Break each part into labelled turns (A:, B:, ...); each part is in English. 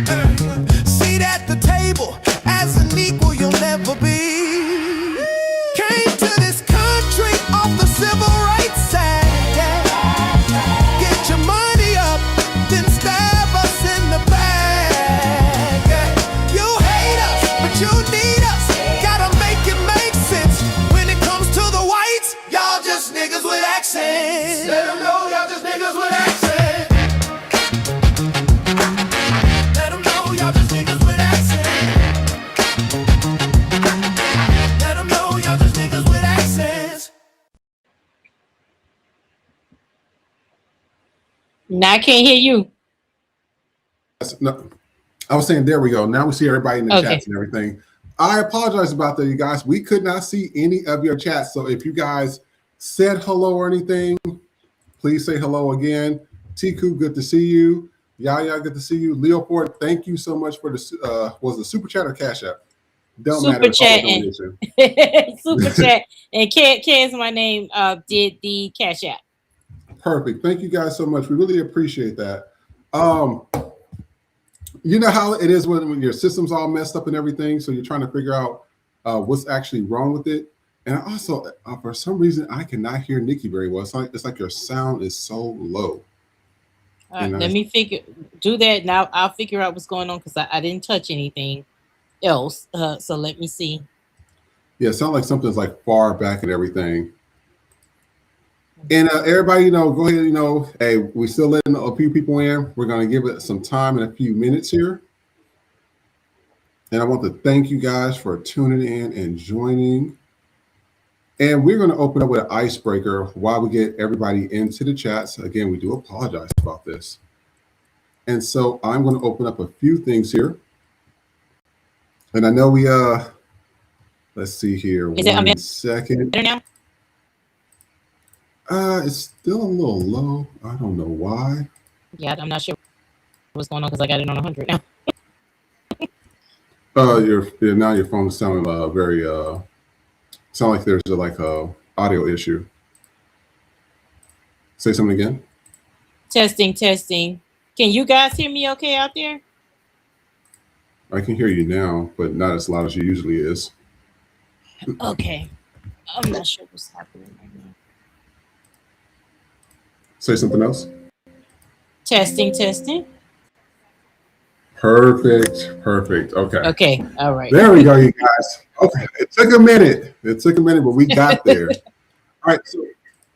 A: Seat at the table, as an equal you'll never be. Came to this country off the civil rights act. Get your money up, then stab us in the back. You hate us, but you need us. Gotta make it make sense. When it comes to the whites, y'all just niggas with accents. Let them know y'all just niggas with accents. Let them know y'all just niggas with accents. Let them know y'all just niggas with accents.
B: Now I can't hear you.
C: No, I was saying, there we go. Now we see everybody in the chats and everything. I apologize about that, you guys. We could not see any of your chats. So if you guys said hello or anything, please say hello again. Tiku, good to see you. Yaya, good to see you. Leopold, thank you so much for the was the super chat or cash app? Don't
B: Super
C: matter.
B: chat and super chat and Can's my name. Did the cash app.
C: Perfect. Thank you guys so much. We really appreciate that. You know how it is when your system's all messed up and everything, so you're trying to figure out what's actually wrong with it. And I also, for some reason, I cannot hear Nikki very well. It's like your sound is so low.
B: Let me do that now. I'll figure out what's going on because I didn't touch anything else. So let me see.
C: Yeah, it sounds like something's like far back and everything. And everybody, go ahead, hey, we still letting a few people in. We're going to give it some time in a few minutes here. And I want to thank you guys for tuning in and joining. And we're going to open up with an icebreaker while we get everybody into the chats. Again, we do apologize about this. And so I'm going to open up a few things here. And I know we, let's see here. One second. It's still a little low. I don't know why.
B: Yeah, I'm not sure what's going on because I got it on 100 now.
C: Now your phone is sounding very sound like there's a audio issue. Say something again.
B: Testing. Can you guys hear me okay out there?
C: I can hear you now, but not as loud as you usually is.
B: Okay. I'm not sure what's happening right now.
C: Say something else.
B: Testing.
C: Perfect.
B: Okay. All right.
C: There we go, you guys. Okay. It took a minute, but we got there. All right. So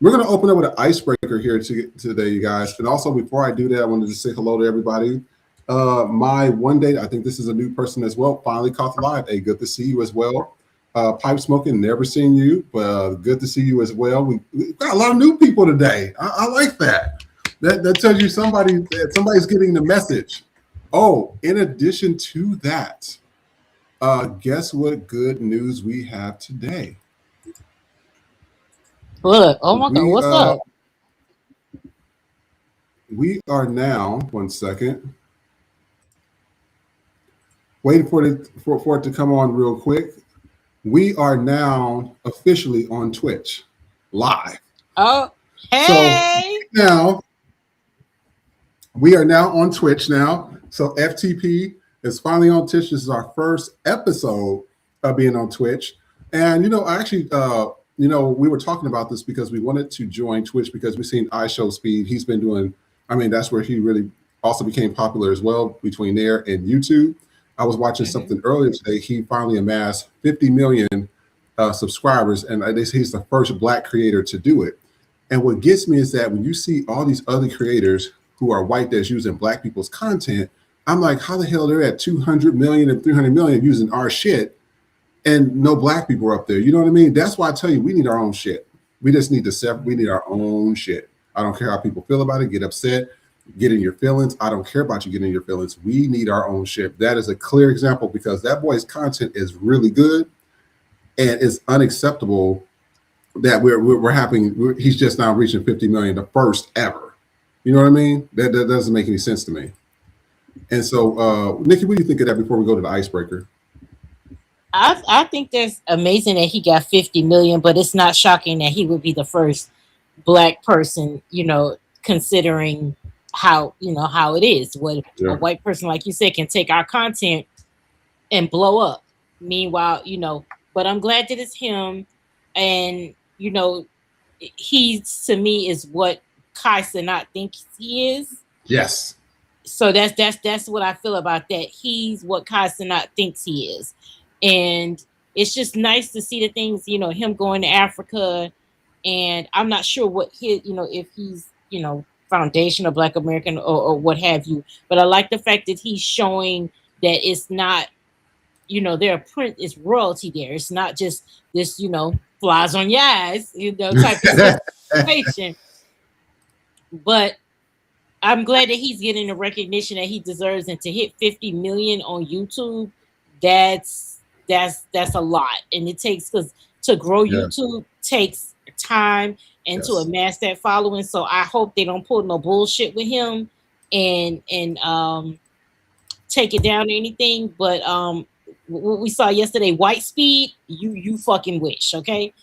C: we're going to open up with an icebreaker here today, you guys. And also, before I do that, I wanted to say hello to everybody. My one day, I think this is a new person as well, finally caught the live. Hey, good to see you as well. Pipe smoking, never seen you, but good to see you as well. We've got a lot of new people today. I like that. That tells you somebody's getting the message. Oh, in addition to that, guess what good news we have today?
B: Look, oh my God, what's up?
C: We are now, one second. Waiting for it to come on real quick. We are now officially on Twitch live.
B: Oh, hey!
C: So now we are now on Twitch now. So FTP is finally on Twitch. This is our first episode of being on Twitch. And I actually, we were talking about this because we wanted to join Twitch because we've seen IShowSpeed. He's been doing. That's where he really also became popular as well, between there and YouTube. I was watching something earlier today. He finally amassed 50 million subscribers, and he's the first Black creator to do it. And what gets me is that when you see all these other creators who are white that's using Black people's content, I'm like, how the hell they're at 200 million and 300 million using our shit, and no Black people are up there? You know what I mean? That's why I tell you, we need our own shit. We just need we need our own shit. I don't care how people feel about it, get upset, get in your feelings. I don't care about you getting in your feelings. We need our own shit. That is a clear example because that boy's content is really good, and it's unacceptable that he's just now reaching 50 million, the first ever. You know what I mean? That doesn't make any sense to me. And so, Nikki, what do you think of that before we go to the icebreaker?
B: I think that's amazing that he got 50 million, but it's not shocking that he would be the first Black person, considering how how it is. What a white person, like you said, can take our content and blow up. Meanwhile, but I'm glad that it's him, and he's, to me, is what Kai Cenat thinks he is.
C: Yes.
B: So that's what I feel about that. He's what Kai Cenat thinks he is, and it's just nice to see the things, him going to Africa, and I'm not sure what his, if he's, foundation or Black American or what have you, but I like the fact that he's showing that it's not, their print is royalty there. It's not just this, flies on your eyes, type of situation. But I'm glad that he's getting the recognition that he deserves, and to hit 50 million on YouTube, that's a lot. And it takes, because to grow YouTube takes time and to amass that following. So I hope they don't pull no bullshit with him and take it down or anything. But what we saw yesterday, White Speed, you fucking wish, okay?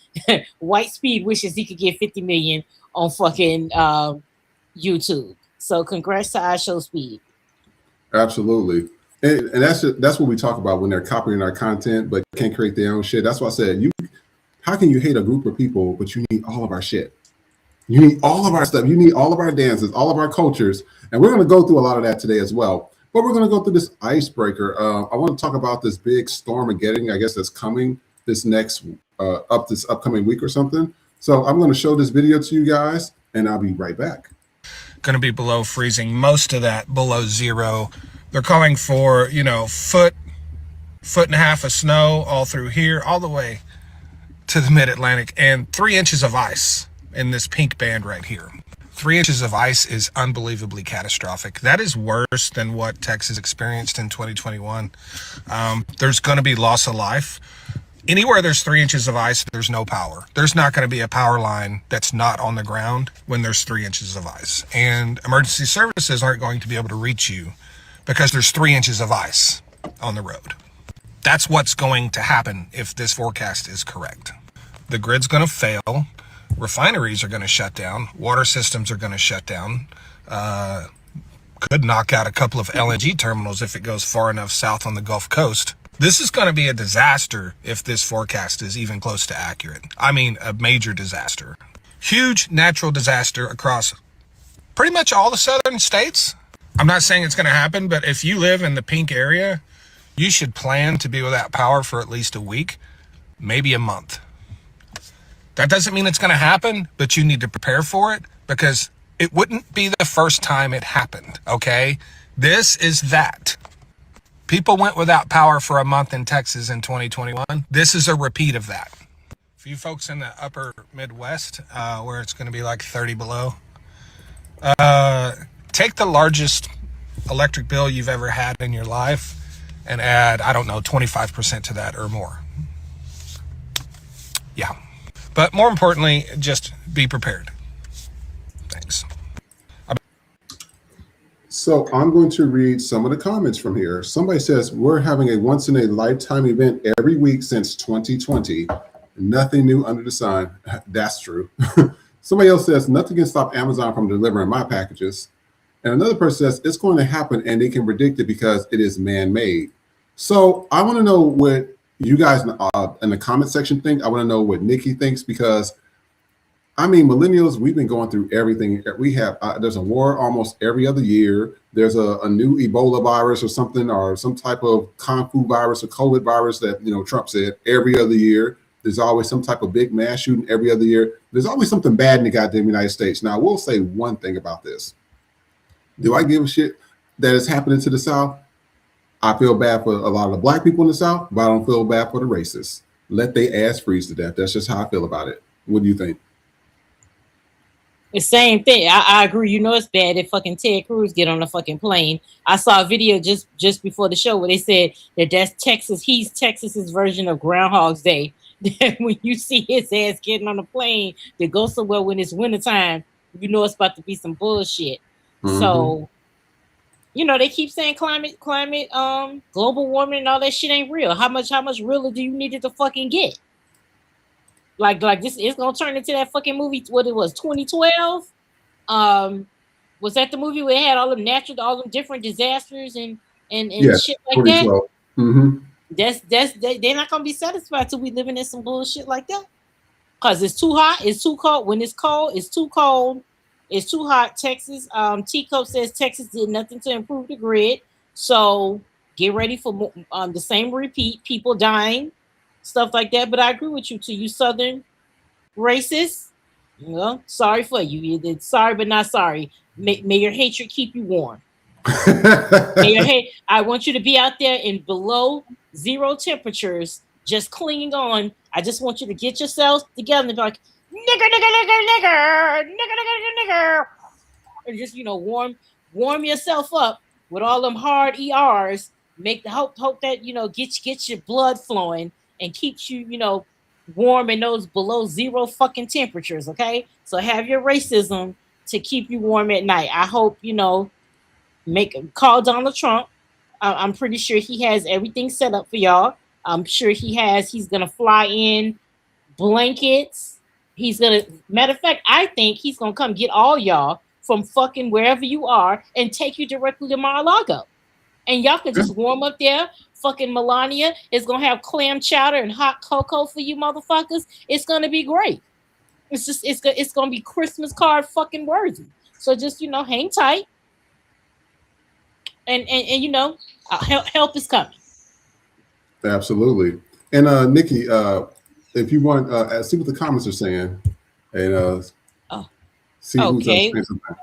B: White Speed wishes he could get 50 million on fucking YouTube. So congrats to IShowSpeed.
C: Absolutely. And that's what we talk about when they're copying our content but can't create their own shit. That's why I said, how can you hate a group of people but you need all of our shit? You need all of our stuff. You need all of our dances, all of our cultures. And we're going to go through a lot of that today as well. But we're going to go through this icebreaker. I want to talk about this big Stormageddon, I guess, that's coming this upcoming week or something. So I'm going to show this video to you guys, and I'll be right back.
D: Going to be below freezing, most of that below zero. They're calling for, foot and a half of snow all through here, all the way to the mid-Atlantic, and 3 inches of ice in this pink band right here. 3 inches of ice is unbelievably catastrophic. That is worse than what Texas experienced in 2021. There's going to be loss of life. Anywhere there's 3 inches of ice, there's no power. There's not going to be a power line that's not on the ground when there's 3 inches of ice. And emergency services aren't going to be able to reach you because there's 3 inches of ice on the road. That's what's going to happen if this forecast is correct. The grid's going to fail. Refineries are going to shut down. Water systems are going to shut down. Could knock out a couple of LNG terminals if it goes far enough south on the Gulf Coast. This is going to be a disaster if this forecast is even close to accurate. I mean, a major disaster. Huge natural disaster across pretty much all the southern states. I'm not saying it's going to happen, but if you live in the pink area, you should plan to be without power for at least a week, maybe a month. That doesn't mean it's going to happen, but you need to prepare for it because it wouldn't be the first time it happened, okay? This is that. People went without power for a month in Texas in 2021. This is a repeat of that. For you folks in the upper Midwest, where it's going to be like 30 below, take the largest electric bill you've ever had in your life and add, 25% to that or more. Yeah. But more importantly, just be prepared. Thanks.
C: So I'm going to read some of the comments from here. Somebody says, we're having a once-in-a-lifetime event every week since 2020. Nothing new under the sun. That's true. Somebody else says, nothing can stop Amazon from delivering my packages. And another person says, it's going to happen and they can predict it because it is man-made. So I want to know what you guys in the comment section think. I want to know what Nikki thinks because I mean, millennials, we've been going through everything. We have, there's a war almost every other year. There's a new Ebola virus or something, or some type of Kung Fu virus or COVID virus that, Trump said every other year. There's always some type of big mass shooting every other year. There's always something bad in the goddamn United States. Now, I will say one thing about this. Do I give a shit that is happening to the South? I feel bad for a lot of the black people in the South, but I don't feel bad for the racists. Let they ass freeze to death. That's just how I feel about it. What do you think?
B: The same thing. I agree. It's bad if fucking Ted Cruz get on a fucking plane. I saw a video just before the show where they said that's Texas. He's Texas's version of Groundhog's Day. When you see his ass getting on a plane to go somewhere when it's wintertime, it's about to be some bullshit. Mm-hmm. So, they keep saying climate, global warming and all that shit ain't real. How much realer do you need it to fucking get? Like this is gonna turn into that fucking movie, what it was, 2012. Was that the movie where it had all them natural, all them different disasters and
C: Yes,
B: shit like that?
C: 2012. Mm-hmm.
B: They're not gonna be satisfied till we living in some bullshit like that. Cause it's too hot, it's too cold. When it's cold, it's too cold, it's too hot. Texas, Teacup says Texas did nothing to improve the grid. So get ready for the same repeat, people dying, stuff like that. But I agree with you to you Southern racists. Well, sorry for you. You did sorry, but not sorry. May your hatred keep you warm. May your hate. I want you to be out there in below zero temperatures, just clinging on. I just want you to get yourselves together and be like, nigger, nigger, nigger, nigger, nigger, nigger, nigger, and just warm yourself up with all them hard ERs. Make the hope that get your blood flowing and keeps you warm in those below zero fucking temperatures. Okay, so have your racism to keep you warm at night. I hope call Donald Trump. I'm pretty sure he has everything set up for y'all. I'm sure he's gonna fly in blankets. He's gonna matter of fact, I think he's gonna come get all y'all from fucking wherever you are and take you directly to Mar-a-Lago. And y'all can just warm up there. Fucking Melania is gonna have clam chowder and hot cocoa for you motherfuckers. It's gonna be great. It's gonna be Christmas card fucking worthy. So just hang tight. And help is coming.
C: Absolutely. And Nikki, if you want, see what the comments are saying, and see who's saying something.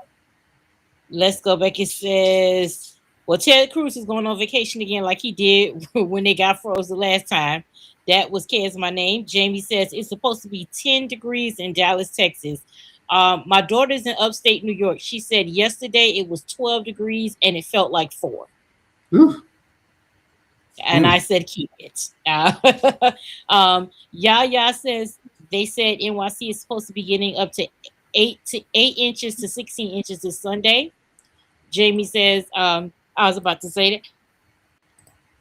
B: Let's go back. It says, well, Ted Cruz is going on vacation again like he did when they got froze the last time. That was Kez my name. Jamie says it's supposed to be 10 degrees in Dallas, Texas. My daughter's in upstate New York. She said yesterday it was 12 degrees and it felt like 4.
C: Ooh.
B: And I said, keep it. Yaya says they said NYC is supposed to be getting up to 8 inches to 16 inches this Sunday. Jamie says, I was about to say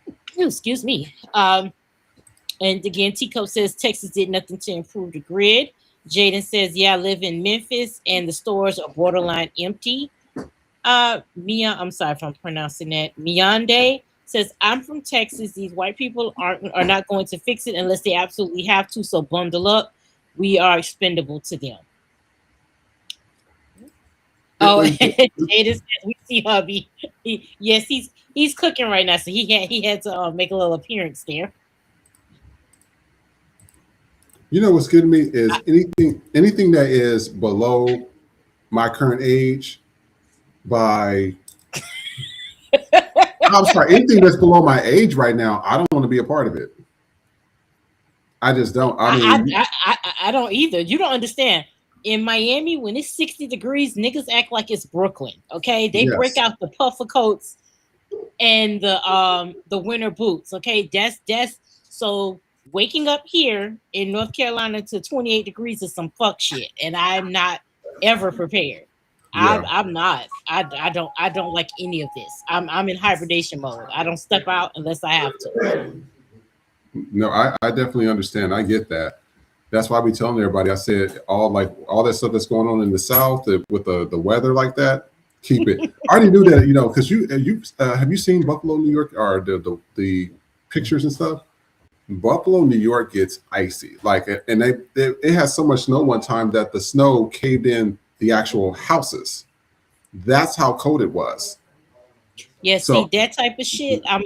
B: that. Excuse me. And again, Tico says Texas did nothing to improve the grid. Jaden says, yeah, I live in Memphis and the stores are borderline empty. Mia, I'm sorry if I'm pronouncing that. Miyande says, I'm from Texas. These white people are not going to fix it unless they absolutely have to. So bundle up. We are expendable to them. Oh, Jaden says, we see hubby. Yes, he's cooking right now. So he had to make a little appearance there.
C: You know what's good to me is anything that is below my current age by I'm sorry, anything that's below my age right now, I don't want to be a part of it. I just don't.
B: I don't either. You don't understand. In Miami, when it's 60 degrees, niggas act like it's Brooklyn. Okay, they break out the puffer coats and the winter boots. Okay, that's so. Waking up here in North Carolina to 28 degrees is some fuck shit, and I'm not ever prepared. Yeah. I'm not. I don't like any of this. I'm in hibernation mode. I don't step out unless I have to.
C: No, I definitely understand. I get that. That's why I be telling everybody. I said all that stuff that's going on in the South with the weather like that. Keep it. I already knew that, because you have you seen Buffalo, New York, or the pictures and stuff? Buffalo, New York gets icy, and it has so much snow one time that the snow caved in the actual houses. That's how cold it was.
B: Yeah, so, see that type of shit. I'm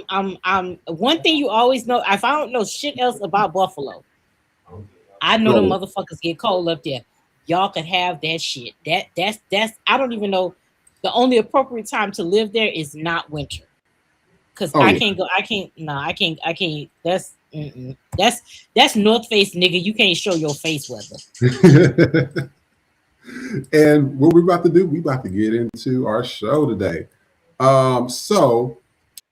B: one thing you always know. If I don't know shit else about Buffalo, I know the motherfuckers get cold up there. Y'all could have that shit. That's I don't even know. The only appropriate time to live there is not winter. Because I can't go. I can't. That's North Face, nigga. You can't show your face weather.
C: And what we're about to do, we about to get into our show today. So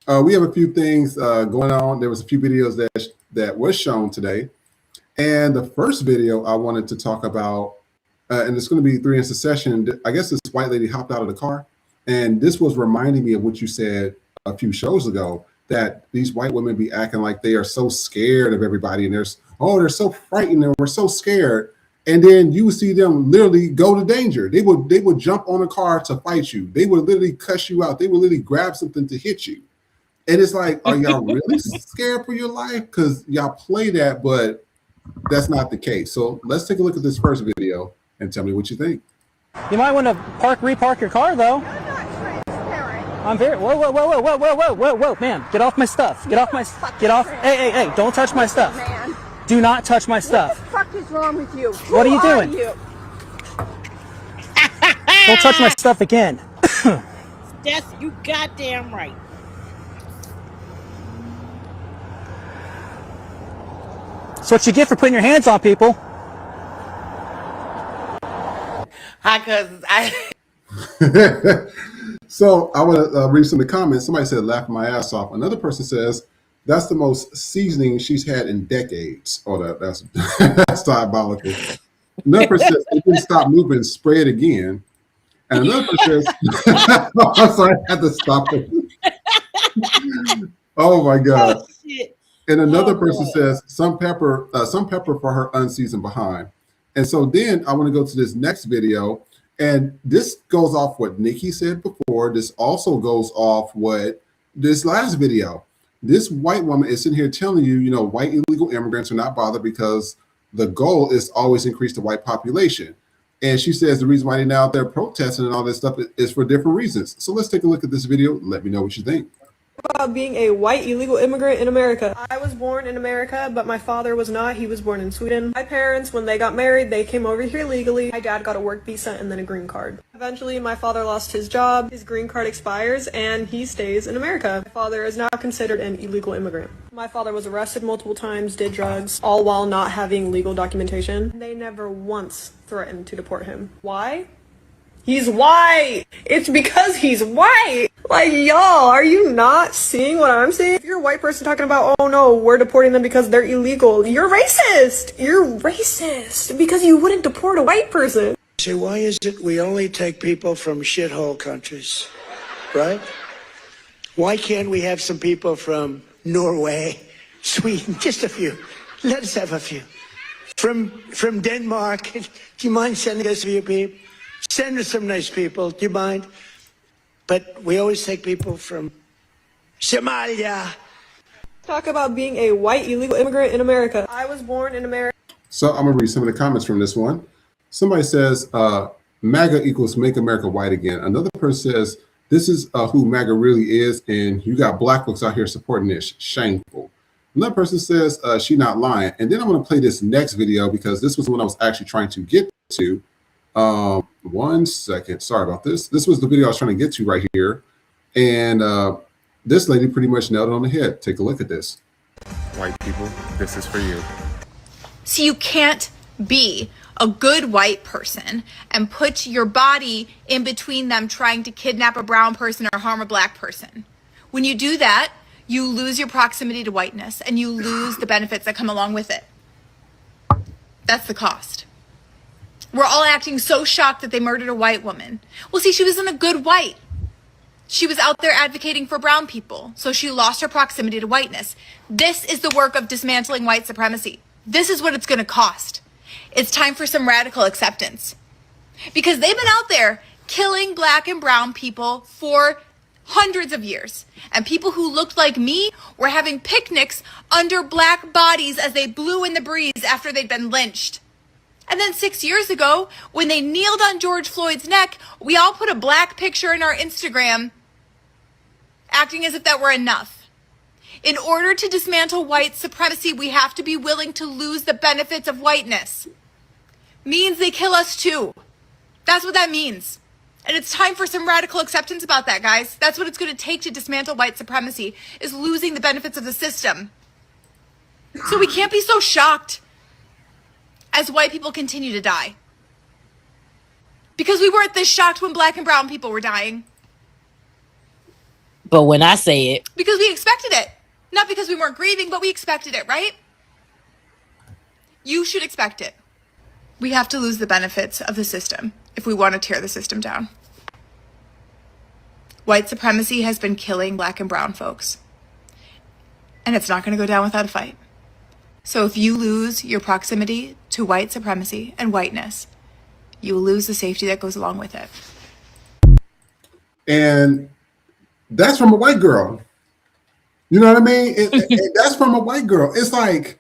C: we have a few things going on. There was a few videos that was shown today, and the first video I wanted to talk about, and it's going to be 3 in succession. I guess this white lady hopped out of the car, and this was reminding me of what you said a few shows ago, that these white women be acting like they are so scared of everybody, and they're so frightened and we're so scared. And then you would see them literally go to danger. They would jump on a car to fight you. They would literally cuss you out. They would literally grab something to hit you. And it's like, are y'all really scared for your life? Because y'all play that, but that's not the case. So let's take a look at this first video and tell me what you think.
E: You might want to repark your car, though.
F: I'm not transparent.
E: I'm very. Whoa, man! Get off my stuff. Get off my. Get off. Hey! Don't touch my stuff.
F: Man.
E: Do not touch my stuff.
F: What the fuck is wrong with you?
E: What are you doing?
F: You?
E: Don't touch my stuff again.
B: That's you goddamn right.
E: That's what you get for putting your hands on people.
G: Hi, cousins.
C: So I want to read some of the comments. Somebody said, laughing my ass off. Another person says, that's the most seasoning she's had in decades. Oh, that's that's diabolical. Another person says, it didn't stop moving, spray it again. And another person says, I'm sorry, I had to stop it. Oh my God.
B: Oh, shit.
C: And another person says, some pepper for her unseasoned behind. And so then I want to go to this next video. And this goes off what Nikki said before. This also goes off what this last video. This white woman is sitting here telling you, you know, white illegal immigrants are not bothered because the goal is always increase the white population. And she says the reason why they're now out there protesting and all this stuff is for different reasons. So let's take a look at this video. Let me know what you think.
H: About being a white illegal immigrant in America. I was born in America, but my father was not. He was born in Sweden. My parents, when they got married, they came over here legally. My dad got a work visa and then a green card. Eventually, my father lost his job, his green card expires, and he stays in America. My father is now considered an illegal immigrant. My father was arrested multiple times, did drugs, all while not having legal documentation. They never once threatened to deport him. Why? He's white! It's because he's white! Like, y'all, are you not seeing what I'm seeing? If you're a white person talking about, oh no, we're deporting them because they're illegal, you're racist! You're racist! Because you wouldn't deport a white person.
I: Say, why is it we only take people from shithole countries, right? Why can't we have some people from Norway, Sweden, just a few? Let us have a few. From Denmark, do you mind sending us a few people? Send us some nice people, do you mind? But we always take people from Somalia.
H: Talk about being a white illegal immigrant in America. I was born in America.
C: So I'm gonna read some of the comments from this one. Somebody says, MAGA equals make America white again. Another person says, this is who MAGA really is, and you got black folks out here supporting this. Shameful. Another person says, she not lying. And then I'm gonna play this next video because this was what I was actually trying to get to. 1 second, sorry about this. This was the video I was trying to get to right here. And this lady pretty much nailed it on the head. Take a look at this.
J: White people, this is for you.
K: So you can't be a good white person and put your body in between them trying to kidnap a brown person or harm a black person. When you do that, you lose your proximity to whiteness and you lose the benefits that come along with it. That's the cost. We're all acting so shocked that they murdered a white woman. Well, see, she wasn't a good white. She was out there advocating for brown people, so she lost her proximity to whiteness. This is the work of dismantling white supremacy. This is what it's going to cost. It's time for some radical acceptance. Because they've been out there killing black and brown people for hundreds of years. And people who looked like me were having picnics under black bodies as they blew in the breeze after they'd been lynched. And then 6 years ago, when they kneeled on George Floyd's neck, we all put a black picture in our Instagram, acting as if that were enough. In order to dismantle white supremacy, we have to be willing to lose the benefits of whiteness. Means they kill us too. That's what that means. And it's time for some radical acceptance about that, guys. That's what it's going to take to dismantle white supremacy, is losing the benefits of the system. So we can't be so shocked as white people continue to die. Because we weren't this shocked when black and brown people were dying.
B: But when I say it,
K: Because we expected it. Not because we weren't grieving, but we expected it, right? You should expect it. We have to lose the benefits of the system if we want to tear the system down. White supremacy has been killing black and brown folks. And it's not going to go down without a fight. So if you lose your proximity to white supremacy and whiteness, you will lose the safety that goes along with it.
C: And that's from a white girl. You know what I mean? And that's from a white girl. It's like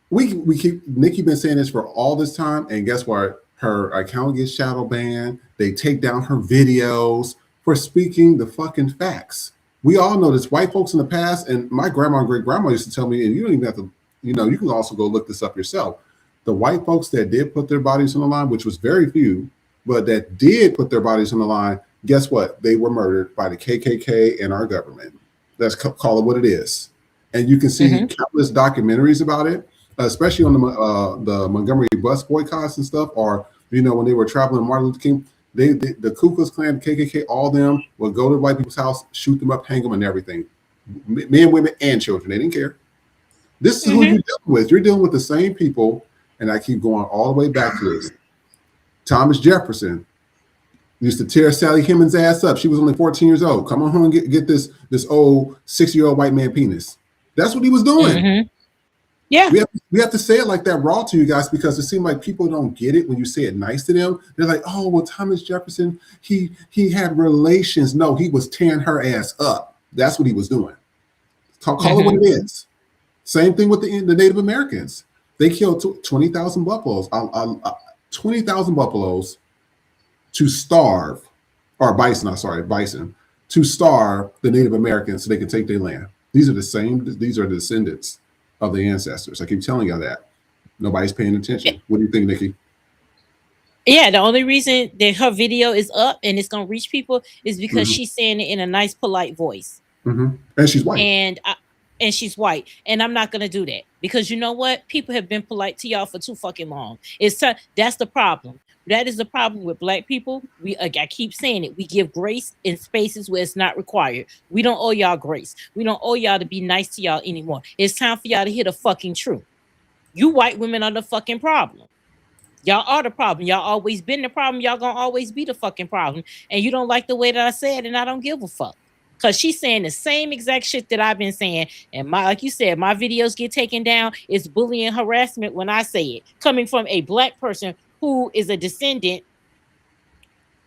C: we keep Nikki been saying this for all this time, and guess what? Her account gets shadow banned. They take down her videos for speaking the fucking facts. We all know this. White folks in the past, and my grandma and great grandma used to tell me, and you don't even have to, you know, you can also go look this up yourself. The white folks that did put their bodies on the line, which was very few, but that did put their bodies on the line, guess what? They were murdered by the KKK and our government. Let's call it what it is. And you can see countless documentaries about it, especially on the Montgomery bus boycotts and stuff, or, you know, when they were traveling Martin Luther King, the Ku Klux Klan, KKK, all them would go to white people's house, shoot them up, hang them, and everything. Men, women, and children. They didn't care. This is who you're dealing with. You're dealing with the same people, and I keep going all the way back to this. Thomas Jefferson used to tear Sally Hemings' ass up. She was only 14 years old. Come on home and get this old 60-year-old white man penis. That's what he was doing.
B: Yeah.
C: We have to say it like that raw to you guys, because it seems like people don't get it when you say it nice to them. They're like, oh, well, Thomas Jefferson, he had relations. No, he was tearing her ass up. That's what he was doing. Call it what it is. Same thing with the Native Americans. They killed 20,000 buffaloes, 20,000 buffaloes to starve, or bison, to starve the Native Americans so they could take their land. These are the descendants of the ancestors. I keep telling you that. Nobody's paying attention. What do you think, Nikki?
B: Yeah, the only reason that her video is up and it's gonna reach people is because she's saying it in a nice, polite voice.
C: And she's white.
B: And she's white. And I'm not gonna do that, because you know what? People have been polite to y'all for too fucking long. That's the problem. That is the problem with black people. I keep saying it. We give grace in spaces where it's not required. We don't owe y'all grace. We don't owe y'all to be nice to y'all anymore. It's time for y'all to hear the fucking truth. You white women are the fucking problem. Y'all are the problem. Y'all always been the problem. Y'all gonna always be the fucking problem. And you don't like the way that I said, and I don't give a fuck. Because she's saying the same exact shit that I've been saying. And like you said, my videos get taken down. It's bullying, harassment when I say it. Coming from a black person who is a descendant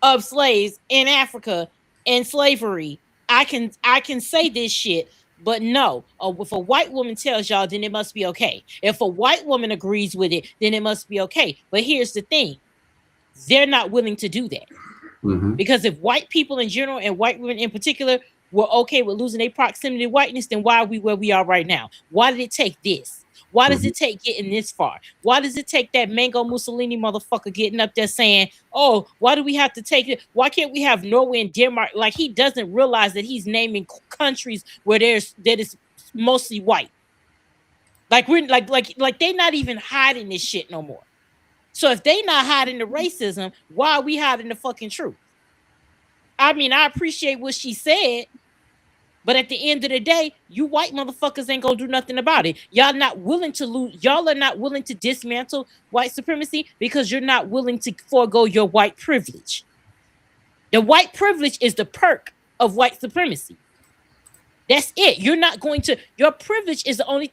B: of slaves in Africa and slavery. I can say this shit, but no. If a white woman tells y'all, then it must be okay. If a white woman agrees with it, then it must be okay. But here's the thing. They're not willing to do that. Because if white people in general and white women in particular were okay with losing their proximity to whiteness, then why are we where we are right now? Why did it take this? Why does it take getting this far? Why does it take that Mango Mussolini motherfucker getting up there saying, oh, why do we have to take it? Why can't we have Norway and Denmark? Like, he doesn't realize that he's naming countries where that is mostly white. Like, we're like they're not even hiding this shit no more. So if they not hiding the racism, why are we hiding the fucking truth? I mean, I appreciate what she said, but at the end of the day, you white motherfuckers ain't gonna do nothing about it. Y'all not willing to lose. Y'all are not willing to dismantle white supremacy because you're not willing to forego your white privilege. The white privilege is the perk of white supremacy. That's it. You're not going to. Your privilege is the only.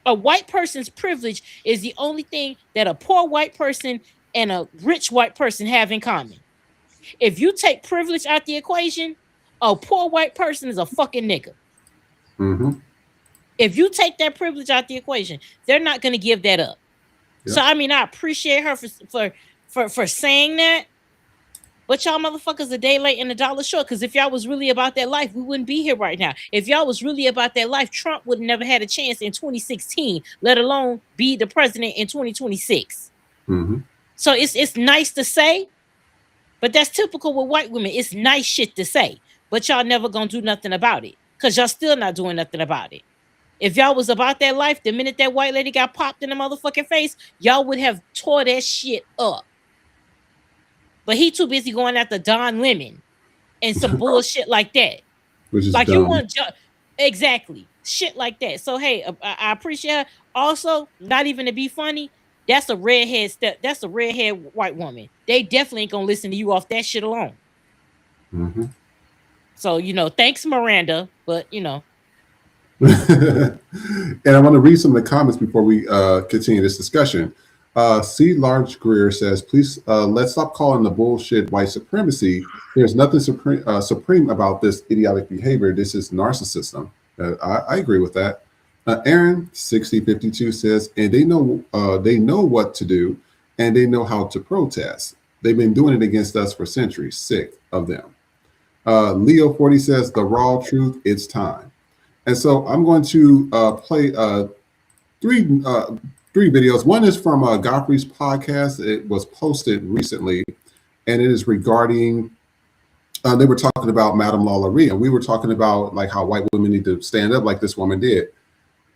B: A white person's privilege is the only thing that a poor white person and a rich white person have in common. If you take privilege out the equation, a poor white person is a fucking nigga. If you take that privilege out the equation, they're not going to give that up. So I mean, I appreciate her for saying that, but y'all motherfuckers a day late and a dollar short. Because if y'all was really about that life, we wouldn't be here right now. If y'all was really about that life, Trump would never had a chance in 2016, let alone be the president in 2026. So it's nice to say, but that's typical with white women. It's nice shit to say, but y'all never gonna do nothing about it because y'all still not doing nothing about it. If y'all was about that life, the minute that white lady got popped in the motherfucking face, y'all would have tore that shit up. But he too busy going after Don Lemon and some bullshit like that.
C: Which is
B: like
C: dumb.
B: You want exactly shit like that. So hey, I appreciate her. Also, not even to be funny, that's a redhead that's a redhead white woman. They definitely ain't gonna listen to you off that shit alone. So thanks Miranda, but
C: And I want to read some of the comments before we continue this discussion. C. Large Greer says, please let's stop calling the bullshit white supremacy. There's nothing supreme about this idiotic behavior. This is narcissism. I agree with that. Aaron 6052 says, and they know what to do, and they know how to protest. They've been doing it against us for centuries. Sick of them. Leo 40 says, the raw truth, it's time. And so I'm going to play three videos. One is from Godfrey's podcast. It was posted recently, and it is regarding. They were talking about Madame LaLaurie, and we were talking about like how white women need to stand up, like this woman did.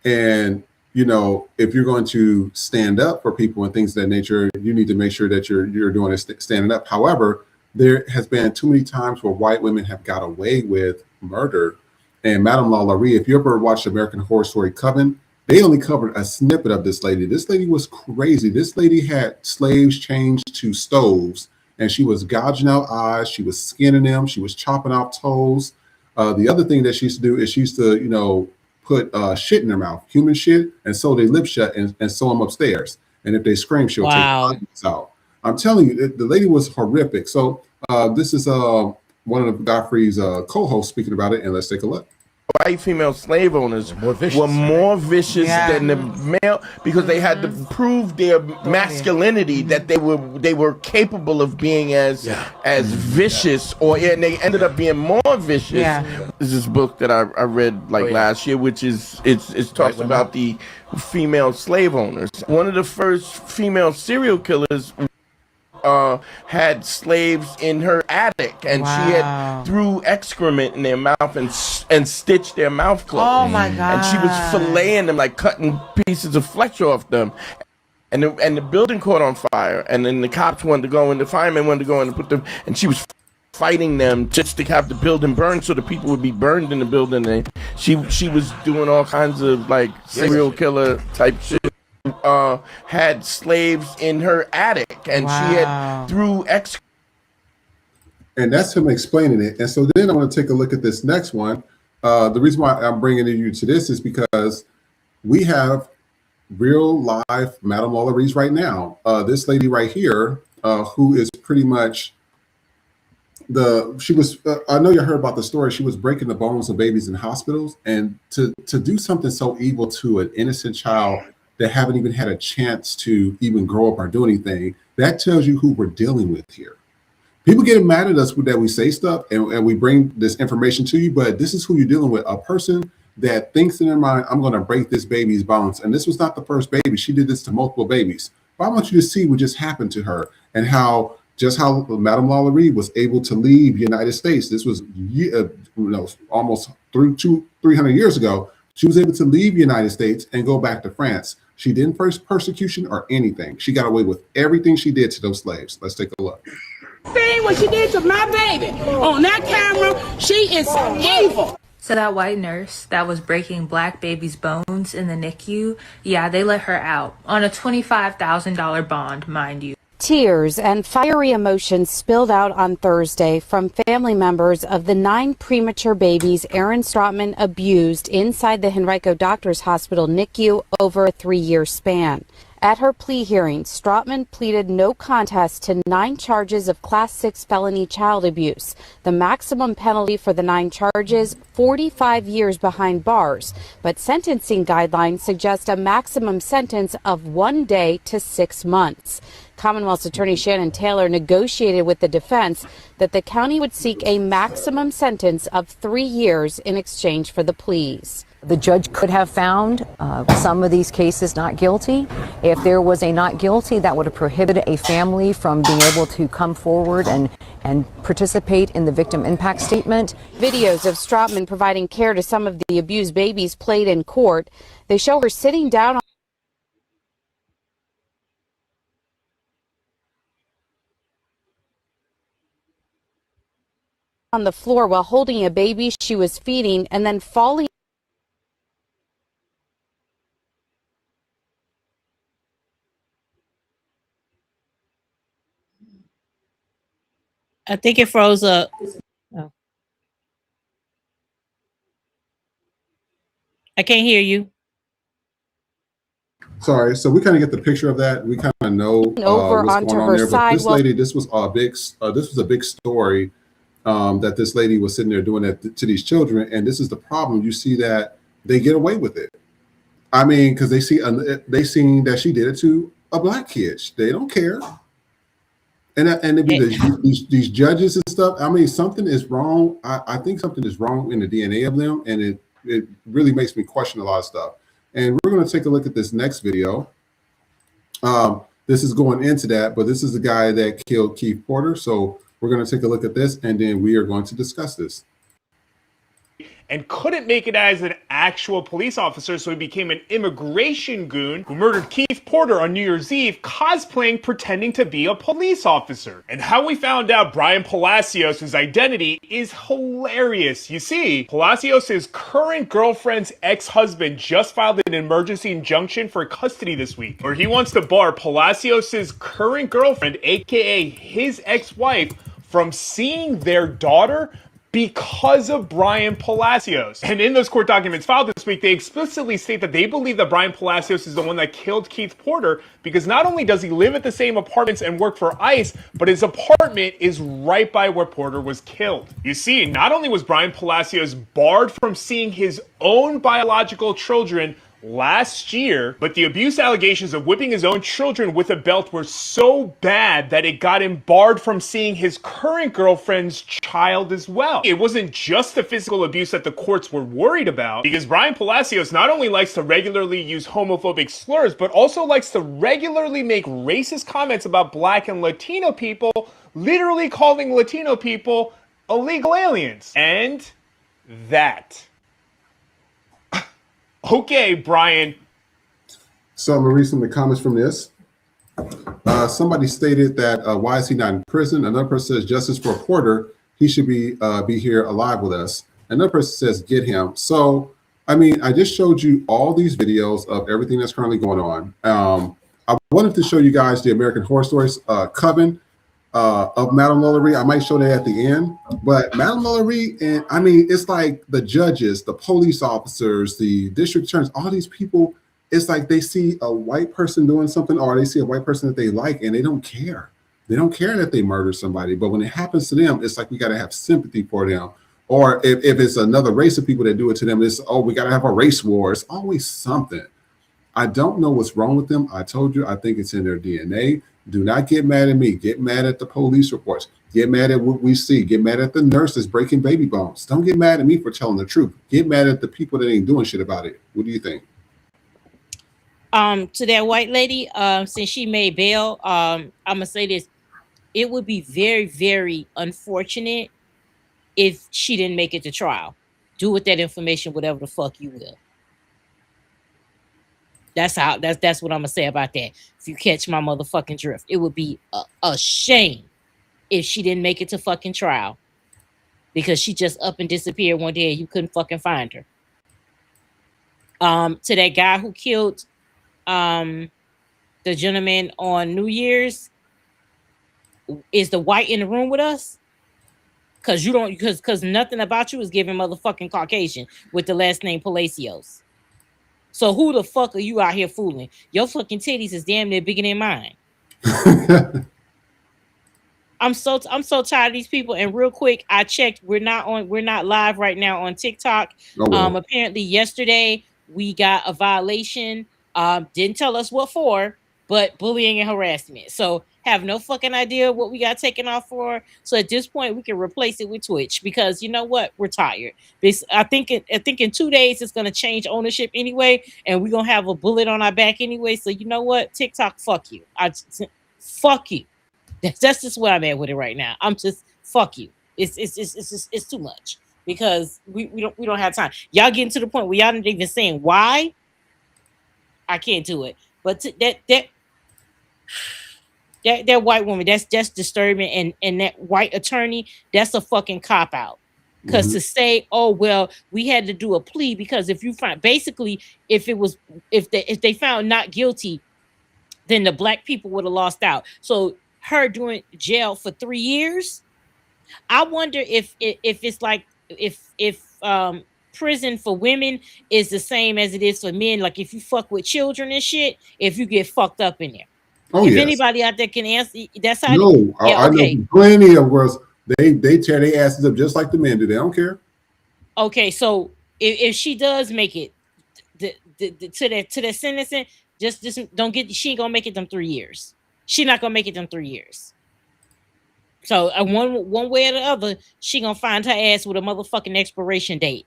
C: And you know, if you're going to stand up for people and things of that nature, you need to make sure that you're doing it standing up. However, there has been too many times where white women have got away with murder. And Madame LaLaurie, if you ever watched American Horror Story Coven, they only covered a snippet of this lady. This lady was crazy. This lady had slaves chained to stoves, and she was gouging out eyes. She was skinning them. She was chopping off toes. The other thing that she used to do is she used to, you know, put shit in their mouth, human shit, and sew their lips shut and sew them upstairs. And if they scream, she'll take the out. I'm telling you, the lady was horrific. So this is one of Godfrey's co-hosts speaking about it, and let's take a look.
L: White female slave owners were more vicious than the male because they had to prove their masculinity, that they were capable of being as vicious, and they ended up being more vicious. This is this book that I read last year, which is it talks about the female slave owners. One of the first female serial killers had slaves in her attic, and she had threw excrement in their mouth and stitched their mouth closed.
G: Oh my God!
L: And she was filleting them, like cutting pieces of flesh off them. And the building caught on fire, and then the cops wanted to go in, the firemen wanted to go in and put them, and she was fighting them just to have the building burned so the people would be burned in the building. And she was doing all kinds of like serial killer type shit. Had slaves in her attic, and she had threw
C: and that's him explaining it. And so then I want to take a look at this next one. The reason why I'm bringing you to this is because we have real live Madame LaLaurie's right now. This lady right here, who is pretty much I know you heard about the story. She was breaking the bones of babies in hospitals, and to do something so evil to an innocent child that haven't even had a chance to even grow up or do anything, that tells you who we're dealing with here. People get mad at us that we say stuff and we bring this information to you, but this is who you're dealing with. A person that thinks in their mind, I'm going to break this baby's bones. And this was not the first baby. She did this to multiple babies. But I want you to see what just happened to her and how Madame LaLaurie was able to leave the United States. This was almost 300 years ago. She was able to leave the United States and go back to France. She didn't face persecution or anything. She got away with everything she did to those slaves. Let's take a look.
M: See what she did to my baby on that camera. She is evil.
N: So that white nurse that was breaking black babies' bones in the NICU, they let her out on a $25,000 bond, mind you.
O: Tears and fiery emotions spilled out on Thursday from family members of the 9 premature babies Aaron Stratman abused inside the Henrico Doctors Hospital NICU over a 3-year span. At her plea hearing, Stratman pleaded no contest to 9 charges of Class 6 felony child abuse. The maximum penalty for the 9 charges, 45 years behind bars, but sentencing guidelines suggest a maximum sentence of 1 day to 6 months. Commonwealth's Attorney Shannon Taylor negotiated with the defense that the county would seek a maximum sentence of 3 years in exchange for the pleas.
P: The judge could have found some of these cases not guilty. If there was a not guilty, that would have prohibited a family from being able to come forward and participate in the victim impact statement.
O: Videos of Stratman providing care to some of the abused babies played in court. They show her sitting down on the floor while holding a baby she was feeding and then falling.
B: I think it froze up. Oh. I can't hear you.
C: Sorry. So we kind of get the picture of that. We kind of know
O: Over
C: what's
O: onto
C: going on
O: her
C: there. But
O: side
C: this
O: while
C: lady, this was a big story that this lady was sitting there doing that to these children. And this is the problem. You see that they get away with it. I mean, because they seen that she did it to a black kid. They don't care. And it'd be these judges and stuff. I mean, something is wrong. I think something is wrong in the DNA of them, and it really makes me question a lot of stuff. And we're going to take a look at this next video. This is going into that, but this is the guy that killed Keith Porter. So we're going to take a look at this, and then we are going to discuss this.
Q: And couldn't make it as an actual police officer, so he became an immigration goon who murdered Keith Porter on New Year's Eve, cosplaying pretending to be a police officer. And how we found out Brian Palacios' identity is hilarious. You see, Palacios' current girlfriend's ex-husband just filed an emergency injunction for custody this week, where he wants to bar Palacios' current girlfriend, aka his ex-wife, from seeing their daughter because of Brian Palacios. And in those court documents filed this week, they explicitly state that they believe that Brian Palacios is the one that killed Keith Porter because not only does he live at the same apartments and work for ICE, but his apartment is right by where Porter was killed. You see, not only was Brian Palacios barred from seeing his own biological children last year, but the abuse allegations of whipping his own children with a belt were so bad that it got him barred from seeing his current girlfriend's child as well. It wasn't just the physical abuse that the courts were worried about, because Brian Palacios not only likes to regularly use homophobic slurs, but also likes to regularly make racist comments about Black and Latino people, literally calling Latino people illegal aliens. And that. Okay, Brian.
C: So I'm going to read some of the comments from this. Somebody stated that why is he not in prison? Another person says justice for Porter. He should be here alive with us. Another person says get him. So, I mean, I just showed you all these videos of everything that's currently going on. I wanted to show you guys the American Horror Stories Coven of Madame Lullery. I might show that at the end. But Madame Lullery, and I mean, it's like the judges, the police officers, the district attorneys, all these people, it's like they see a white person doing something or they see a white person that they like and they don't care. They don't care that they murder somebody. But when it happens to them, it's like we got to have sympathy for them. Or if it's another race of people that do it to them, it's, oh, we got to have a race war. It's always something. I don't know what's wrong with them. I told you, I think it's in their DNA. Do not get mad at me. Get mad at the police reports. Get mad at what we see. Get mad at the nurses breaking baby bones. Don't get mad at me for telling the truth. Get mad at the people that ain't doing shit about it. What do you think?
B: To that white lady, since she made bail, I'm gonna say this: it would be very, very unfortunate if she didn't make it to trial. Do with that information whatever the fuck you will. That's what I'm gonna say about that. If you catch my motherfucking drift, it would be a shame if she didn't make it to fucking trial because she just up and disappeared one day and you couldn't fucking find her. To that guy who killed the gentleman on New Year's, is the white in the room with us? Cause you don't, because nothing about you is giving motherfucking Caucasian with the last name Palacios. So who the fuck are you out here fooling? Your fucking titties is damn near bigger than mine. I'm so tired of these people. And real quick, I checked. We're not live right now on TikTok.
C: Oh, well.
B: Apparently yesterday we got a violation. Didn't tell us what for, but bullying and harassment. So have no fucking idea what we got taken off for. So at this point, we can replace it with Twitch because you know what? We're tired. I think in 2 days it's gonna change ownership anyway, and we're gonna have a bullet on our back anyway. So you know what? TikTok, fuck you. Fuck you. That's just where I'm at with it right now. I'm just fuck you. It's too much because we don't have time. Y'all getting to the point where y'all not even saying why. I can't do it. But that white woman, that's disturbing, and that white attorney, that's a fucking cop out. Because to say, oh well, we had to do a plea because if you find basically if they found not guilty, then the black people would have lost out. So her doing jail for 3 years, I wonder if it's like if prison for women is the same as it is for men. Like if you fuck with children and shit, if you get fucked up in there.
C: Oh
B: If
C: yes.
B: anybody out there can answer, that's how.
C: No,
B: Yeah,
C: I know
B: okay,
C: plenty of girls. They tear their asses up just like the men do. They don't care.
B: okay. So if she does make it to that sentencing, just don't get. She ain't gonna make it them 3 years. She not gonna make it them 3 years. So one way or the other, she gonna find her ass with a motherfucking expiration date.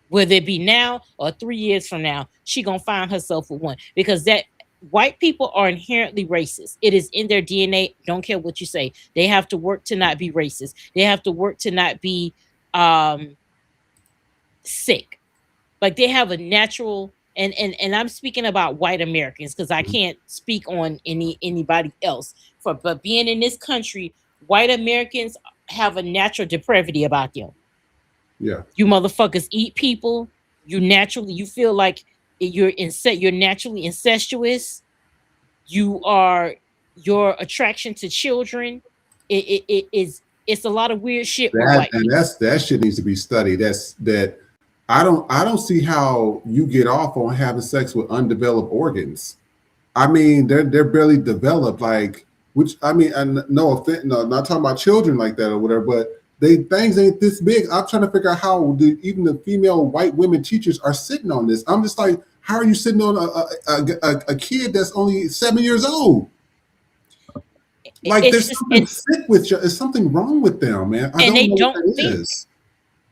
B: Whether it be now or 3 years from now, she gonna find herself with one because that white people are inherently racist. It is in their DNA. Don't care what you say. They have to work to not be racist. They have to work to not be sick. Like they have a natural and I'm speaking about white Americans because I can't speak on anybody else. But being in this country, white Americans have a natural depravity about them.
C: Yeah.
B: You motherfuckers eat people. You feel like you're naturally incestuous. You are your attraction to children. It's a lot of weird shit with white people.
C: That shit needs to be studied. That I don't see how you get off on having sex with undeveloped organs. I mean, they're barely developed. Like, which I mean, and no offense, no, not talking about children like that or whatever, but things ain't this big. I'm trying to figure out how even the female white women teachers are sitting on this. I'm just like, how are you sitting on a kid that's only 7 years old? Like there's something sick with you. There's something wrong with them, man. I don't know what that is.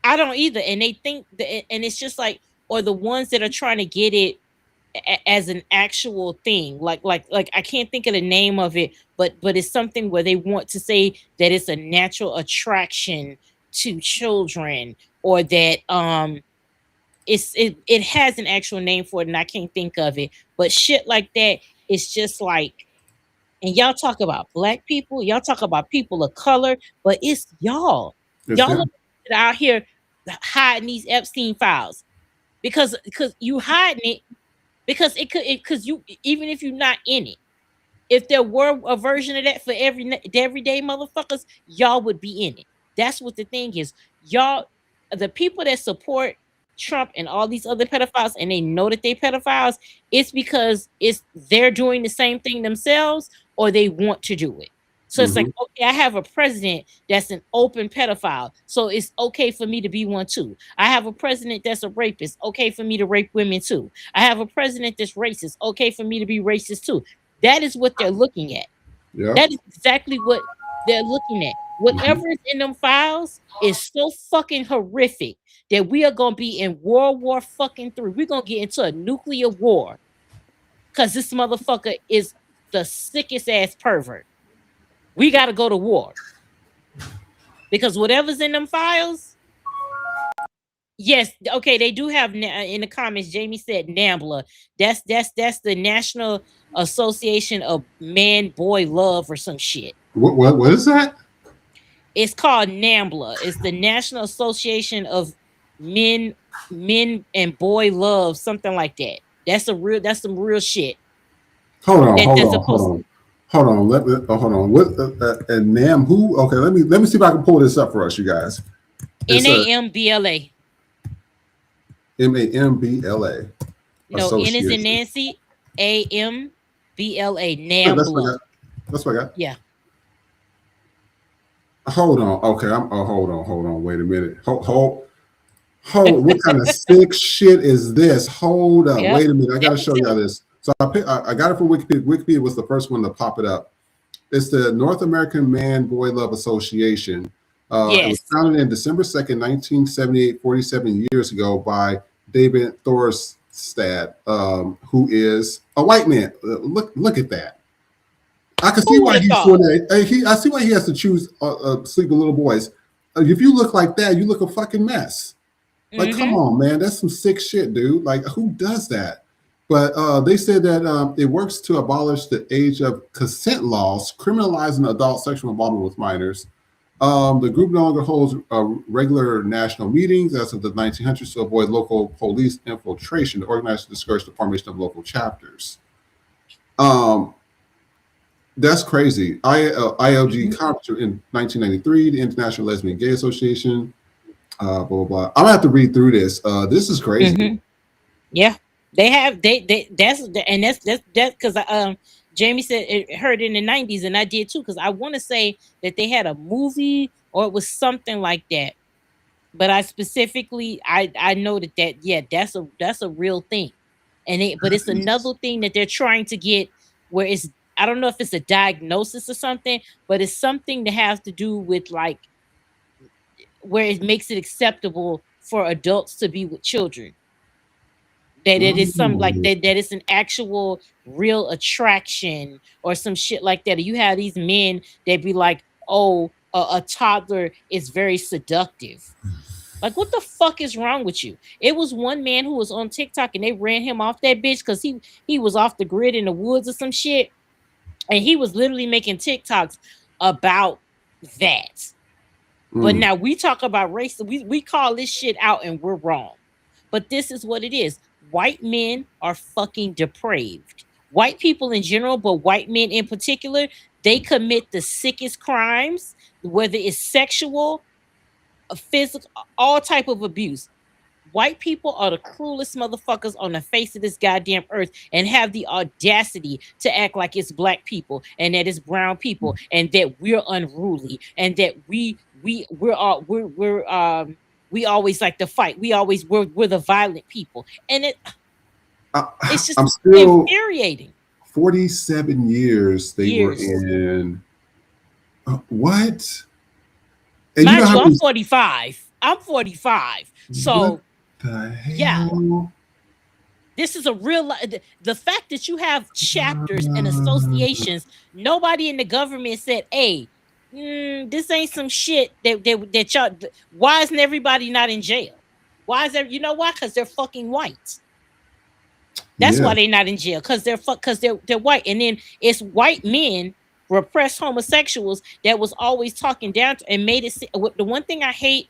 B: I don't either. And they think that, and it's just like, or the ones that are trying to get it as an actual thing. Like I can't think of the name of it, but it's something where they want to say that it's a natural attraction to children, or that it has an actual name for it, and I can't think of it. But shit like that, it's just like, and y'all talk about black people, y'all talk about people of color, but it's y'all. Y'all are out here hiding these Epstein files because you hiding it because because you, even if you're not in it, if there were a version of that for everyday motherfuckers, y'all would be in it. That's what the thing is. Y'all, the people that support Trump and all these other pedophiles, and they know that they pedophiles, it's because they're doing the same thing themselves, or they want to do it. So it's like, okay, I have a president that's an open pedophile, so it's okay for me to be one too. I have a president that's a rapist, okay for me to rape women too. I have a president that's racist, okay for me to be racist too. That is what they're looking at.
C: Yeah.
B: That is exactly what they're looking at. Whatever is in them files is so fucking horrific that we are gonna be in World War fucking 3. We're gonna get into a nuclear war because this motherfucker is the sickest ass pervert. We gotta go to war. Because whatever's in them files, yes, okay, they do have in the comments. Jamie said NAMBLA. That's the National Association of Man Boy Love or some shit.
C: What is that?
B: It's called NAMBLA. It's the National Association of Men and Boy Love, something like that. That's some real shit.
C: Hold on. Hold on. What and NAM who? Okay, let me see if I can pull this up for us, you guys.
B: NAMBLA.
C: MAMBLA.
B: No, N is in Nancy. AMBLA. NAMBLA.
C: That's what I got.
B: Yeah.
C: Hold on. Okay. Hold on. Wait a minute. Hold. What kind of sick shit is this? Hold up. Yep. Wait a minute. I got to show y'all this. So I got it from Wikipedia. Wikipedia was the first one to pop it up. It's the North American Man Boy Love Association. It was founded in December 2nd, 1978, 47 years ago by David Thorstad, who is a white man. Look at that. I can see why he's doing that. I see why he has to choose sleep with little boys. If you look like that, you look a fucking mess. Like, come on, man. That's some sick shit, dude. Like, who does that? But they said that it works to abolish the age of consent laws, criminalizing adult sexual involvement with minors. The group no longer holds regular national meetings as of the 1900s to avoid local police infiltration to organize to discourage the formation of local chapters. That's crazy. ILG conference in 1993, the International Lesbian Gay Association. Blah, blah, blah. I'm gonna have to read through this. This is crazy.
B: Mm-hmm. Yeah, they have that's because Jamie said it heard in the 90s, and I did too, because I want to say that they had a movie or it was something like that. But I specifically I know that yeah, that's a real thing. And but it's another thing that they're trying to get where it's, I don't know if it's a diagnosis or something, but it's something that has to do with like where it makes it acceptable for adults to be with children. That it is some like
C: Ooh.
B: that it's an actual real attraction or some shit like that. You have these men that be like, oh, a toddler is very seductive. Like, what the fuck is wrong with you? It was one man who was on TikTok and they ran him off that bitch because he was off the grid in the woods or some shit, and he was literally making TikToks about that. But
C: Mm.
B: now we talk about race, we call this shit out and we're wrong. But this is what it is. White men are fucking depraved. White people in general, but white men in particular, they commit the sickest crimes, whether it's sexual, physical, all type of abuse. White people are the cruelest motherfuckers on the face of this goddamn earth, and have the audacity to act like it's black people and that it's brown people and that we're unruly and that we always like to fight. We're the violent people. And it's just
C: I'm still
B: infuriating.
C: 47 years they were
B: Years.
C: in. What? And
B: Mind
C: you know how
B: I'm
C: many,
B: 45. I'm 45. So
C: the hell?
B: yeah. This is a real the fact that you have chapters and associations. Nobody in the government said, "Hey, this ain't some shit that y'all." Why isn't everybody not in jail? Why is there? You know why? Because they're fucking white. That's
C: Yeah.
B: why they're not in jail. Because they're white, and then it's white men repressed homosexuals that was always talking down to, and made it. The one thing I hate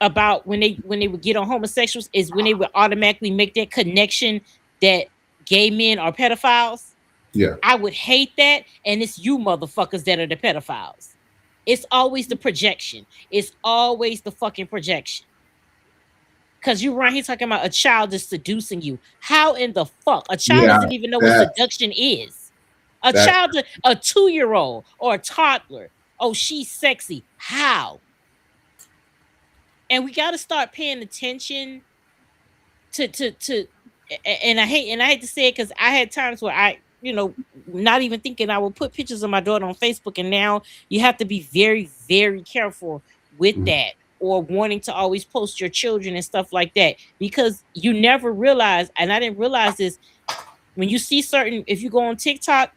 B: about when they would get on homosexuals is when they would automatically make that connection that gay men are pedophiles.
C: Yeah.
B: I would hate that, and it's you motherfuckers that are the pedophiles. It's always the projection. It's always the fucking projection. Cause you're right here talking about a child is seducing you. How in the fuck? A child
C: Yeah.
B: doesn't even know what
C: That
B: seduction is. A
C: that
B: child, a 2-year-old or a toddler. Oh, she's sexy. How? And we got to start paying attention to and I hate to say it because I had times where I, not even thinking I would put pictures of my daughter on Facebook, and now you have to be very, very careful with
C: mm,
B: that, or wanting to always post your children and stuff like that, because you never realize, and I didn't realize this, when you see certain, if you go on TikTok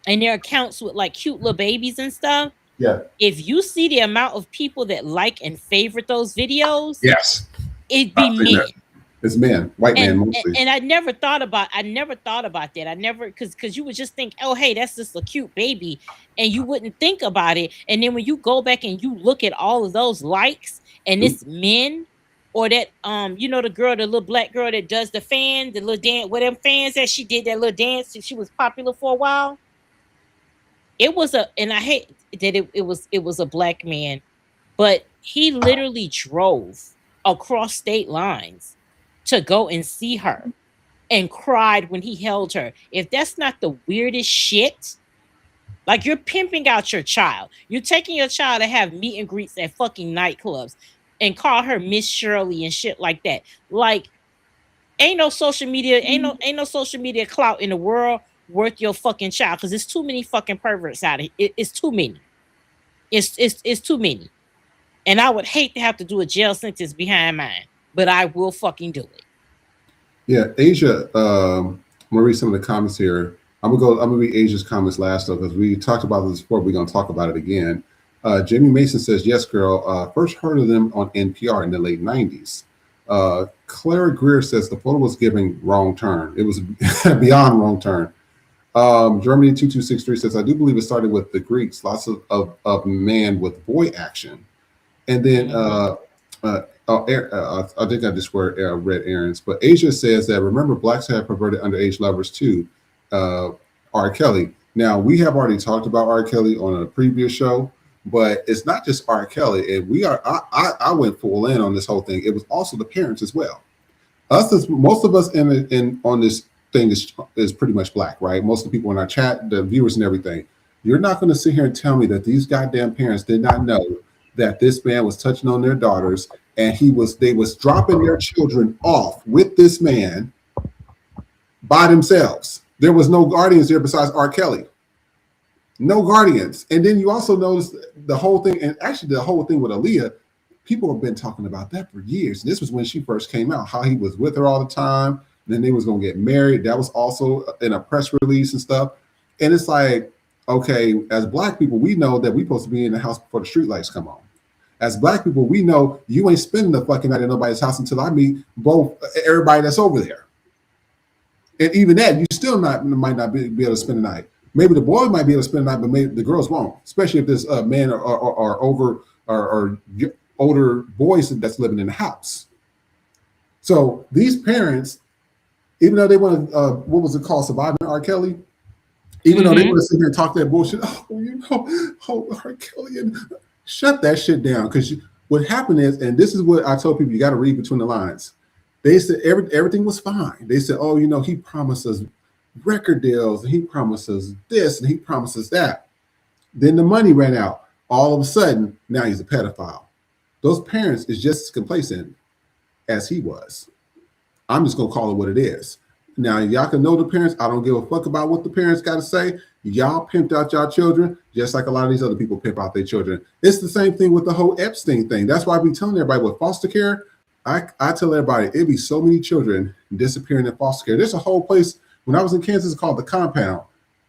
B: and their accounts with like cute little babies and stuff,
C: yeah.
B: if you see the amount of people that like and favorite those videos,
C: Yes.
B: it'd
C: I've
B: be
C: seen that.
B: men.
C: It's men, white men
B: and
C: mostly.
B: and I never thought about that. I never, because you would just think, oh hey, that's just a cute baby, and you wouldn't think about it. And then when you go back and you look at all of those likes, and it's men, or that the girl, the little black girl that does the fan, the little dance, whatever fans that she did that little dance, and she was popular for a while. It was and I hate that it was a black man, but he literally drove across state lines to go and see her, and cried when he held her. If that's not the weirdest shit, like, you're pimping out your child. You're taking your child to have meet and greets at fucking nightclubs and call her Miss Shirley and shit like that. Like, ain't no social media, ain't no social media clout in the world worth your fucking child, because it's too many fucking perverts out of here. It's too many. It's too many. And I would hate to have to do a jail sentence behind mine, but I will fucking do it.
C: Yeah, Asia. I'm gonna read some of the comments here. I'm gonna read Asia's comments last though, because we talked about this before. We're gonna talk about it again. Jamie Mason says, "Yes, girl. First heard of them on NPR in the late '90s." Clara Greer says the photo was giving wrong turn. It was beyond wrong turn. Germany 2263 says, "I do believe it started with the Greeks. Lots of man with boy action." And then I think I just read Aaron's, but Asia says that, remember, blacks have perverted underage lovers too. R. Kelly. Now, we have already talked about R. Kelly on a previous show, But it's not just R. Kelly, and I went full in on this whole thing. It was also the parents as well. Most of us in on this thing is pretty much black, right? Most of the people in our chat, the viewers and everything. You're not going to sit here and tell me that these goddamn parents did not know that this man was touching on their daughters, and they was dropping their children off with this man by themselves. There was no guardians there besides R. Kelly. No guardians. And then you also notice the whole thing, and actually the whole thing with Aaliyah, people have been talking about that for years. This was when she first came out, how he was with her all the time. Then they was going to get married. That was also in a press release and stuff. And it's like, okay, as black people, we know that we're supposed to be in the house before the streetlights come on. As black people, we know you ain't spending the fucking night at nobody's house until I meet everybody that's over there. And even that, you still might not be able to spend the night. Maybe the boy might be able to spend the night, but maybe the girls won't. Especially if there's a man or older boys that's living in the house. So these parents, even though they want to, what was it called, surviving R. Kelly? Even though they want to sit here and talk that bullshit, R. Kelly, and shut that shit down. Because what happened is, and this is what I told people, you got to read between the lines. They said everything was fine. They said, oh, he promised us record deals, and he promised us this, and he promised us that. Then the money ran out. All of a sudden, now he's a pedophile. Those parents is just as complacent as he was. I'm just going to call it what it is. Now, y'all can know the parents. I don't give a fuck about what the parents got to say. Y'all pimped out y'all children just like a lot of these other people pimp out their children. It's the same thing with the whole Epstein thing. That's why we telling everybody with foster care, I tell everybody, it'd be so many children disappearing in foster care. There's a whole place, when I was in Kansas, called the Compound.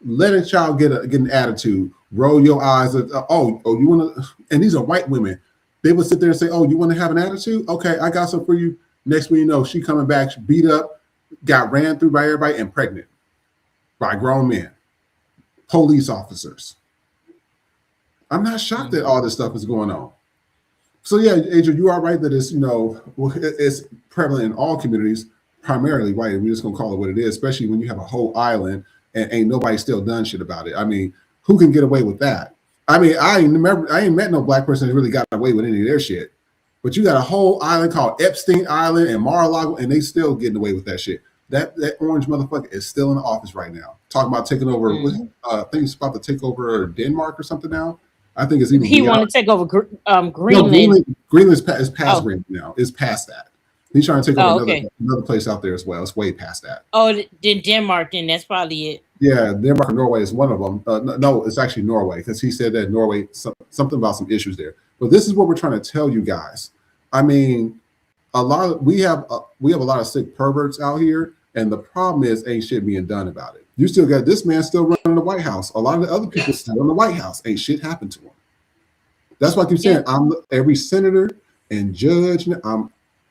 C: Let a child get an attitude, roll your eyes, you want to, and these are white women. They would sit there and say, oh, you want to have an attitude? Okay, I got some for you. Next thing you know, she coming back, she beat up, got ran through by everybody, and pregnant by grown men, police officers. I'm not shocked that all this stuff is going on. So yeah, Adrian, you are right that it's prevalent in all communities, primarily white. We're just gonna call it what it is, especially when you have a whole island and ain't nobody still done shit about it. I mean, who can get away with that? I mean, I ain't met no black person that really got away with any of their shit. But you got a whole island called Epstein Island and Mar-a-Lago, and they still getting away with that shit. That orange motherfucker is still in the office right now, talking about taking over. I think he's about to take over Denmark or something now. I think it's even.
B: He want to take over Greenland.
C: No, Greenland is past Greenland now. It's past that. He's trying to take over another place out there as well. It's way past that.
B: Oh, then Denmark. Then that's probably it.
C: Yeah, Denmark and Norway is one of them. No, it's actually Norway, because he said that Norway something about some issues there. But this is what we're trying to tell you guys. I mean, we have a lot of sick perverts out here, and the problem is ain't shit being done about it. You still got this man still running the White House. A lot of the other people still in the White House. Ain't shit happened to him. That's why I keep saying I'm every senator and judge.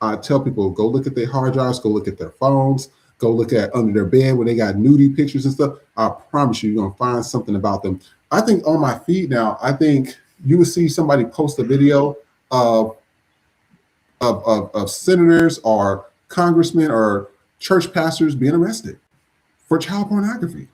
C: I tell people, go look at their hard drives, go look at their phones, go look at under their bed where they got nudie pictures and stuff. I promise you're gonna find something about them. I think on my feed now, I think you would see somebody post a video of senators or congressmen or church pastors being arrested for child pornography.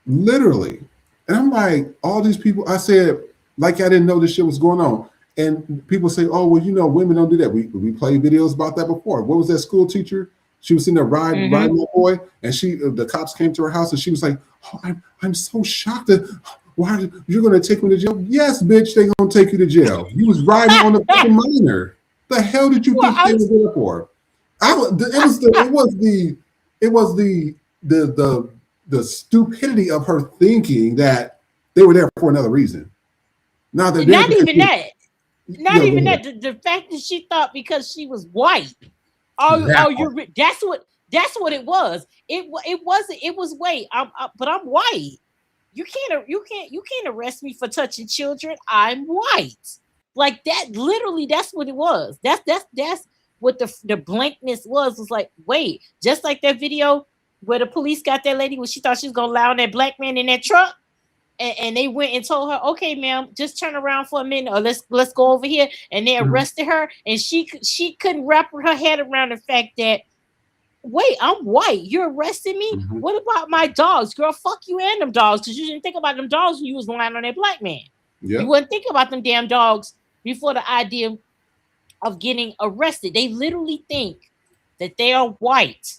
C: Literally. And I'm like, all these people, I said, like I didn't know this shit was going on. And people say, oh, well, women don't do that. We played videos about that before. What was that school teacher? She was sitting there riding that boy, and the cops came to her house, and she was like, oh, I'm so shocked that why you're gonna take me to jail? Yes, bitch, they gonna take you to jail. You was riding on the fucking minor. The hell did you think they were there for? It was the stupidity of her thinking that they were there for another reason.
B: Not even that. The fact that she thought because she was white. That's what it was. It wasn't. It was wait. But I'm white. You can't arrest me for touching children. I'm white. Like that. Literally, that's what it was. That's what the blankness was. Was like, wait, just like that video where the police got that lady when she thought she was gonna allow that black man in that truck. And they went and told her, okay, ma'am, just turn around for a minute, or let's go over here. And they arrested her, and she couldn't wrap her head around the fact that, wait, I'm white. You're arresting me? What about my dogs? Girl, fuck you and them dogs, because you didn't think about them dogs when you was lying on that black man.
C: Yeah.
B: You wouldn't think about them damn dogs before the idea of getting arrested. They literally think that they are white,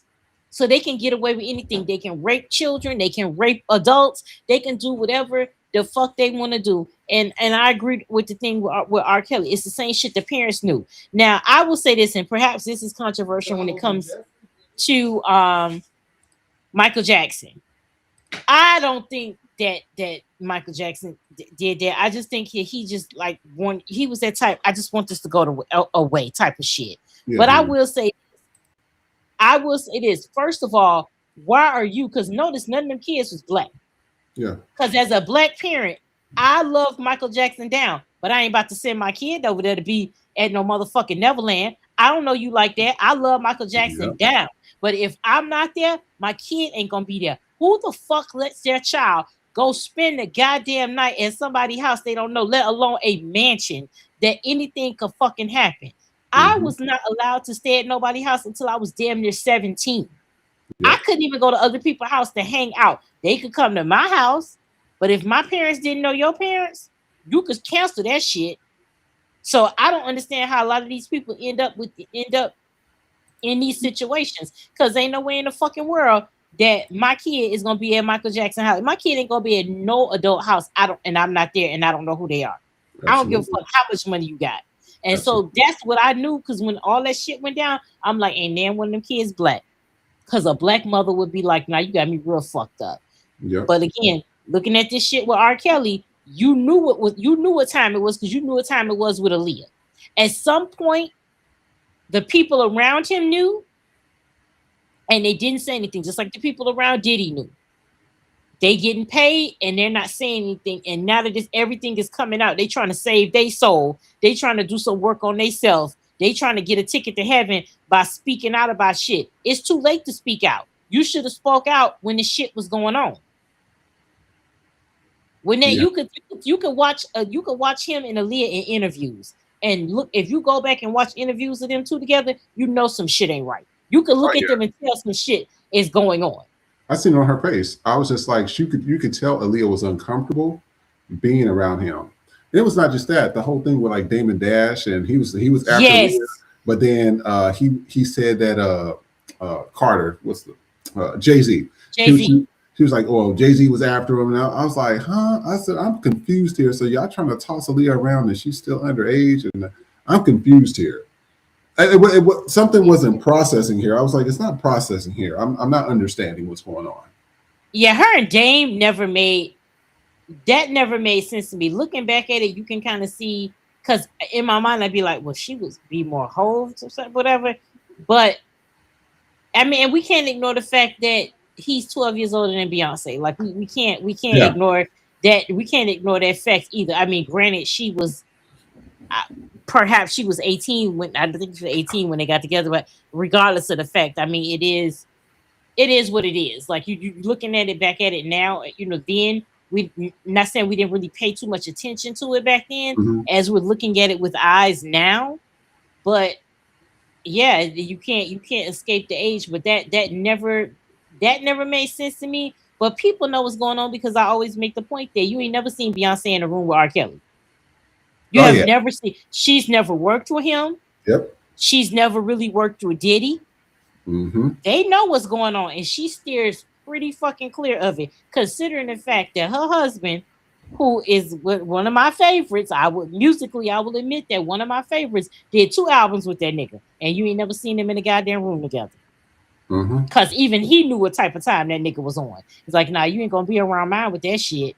B: so they can get away with anything. They can rape children, they can rape adults, they can do whatever the fuck they want to do. And I agree with the thing with R. Kelly. It's the same shit the parents knew. Now, I will say this, and perhaps this is controversial when it comes to Michael Jackson. I don't think that Michael Jackson did that. I just think he just like he was that type. I just want this to go away type of shit.
C: Yeah,
B: but I will say this. First of all, why are you? Because notice none of them kids was black.
C: Yeah.
B: Because as a black parent, I love Michael Jackson down, but I ain't about to send my kid over there to be at no motherfucking Neverland. I don't know you like that. I love Michael Jackson down, but if I'm not there, my kid ain't gonna be there. Who the fuck lets their child go spend the goddamn night at somebody's house they don't know, let alone a mansion that anything could fucking happen? I was not allowed to stay at nobody's house until I was damn near 17. I couldn't even go to other people's house to hang out. They could come to my house, but if my parents didn't know your parents, you could cancel that shit. So I don't understand how a lot of these people end up in these situations, because ain't no way in the fucking world that my kid is gonna be at Michael Jackson house. My kid ain't gonna be at no adult house. I'm not there, and I don't know who they are. Absolutely. I don't give a fuck how much money you got. And so that's what I knew, because when all that shit went down, I'm like, ain't damn one of them kids black. Because a black mother would be like, "Now you got me real fucked up."
C: Yep.
B: But again, looking at this shit with R. Kelly, you knew what time it was, because you knew what time it was with Aaliyah. At some point, the people around him knew, and they didn't say anything. Just like the people around Diddy knew. They getting paid and they're not saying anything. And now that everything is coming out, they trying to save their soul. They trying to do some work on themselves. They trying to get a ticket to heaven by speaking out about shit. It's too late to speak out. You should have spoke out when the shit was going on. When you could watch him and Aaliyah in interviews, and look, if you go back and watch interviews of them two together, you know some shit ain't right. You could look at them and tell some shit is going on.
C: I seen it on her face. I was just like, you could tell Aaliyah was uncomfortable being around him. And it was not just that. The whole thing with like Damon Dash, and he was after Aaliyah, but then he said that Carter, what's the Jay-Z. He was like, oh, Jay-Z was after him. And I was like, huh? I said, I'm confused here. So y'all trying to toss Aaliyah around and she's still underage, and I'm confused here. Something wasn't processing here. I was like, it's not processing here. I'm not understanding what's going on.
B: Yeah, her and Dame never made sense to me. Looking back at it, you can kind of see, because in my mind I'd be like, well, she would be more whole or something, whatever. But I mean, and we can't ignore the fact that he's 12 years older than Beyonce. Like we can't ignore that. We can't ignore that fact either. I mean, granted, she was. Perhaps she was 18 when I think she was 18 when they got together, but regardless of the fact, I mean, it is what it is. Like you looking at it back at it now, then we not saying we didn't really pay too much attention to it back then, as we're looking at it with eyes now. But yeah, you can't escape the age, but that never made sense to me. But people know what's going on, because I always make the point that you ain't never seen Beyonce in a room with R. Kelly. You have never seen. She's never worked with him.
C: Yep.
B: She's never really worked with Diddy. They know what's going on, and she steers pretty fucking clear of it, considering the fact that her husband, who is one of my favorites, I will admit that one of my favorites, did 2 albums with that nigga, and you ain't never seen them in a goddamn room together. Because even he knew what type of time that nigga was on. It's like, nah, you ain't gonna be around mine with that shit.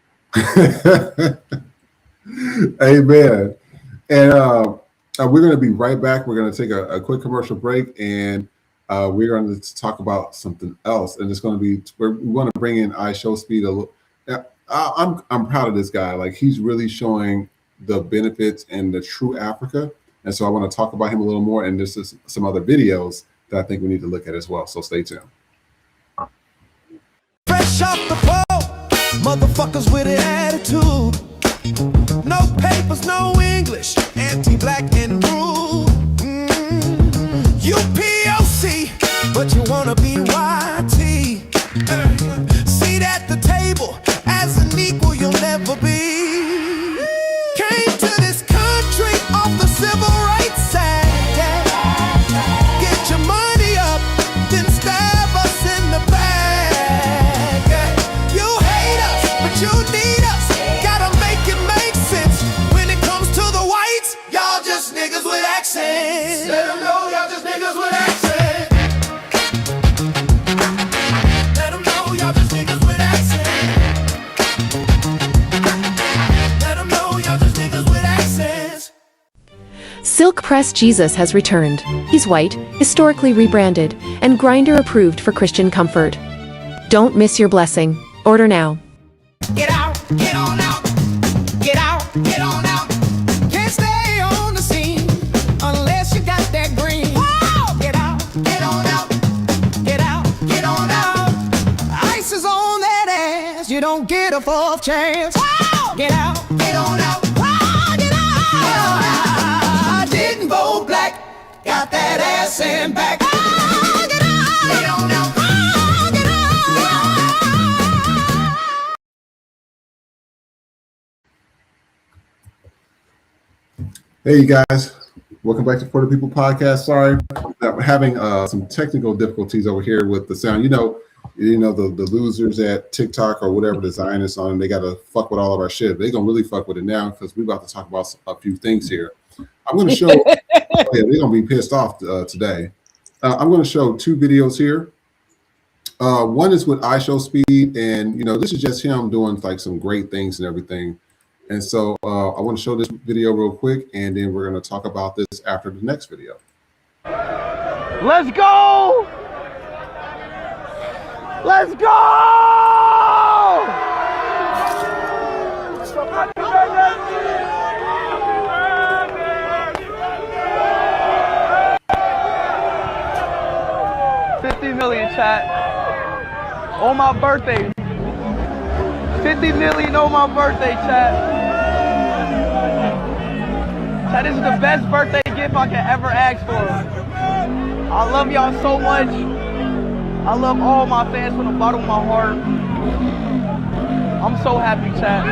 C: Amen. And we're going to be right back. We're going to take a quick commercial break, and we're going to talk about something else. And it's going to be, we want to bring in IShowSpeed a little. I'm proud of this guy. Like, he's really showing the benefits and the true Africa. And so I want to talk about him a little more. And this is some other videos that I think we need to look at as well. So stay tuned.
A: Fresh off the boat, motherfuckers with an attitude. No papers, no English, anti-black and rude. You POC, but you wanna be YT. Seat at the table, as an equal you'll never be.
R: Milk Press Jesus has returned. He's white, historically rebranded, and grinder approved for Christian comfort. Don't miss your blessing. Order now.
A: Get out, get on out. Get out, get on out. Can't stay on the scene unless you got that green. Whoa! Get out, get on out. Get out, get on out. Ice is on that ass. You don't get a fourth chance. Whoa! Get out, get on out. Whoa! Get out. I didn't vote black. Got that ass in back. Whoa! Get out, get on out. Whoa! Get out.
C: Hey, you guys. Welcome back to For the People podcast. Sorry, I'm having some technical difficulties over here with the sound. You know the losers at TikTok or whatever the Zionists on, and they got to fuck with all of our shit. They're going to really fuck with it now because we're about to talk about a few things here. I'm going to show, yeah, they're going to be pissed off today. I'm going to show two videos here. One is with IShowSpeed, and, this is just him doing like some great things and everything. And so I want to show this video real quick, and then we're going to talk about this after the next video.
S: Let's go! Let's go! 50 million, chat. On my birthday. 50 million on my birthday, chat. Chat, this is the best birthday gift I could ever ask for. I love y'all so much. I love all my fans from the bottom of my heart. I'm so happy, chat.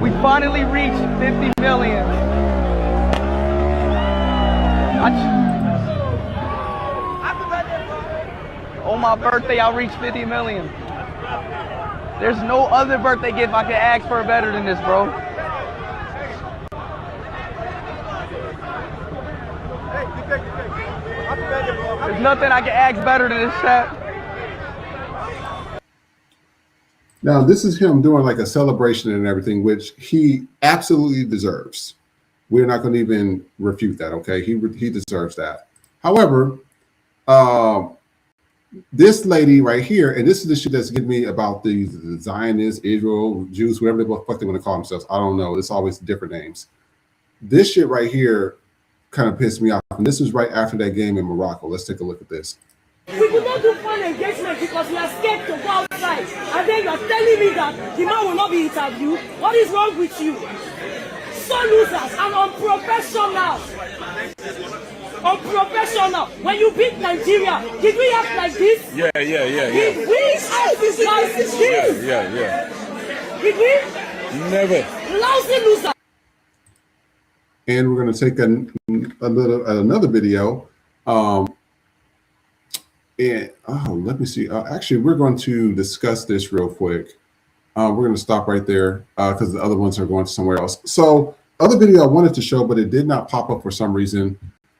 S: We finally reached 50 million. On my birthday, I reached 50 million. There's no other birthday gift I could ask for better than this, bro. There's nothing I can ask better than this, chat.
C: Now, this is him doing like a celebration and everything, which he absolutely deserves. We're not going to even refute that, okay? He deserves that. However, this lady right here, and this is the shit that's getting me about the Zionists, Israel, Jews, whatever the fuck they want to call themselves. I don't know. It's always different names. This shit right here kind of pissed me off. And this is right after that game in Morocco. Let's take a look at this.
M: We could not do fun engagement because we are scared to go outside. And then you are telling me that the man will not be interviewed. What is wrong with you? So losers and unprofessional. Unprofessional. When you beat Nigeria, did we act like this?
T: Yeah.
M: Did we act like this?
T: Yeah.
M: Did we?
T: Never.
M: Lousy loser.
C: And we're going to take another video. Let me see. Actually, we're going to discuss this real quick. We're going to stop right there because the other ones are going somewhere else. So, other video I wanted to show, but it did not pop up for some reason.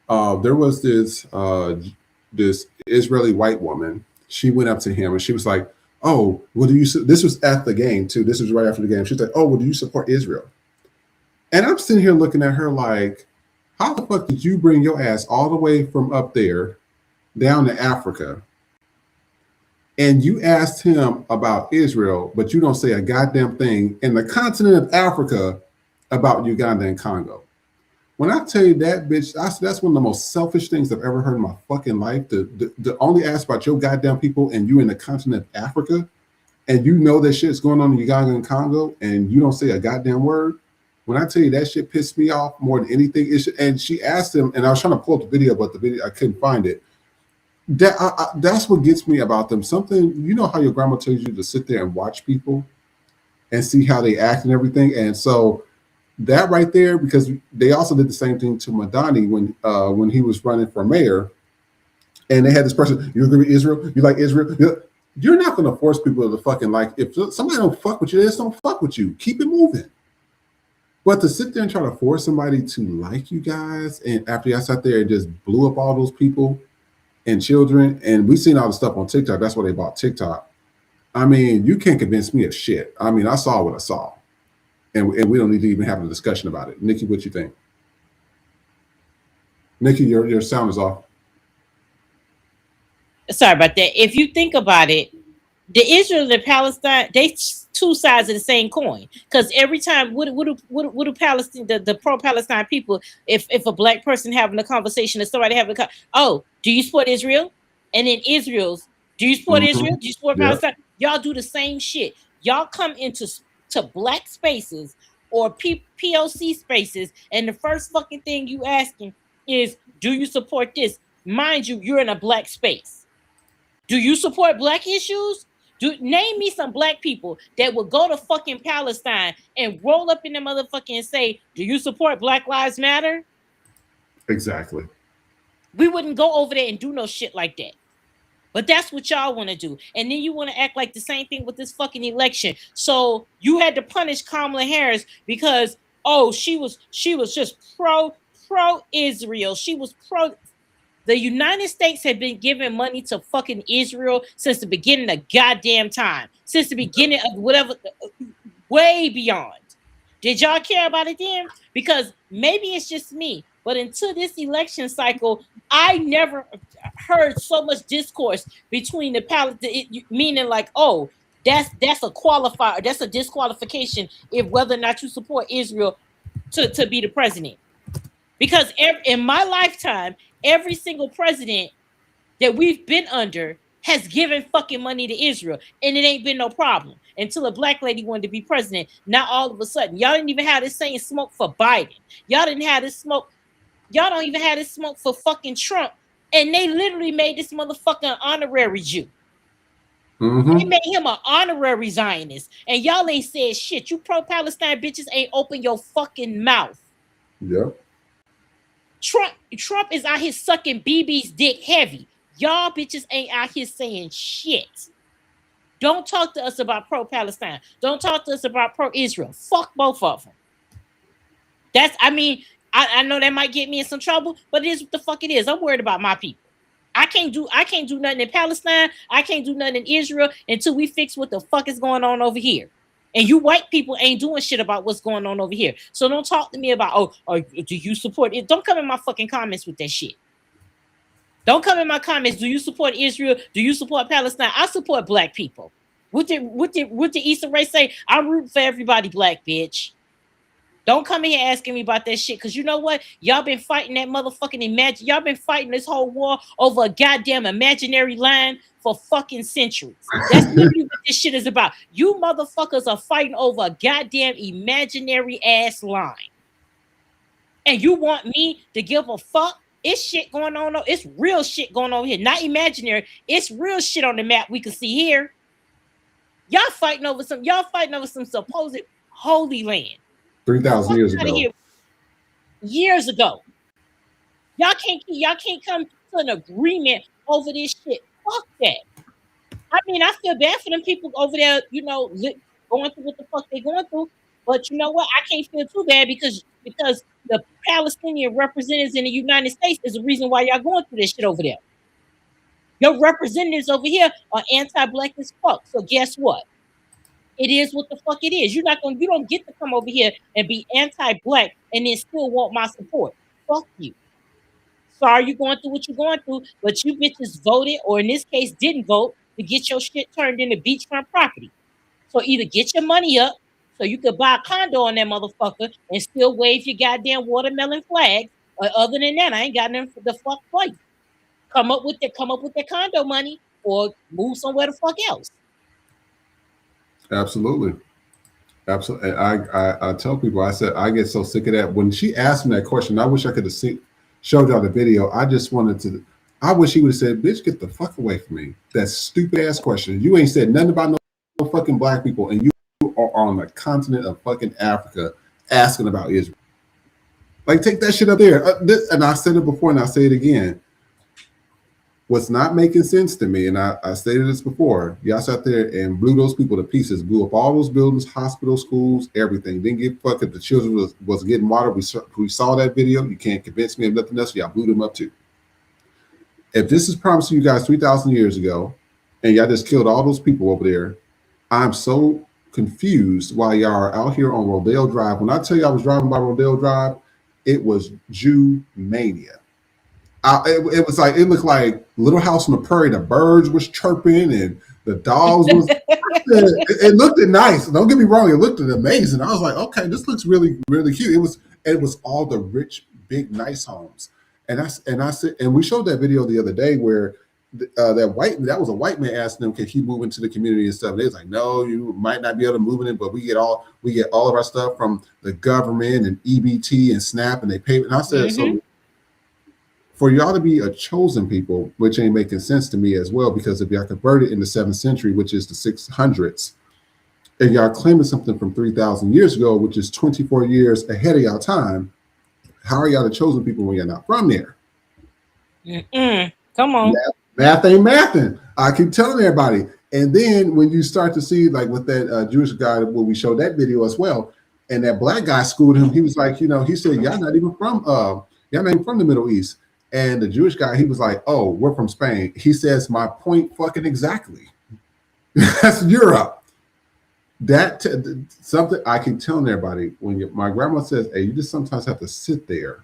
C: There was this Israeli white woman. She went up to him and she was like, "Oh, well, this was at the game too. This was right after the game. She's like, "Oh, well, do you support Israel?" And I'm sitting here looking at her like, how the fuck did you bring your ass all the way from up there down to Africa? And you asked him about Israel, but you don't say a goddamn thing in the continent of Africa about Uganda and Congo. When I tell you that, bitch, that's one of the most selfish things I've ever heard in my fucking life. To only ask about your goddamn people and you in the continent of Africa, and you know that shit's going on in Uganda and Congo, and you don't say a goddamn word. When I tell you that shit pissed me off more than anything, and she asked him, and I was trying to pull up the video, but the video I couldn't find it. That's what gets me about them. Something, you know how your grandma tells you to sit there and watch people and see how they act and everything. And so that right there, because they also did the same thing to Madani when he was running for mayor, and they had this person, you agree with Israel? You like Israel? You're not going to force people to fucking like. If somebody don't fuck with you, they just don't fuck with you. Keep it moving. But to sit there and try to force somebody to like you guys, and after I sat there and just blew up all those people and children, and we seen all the stuff on TikTok. That's why they bought TikTok. I mean, you can't convince me of shit. I mean, I saw what I saw, and we don't need to even have a discussion about it. Nikki, what you think? Nikki, your sound is off.
B: Sorry about that. If you think about it, the Israel and Palestine, they two sides of the same coin. Because every time, what do Palestine, the pro-Palestine people, if a black person having a conversation or somebody having oh, do you support Israel? And then Israel's, do you support Israel? Do you support
C: Yep.
B: Palestine? Y'all do the same shit. Y'all come into to black spaces or POC spaces, and the first fucking thing you asking is, do you support this? Mind you, you're in a black space. Do you support black issues? Name me some black people that would go to fucking Palestine and roll up in the motherfucking and say, do you support Black Lives Matter?
C: Exactly.
B: We wouldn't go over there and do no shit like that. But that's what y'all want to do. And then you want to act like the same thing with this fucking election. So you had to punish Kamala Harris because, oh, she was just pro Israel. She was pro. The United States had been giving money to fucking Israel since the beginning of goddamn time. Since the beginning of whatever, way beyond. Did y'all care about it then? Because maybe it's just me, but until this election cycle, I never heard so much discourse between meaning like, oh, that's a qualifier, that's a disqualification if whether or not you support Israel to be the president. Because in my lifetime, every single president that we've been under has given fucking money to Israel, and it ain't been no problem until a black lady wanted to be president. Now all of a sudden, y'all didn't even have this same smoke for Biden. Y'all didn't have this smoke. Y'all don't even have this smoke for fucking Trump, and they literally made this motherfucker an honorary Jew. They made him an honorary Zionist, and y'all ain't said shit. You pro-Palestine bitches ain't open your fucking mouth.
C: Yep.
B: Trump is out here sucking BB's dick heavy. Y'all bitches ain't out here saying shit. Don't talk to us about pro-Palestine. Don't talk to us about pro-Israel. Fuck both of them. I know that might get me in some trouble, but it is what the fuck it is. I'm worried about my people. I can't do nothing in Palestine. I can't do nothing in Israel until we fix what the fuck is going on over here. And you white people ain't doing shit about what's going on over here. So don't talk to me about, do you support it? Don't come in my fucking comments with that shit. Don't come in my comments. Do you support Israel? Do you support Palestine? I support black people. What did Issa Rae say? I'm rooting for everybody black, bitch. Don't come in here asking me about that shit, because you know what? Y'all been fighting that motherfucking y'all been fighting this whole war over a goddamn imaginary line for fucking centuries. That's literally what this shit is about. You motherfuckers are fighting over a goddamn imaginary ass line. And you want me to give a fuck? It's shit going on. It's real shit going on here. Not imaginary. It's real shit on the map we can see here. Y'all fighting over some supposed holy land.
C: 3,000 years ago.
B: Years ago. Y'all can't come to an agreement over this shit. Fuck that. I mean, I feel bad for them people over there, going through what the fuck they're going through. But you know what? I can't feel too bad because the Palestinian representatives in the United States is the reason why y'all going through this shit over there. Your representatives over here are anti-black as fuck. So guess what? It is what the fuck it is. You don't get to come over here and be anti-black and then still want my support. Fuck you. Sorry you're going through what you're going through, but you bitches voted, or in this case didn't vote, to get your shit turned into beachfront property. So either get your money up so you could buy a condo on that motherfucker and still wave your goddamn watermelon flags, or other than that, I ain't got nothing for the fuck for you. Come up with the condo money or move somewhere the fuck else.
C: Absolutely. Absolutely. I tell people, I said, I get so sick of that. When she asked me that question, I wish I could have showed y'all the video. I wish he would have said, bitch, get the fuck away from me. That stupid ass question. You ain't said nothing about no fucking black people, and you are on the continent of fucking Africa asking about Israel. Like, take that shit up there. And I said it before and I'll say it again. What's not making sense to me, and I stated this before, y'all sat there and blew those people to pieces, blew up all those buildings, hospitals, schools, everything. Didn't give a fuck if the children was getting water. We saw that video. You can't convince me of nothing else. Y'all blew them up too. If this is promised to you guys 3,000 years ago, and y'all just killed all those people over there, I'm so confused why y'all are out here on Rodale Drive. When I tell you I was driving by Rodale Drive, it was Jew mania. It was like, it looked like Little House on the Prairie. The birds was chirping and the dogs was. It looked nice. Don't get me wrong. It looked amazing. I was like, okay, this looks really, really cute. It was all the rich, big, nice homes. And I said, and we showed that video the other day where that was a white man asking them, can he move into the community and stuff? And they was like, no, you might not be able to move in, but we get all of our stuff from the government and EBT and SNAP, and they pay. And I said, so for y'all to be a chosen people, which ain't making sense to me as well, because if y'all converted in the 7th century, which is the 600s, and y'all claiming something from 3,000 years ago, which is 24 years ahead of y'all time, how are y'all the chosen people when you're not from there?
B: Come on.
C: Math ain't mathin'. I keep telling everybody. And then when you start to see, like with that Jewish guy, where we showed that video as well, and that black guy schooled him, he was like, he said, y'all not even from the Middle East. And the Jewish guy, he was like, oh, we're from Spain. He says, my point fucking exactly. That's Europe. Something I keep telling everybody, when my grandma says, hey, you just sometimes have to sit there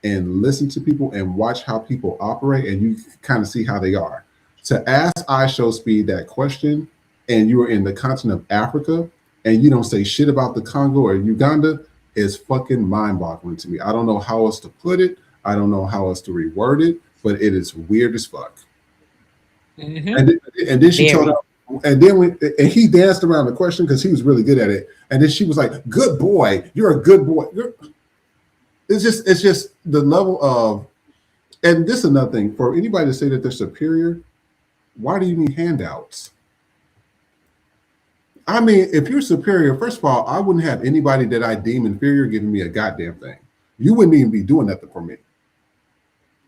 C: and listen to people and watch how people operate, and you kind of see how they are. To ask IShowSpeed that question, and you are in the continent of Africa, and you don't say shit about the Congo or Uganda, is fucking mind-boggling to me. I don't know how else to put it. I don't know how else to reword it, but it is weird as fuck. And then she told him, and he danced around the question because he was really good at it. And then she was like, "Good boy, you're a good boy." It's just the level of, and this is another thing for anybody to say that they're superior. Why do you need handouts? I mean, if you're superior, first of all, I wouldn't have anybody that I deem inferior giving me a goddamn thing. You wouldn't even be doing nothing for me.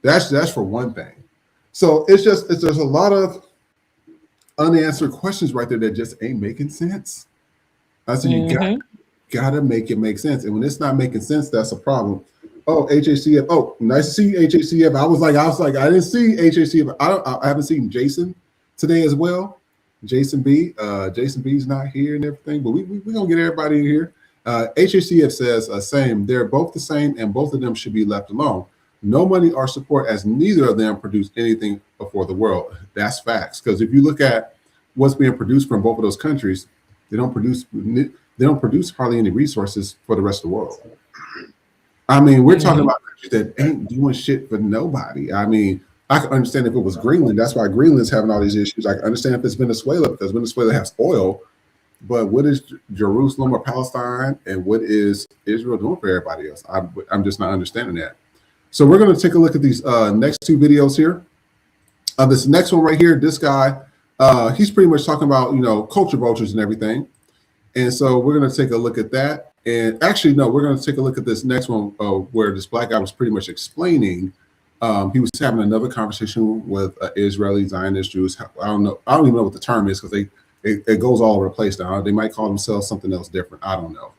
C: That's for one thing. So there's a lot of unanswered questions right there that just ain't making sense. I said, you gotta make it make sense. And when it's not making sense, that's a problem. Oh, HACF. Oh, nice to see you, HACF. I was like, I didn't see HACF. I haven't seen Jason today as well. Jason B. Jason B's not here and everything, but we're gonna get everybody in here. HACF says same. They're both the same, and both of them should be left alone. No money or support, as neither of them produce anything for the world. That's facts. Because if you look at what's being produced from both of those countries, they don't produce hardly any resources for the rest of the world. I mean, we're talking about countries that ain't doing shit for nobody. I mean, I can understand if it was Greenland. That's why Greenland's having all these issues. I can understand if it's Venezuela, because Venezuela has oil. But what is Jerusalem or Palestine, and what is Israel doing for everybody else? I'm just not understanding that. So we're going to take a look at these next two videos here. This next one right here, this guy, he's pretty much talking about, culture vultures and everything. And so we're going to take a look at that. And actually, no, we're going to take a look at this next one where this black guy was pretty much explaining. He was having another conversation with Israeli Zionist Jews. I don't even know what the term is, because it goes all over the place now. They might call themselves something else different. I don't know.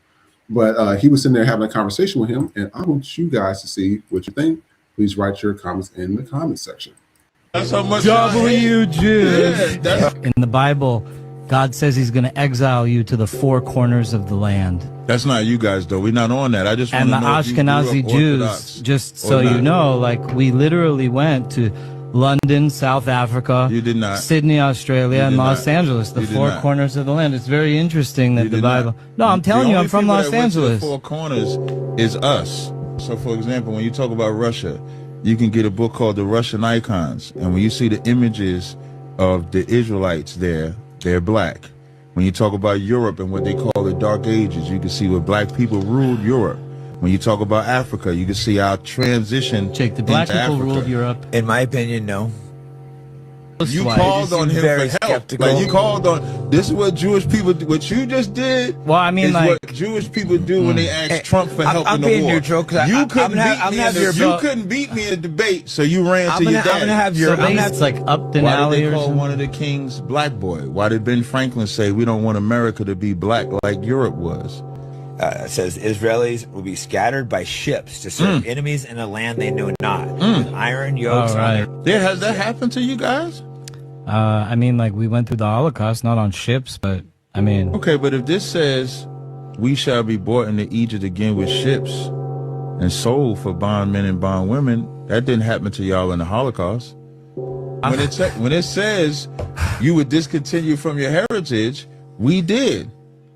C: But he was sitting there having a conversation with him, and I want you guys to see what you think. Please write your comments in the comment section.
U: That's how much W Jews. In the Bible, God says he's going to exile you to the four corners of the land.
T: That's not you guys, though. We're not on that. I just want to know.
U: And the Ashkenazi Jews, just so you know, like, we literally went to London, South Africa. You did not. Sydney, Australia, and Los Angeles, the four corners of the land. It's very interesting that the Bible. No, I'm telling you, I'm from Los Angeles.
T: The four corners is us. So, for example, when you talk about Russia, you can get a book called The Russian Icons. And when you see the images of the Israelites there, they're black. When you talk about Europe and what they call the Dark Ages, you can see where black people ruled Europe. When you talk about Africa, you can see our transition.
U: Jake, the black people ruled Europe.
V: In my opinion, no.
T: You called on him for help.
V: Skeptical.
T: Like, you called on. This is what Jewish people do. What you just did.
U: Well, I mean,
T: like, what Jewish people do when they ask Trump for help in the war.
V: I'm being neutral because
T: you couldn't beat me in a debate, so you ran to your dad.
U: I'm gonna have your. It's like Upton Alley.
T: Why did they call one of the kings black boy? Why did Ben Franklin say we don't want America to be black like Europe was?
V: It says Israelis will be scattered by ships to serve enemies in a land they know not. With iron yokes on their.
T: Has that happened to you guys?
U: I mean, like, we went through the Holocaust, not on ships, but I mean.
T: Okay, but if this says we shall be brought into Egypt again with ships, and sold for bondmen and bondwomen. That didn't happen to y'all in the Holocaust. When it says you would discontinue from your heritage, we did.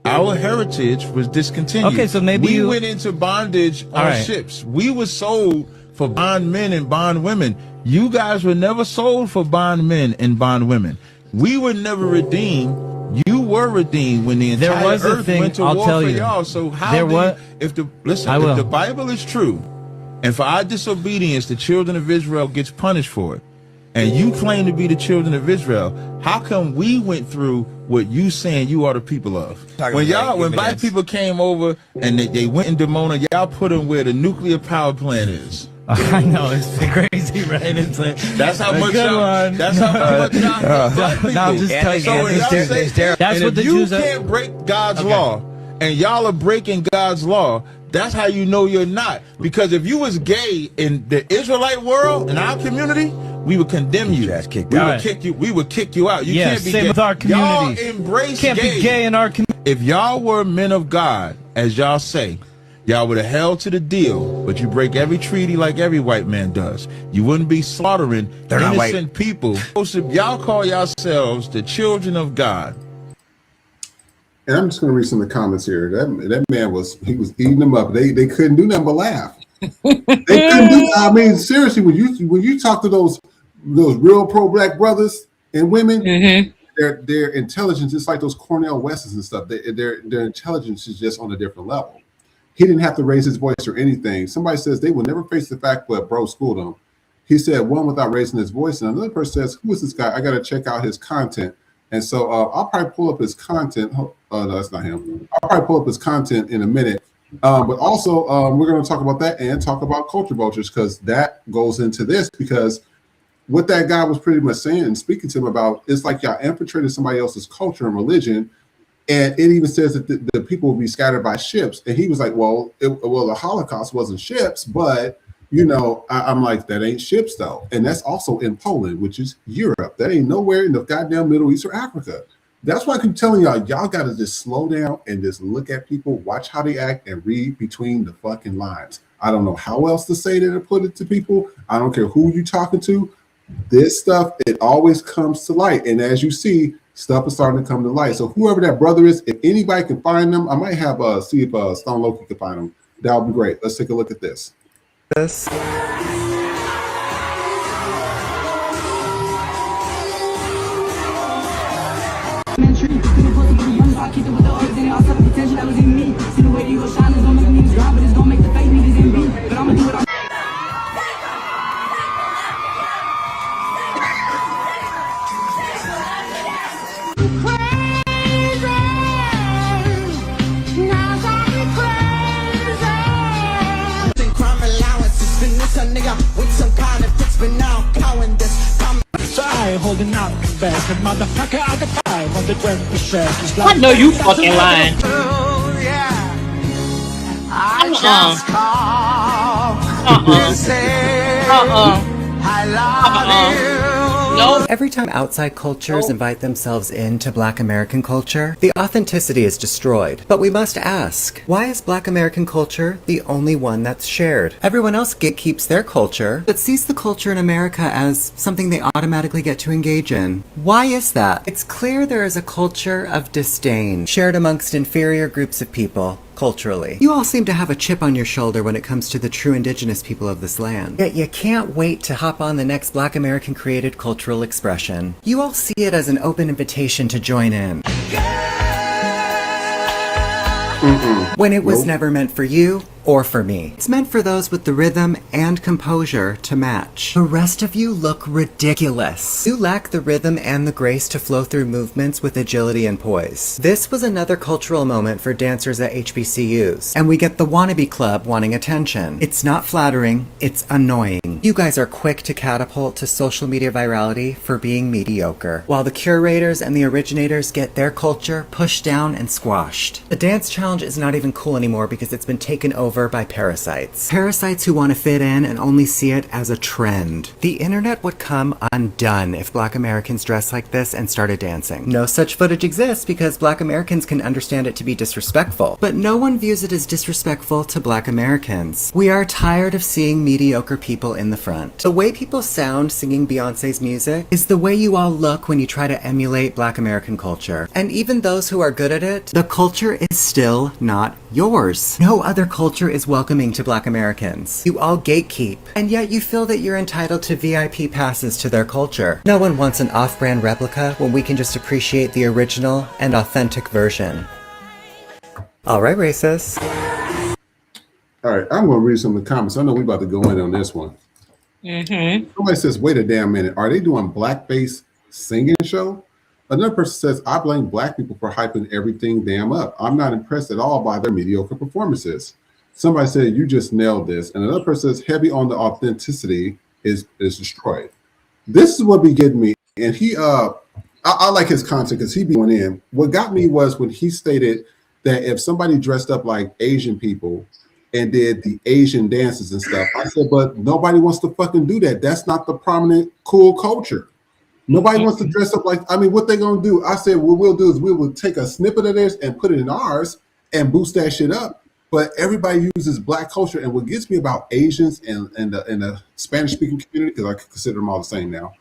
T: Our heritage was discontinued.
U: Okay, so maybe
T: we went into bondage on ships. We were sold for bondmen and bondwomen. You guys were never sold for bondmen and bondwomen. We were never redeemed. You were redeemed when the entire earth went to war for y'all. So how if the Bible is true, and for our disobedience the children of Israel gets punished for it, and you claim to be the children of Israel, how come we went through what you saying you are the people of? When black people came over and they went in Demona, y'all put them where the nuclear power plant is.
U: I know, it's crazy, right? It's like,
T: that's how much y'all. That's how much y'all.
U: I'm just telling you. That's what the Jews are.
T: You can't break God's law, and y'all are breaking God's law. That's how you know you're not. Because if you was gay in the Israelite world, in our community, we would condemn you. We would kick you out. You can't be
U: same
T: gay.
U: With our community.
T: Y'all embrace
U: can't
T: gay.
U: Be gay in our community.
T: If y'all were men of God, as y'all say, y'all would have held to the deal, but you break every treaty like every white man does. You wouldn't be slaughtering innocent people. Y'all call yourselves the children of God.
C: And I'm just going to read some of the comments here. That man was eating them up. They couldn't do nothing but laugh. They couldn't do. I mean, seriously, when you talk to those real pro-black brothers and women, their intelligence is like those Cornel Wests and stuff. Their intelligence is just on a different level. He didn't have to raise his voice or anything. Somebody says they will never face the fact that bro schooled him. He said one without raising his voice, and another person says, "Who is this guy? I got to check out his content." And so I'll probably pull up his content. No, that's not him. I'll probably pull up his content in a minute. But also, we're going to talk about that and talk about culture vultures, because that goes into this. Because what that guy was pretty much saying and speaking to him about, it's like y'all infiltrated somebody else's culture and religion. And it even says that the people will be scattered by ships. And he was like, well, the Holocaust wasn't ships, but I'm like, that ain't ships though. And that's also in Poland, which is Europe. That ain't nowhere in the goddamn Middle East or Africa. That's why I keep telling y'all got to just slow down and just look at people, watch how they act, and read between the fucking lines. I don't know how else to say that or put it to people. I don't care who you talking to. This stuff, it always comes to light. And as you see, stuff is starting to come to light. So whoever that brother is, if anybody can find them, I might have see if Stone Loki can find them. That would be great. Let's take a look at this.
D: Holding out back and motherfucker out the 500
B: I know you fucking lying. Nope.
F: Every time outside cultures invite themselves into Black American culture, the authenticity is destroyed. But we must ask, why is Black American culture the only one that's shared? Everyone else gatekeeps their culture, but sees the culture in America as something they automatically get to engage in. Why is that? It's clear there is a culture of disdain shared amongst inferior groups of people. Culturally. You all seem to have a chip on your shoulder when it comes to the true indigenous people of this land. Yet you can't wait to hop on the next Black American created cultural expression. You all see it as an open invitation to join in. When it was never meant for you or for me. It's meant for those with the rhythm and composure to match. The rest of you look ridiculous. You lack the rhythm and the grace to flow through movements with agility and poise. This was another cultural moment for dancers at HBCUs, and we get the wannabe club wanting attention. It's not flattering, it's annoying. You guys are quick to catapult to social media virality for being mediocre, while the curators and the originators get their culture pushed down and squashed. The dance challenge is not even cool anymore because it's been taken over over by parasites. Parasites who want to fit in and only see it as a trend. The internet would come undone if Black Americans dressed like this and started dancing. No such footage exists because Black Americans can understand it to be disrespectful, but no one views it as disrespectful to Black Americans. We are tired of seeing mediocre people in the front. The way people sound singing Beyonce's music is the way you all look when you try to emulate Black American culture. And even those who are good at it, the culture is still not yours. No other culture is welcoming to Black Americans. You all gatekeep, and yet you feel that you're entitled to VIP passes to their culture. No one wants an off-brand replica when we can just appreciate the original and authentic version. All right, racists.
C: All right, I'm going to read some of the comments. I know we're about to go in on this one. Somebody says, wait a damn minute. Are they doing blackface singing show? Another person says, I blame Black people for hyping everything damn up. I'm not impressed at all by their mediocre performances. Somebody said, you just nailed this. And another person says, heavy on the authenticity is destroyed. This is what be getting me. And he, I like his content because he be going in. What got me was when he stated that if somebody dressed up like Asian people and did the Asian dances and stuff, I said, but nobody wants to fucking do that. That's not the prominent, cool culture. Nobody wants to dress up like, I mean, what they gonna do? I said, what we'll do is we will take a snippet of theirs and put it in ours and boost that shit up. But everybody uses Black culture. And what gets me about Asians and the Spanish speaking community, because I consider them all the same now,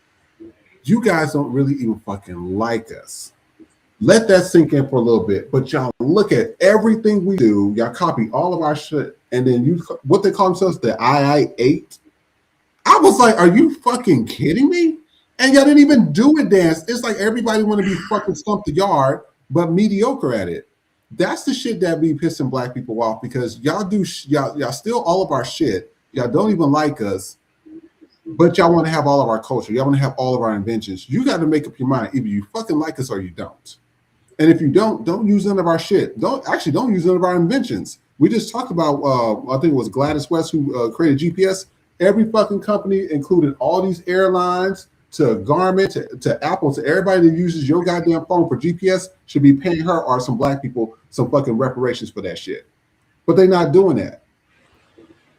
C: you guys don't really even fucking like us. Let that sink in for a little bit. But y'all look at everything we do. Y'all copy all of our shit. And then you, what they call themselves, the I-8. I was like, are you fucking kidding me? And y'all didn't even do a dance. It's like everybody want to be fucking Stump the Yard, but mediocre at it. That's the shit that be pissing Black people off because y'all do, y'all steal all of our shit. Y'all don't even like us, but y'all want to have all of our culture. Y'all want to have all of our inventions. You got to make up your mind. Either you fucking like us or you don't. And if you don't use none of our shit. Don't use none of our inventions. We just talked about, I think it was Gladys West who created GPS. Every fucking company, including all these airlines, to Garmin, to Apple, to everybody that uses your goddamn phone for GPS should be paying her or some Black people some fucking reparations for that shit. But they're not doing that.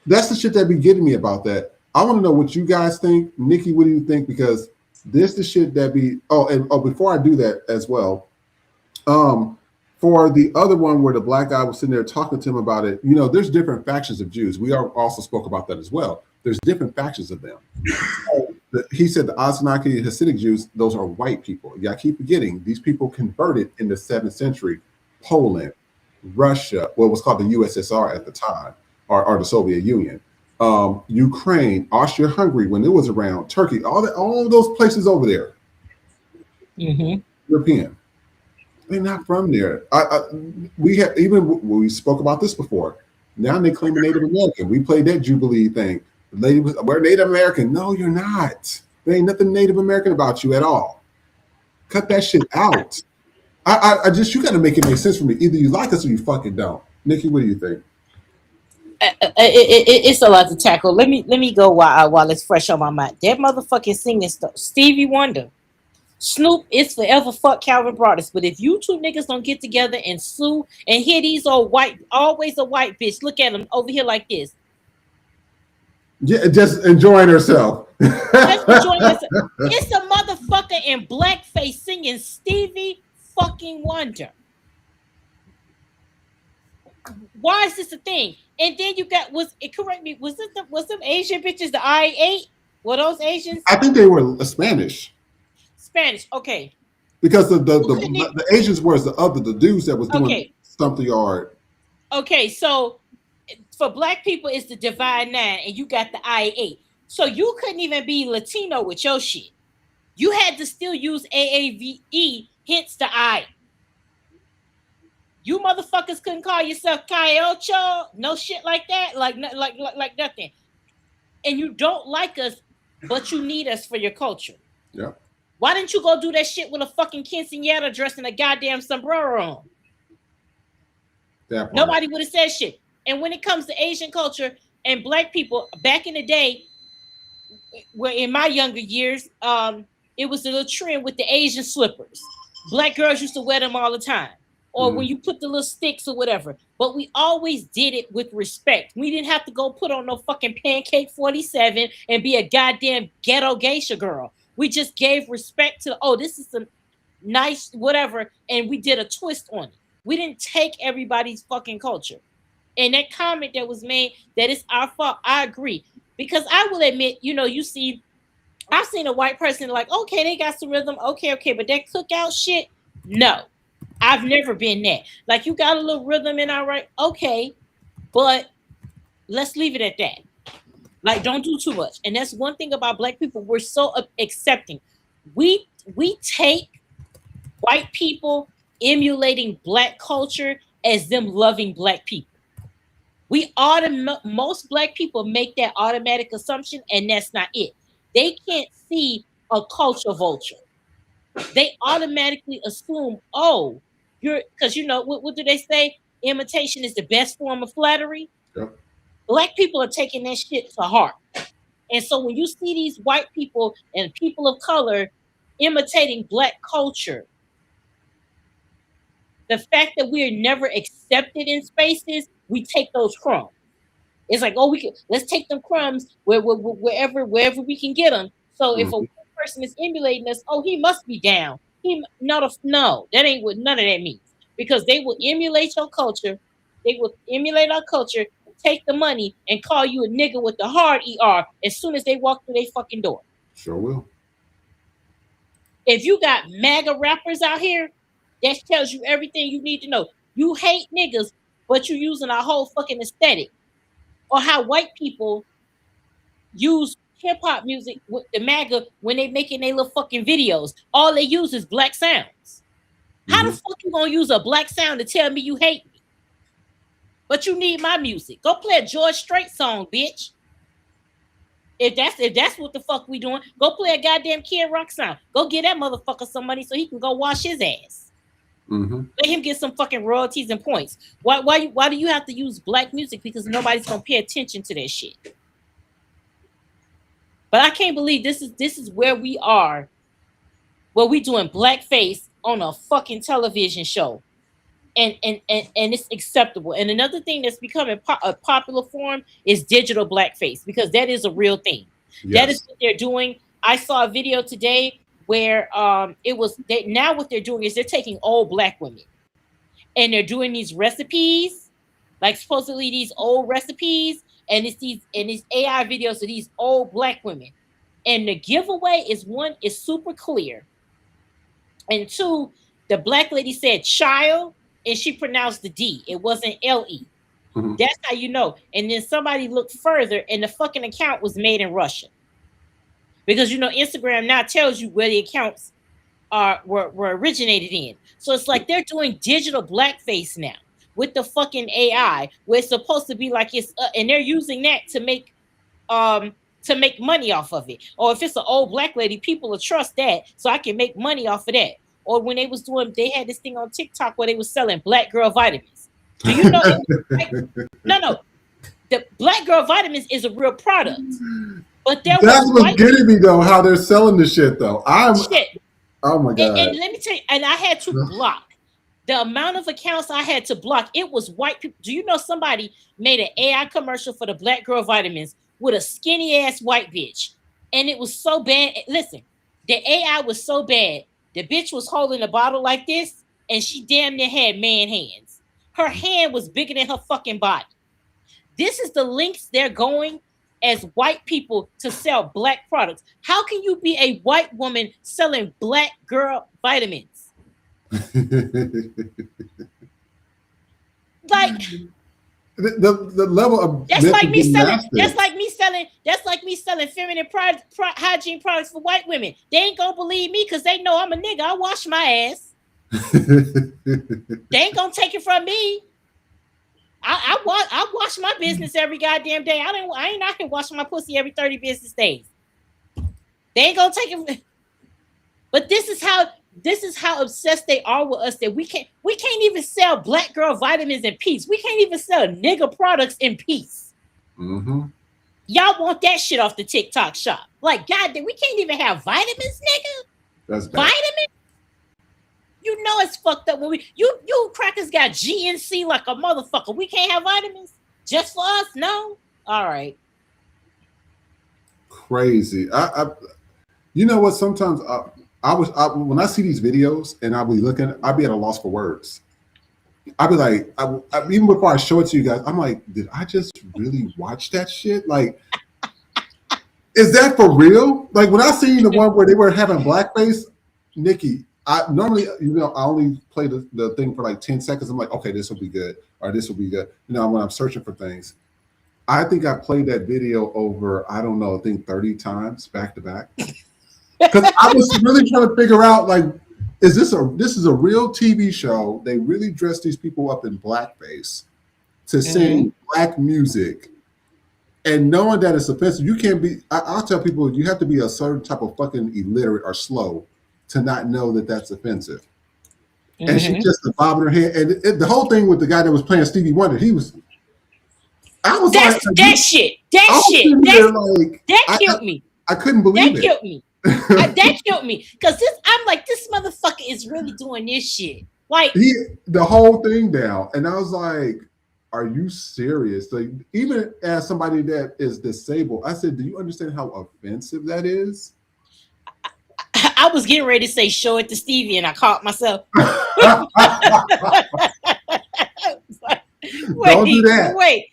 C: That's the shit that be getting me about that. I want to know what you guys think. Nikki, what do you think? Because this the shit that be, before I do that as well, for the other one where the Black guy was sitting there talking to him about it, you know, there's different factions of Jews. We also spoke about that as well. There's different factions of them. He said the Anunnaki Hasidic Jews, those are white people. Y'all keep forgetting these people converted in the 7th century. Poland, Russia, what was called the USSR at the time, or the Soviet Union, Ukraine, Austria-Hungary when it was around, Turkey, all of those places over there. European. They're not from there. We have we spoke about this before. Now they claim Native American. We played that Jubilee thing. The lady was, we're Native American. No, you're not. There ain't nothing Native American about you at all. Cut that shit out. I just, you got to make it make sense for me. Either you like us or you fucking don't. Nikki, what do you think?
B: It's a lot to tackle. Let me go while it's fresh on my mind. That motherfucking singing stuff. Stevie Wonder. Snoop is forever fuck Calvin Broadus. But if you two niggas don't get together and sue and hear these old white, always a white bitch, look at them over here like this.
C: Yeah, just enjoying herself.
B: Just enjoying herself. It's a motherfucker in blackface singing Stevie fucking Wonder. Why is this a thing? And then you got, correct me, was them Asian bitches the I-8? Were those Asians?
C: I think they were Spanish.
B: Spanish, okay.
C: Because the Asians was the dudes that was doing Stump the Yard.
B: Okay, so for Black people, it's the Divine Nine, and you got the I-8. So you couldn't even be Latino with your shit. You had to still use AAVE, hence the I. You motherfuckers couldn't call yourself Cayocho, no shit like that, like nothing. And you don't like us, but you need us for your culture.
C: Yeah.
B: Why didn't you go do that shit with a fucking quinceañera dressed in a goddamn sombrero on? Nobody would have said shit. And when it comes to Asian culture and Black people, back in the day, where in my younger years, it was a little trend with the Asian slippers. Black girls used to wear them all the time. or when you put the little sticks or whatever. But we always did it with respect. We didn't have to go put on no fucking Pancake 47 and be a goddamn ghetto geisha girl. We just gave respect to, oh, this is some nice whatever, and we did a twist on it. We didn't take everybody's fucking culture. And that comment that was made that it's our fault, I agree. Because I will admit, you know, you see, I've seen a white person like, okay, they got some rhythm, okay, but that cookout shit, no. I've never been that. Like, you got a little rhythm in our right, okay, but let's leave it at that. Like, don't do too much. And that's one thing about Black people. We're so accepting. We take white people emulating Black culture as them loving Black people. Most Black people make that automatic assumption, and that's not it. They can't see a culture vulture. They automatically assume, oh, because you know what do they say? Imitation is the best form of flattery.
C: Yep.
B: Black people are taking that shit to heart. And so when you see these white people and people of color imitating Black culture, the fact that we are never accepted in spaces, we take those crumbs. It's like, oh, let's take them crumbs wherever we can get them. So if a white person is emulating us, oh, he must be down. No, that ain't what none of that means. Because they will emulate your culture, they will emulate our culture, take the money, and call you a nigga with the hard ER as soon as they walk through their fucking door.
C: Sure will.
B: If you got MAGA rappers out here, that tells you everything you need to know. You hate niggas, but you're using our whole fucking aesthetic. Or how white people use hip-hop music with the MAGA when they making their little fucking videos. All they use is Black sounds. How the fuck you gonna use a Black sound to tell me you hate me? But you need my music. Go play a George Strait song, bitch. If that's what the fuck we doing, go play a goddamn Kid Rock song. Go get that motherfucker some money so he can go wash his ass. Let him get some fucking royalties and points. Why do you have to use Black music? Because nobody's gonna pay attention to that shit. But I can't believe this is where we are. Where we doing blackface on a fucking television show. And it's acceptable. And another thing that's becoming a popular form is digital blackface, because that is a real thing. Yes. That is what they're doing. I saw a video today where now what they're doing is they're taking old Black women and they're doing these recipes, like supposedly these old recipes, and it's these AI videos of these old Black women. And the giveaway is, one, is super clear, and two, the Black lady said child and she pronounced the D. It wasn't LE. That's how you know. And then somebody looked further and the fucking account was made in Russia. Because, you know, Instagram now tells you where the accounts were originated in. So it's like they're doing digital blackface now with the fucking AI, where it's supposed to be like it's and they're using that to make money off of it. Or if it's an old Black lady, people will trust that, so I can make money off of that. Or when they had this thing on TikTok where they were selling Black girl vitamins. Do you know? No. The Black girl vitamins is a real product. But that's
C: what's getting me though, how they're selling the shit though. Oh my God.
B: And let me tell you, and I had to block the amount of accounts I had to block. It was white people. Do you know somebody made an AI commercial for the Black girl vitamins with a skinny ass white bitch? And it was so bad. Listen, the AI was so bad. The bitch was holding a bottle like this, and she damn near had man hands. Her hand was bigger than her fucking body. This is the links they're going as white people to sell Black products. How can you be a white woman selling Black girl vitamins? Like
C: the level of
B: that's like me selling feminine hygiene products for white women. They ain't gonna believe me because they know I'm a nigga. I wash my ass. They ain't gonna take it from me. I wash my business every goddamn day. I ain't out here washing my pussy every 30 business days. They ain't gonna take it. But this is how obsessed they are with us that we can't even sell Black girl vitamins in peace. We can't even sell nigga products in peace. Y'all want that shit off the TikTok shop. Like, goddamn, we can't even have vitamins, nigga.
C: That's bad.
B: Vitamins? You know what's fucked up when you crackers got GNC like a motherfucker. We can't have vitamins just for us? No. All right.
C: Crazy. You know what? Sometimes when I see these videos and I'll be at a loss for words. I'll be like, even before I show it to you guys, I'm like, did I just really watch that shit? Like, is that for real? Like when I seen the one where they were having blackface, Nikki, I normally, I only play the thing for like 10 seconds. I'm like, okay, this will be good, or this will be good. When I'm searching for things, I think I played that video over, I don't know, I think 30 times back to back. Because I was really trying to figure out, like, this is a real TV show. They really dress these people up in blackface to sing black music, and knowing that it's offensive. You can't be. I'll tell people you have to be a certain type of fucking illiterate or slow to not know that that's offensive. And she just bobbing her head, and the whole thing with the guy that was playing Stevie Wonder, he was.
B: That shit killed me.
C: I couldn't believe
B: that killed me. That killed me because I'm like, this motherfucker is really doing this shit. Like
C: the whole thing down, and I was like, "Are you serious?" Like, even as somebody that is disabled, I said, "Do you understand how offensive that is?"
B: I was getting ready to say, "Show it to Stevie," and I caught myself.
C: Don't do that.
B: Wait.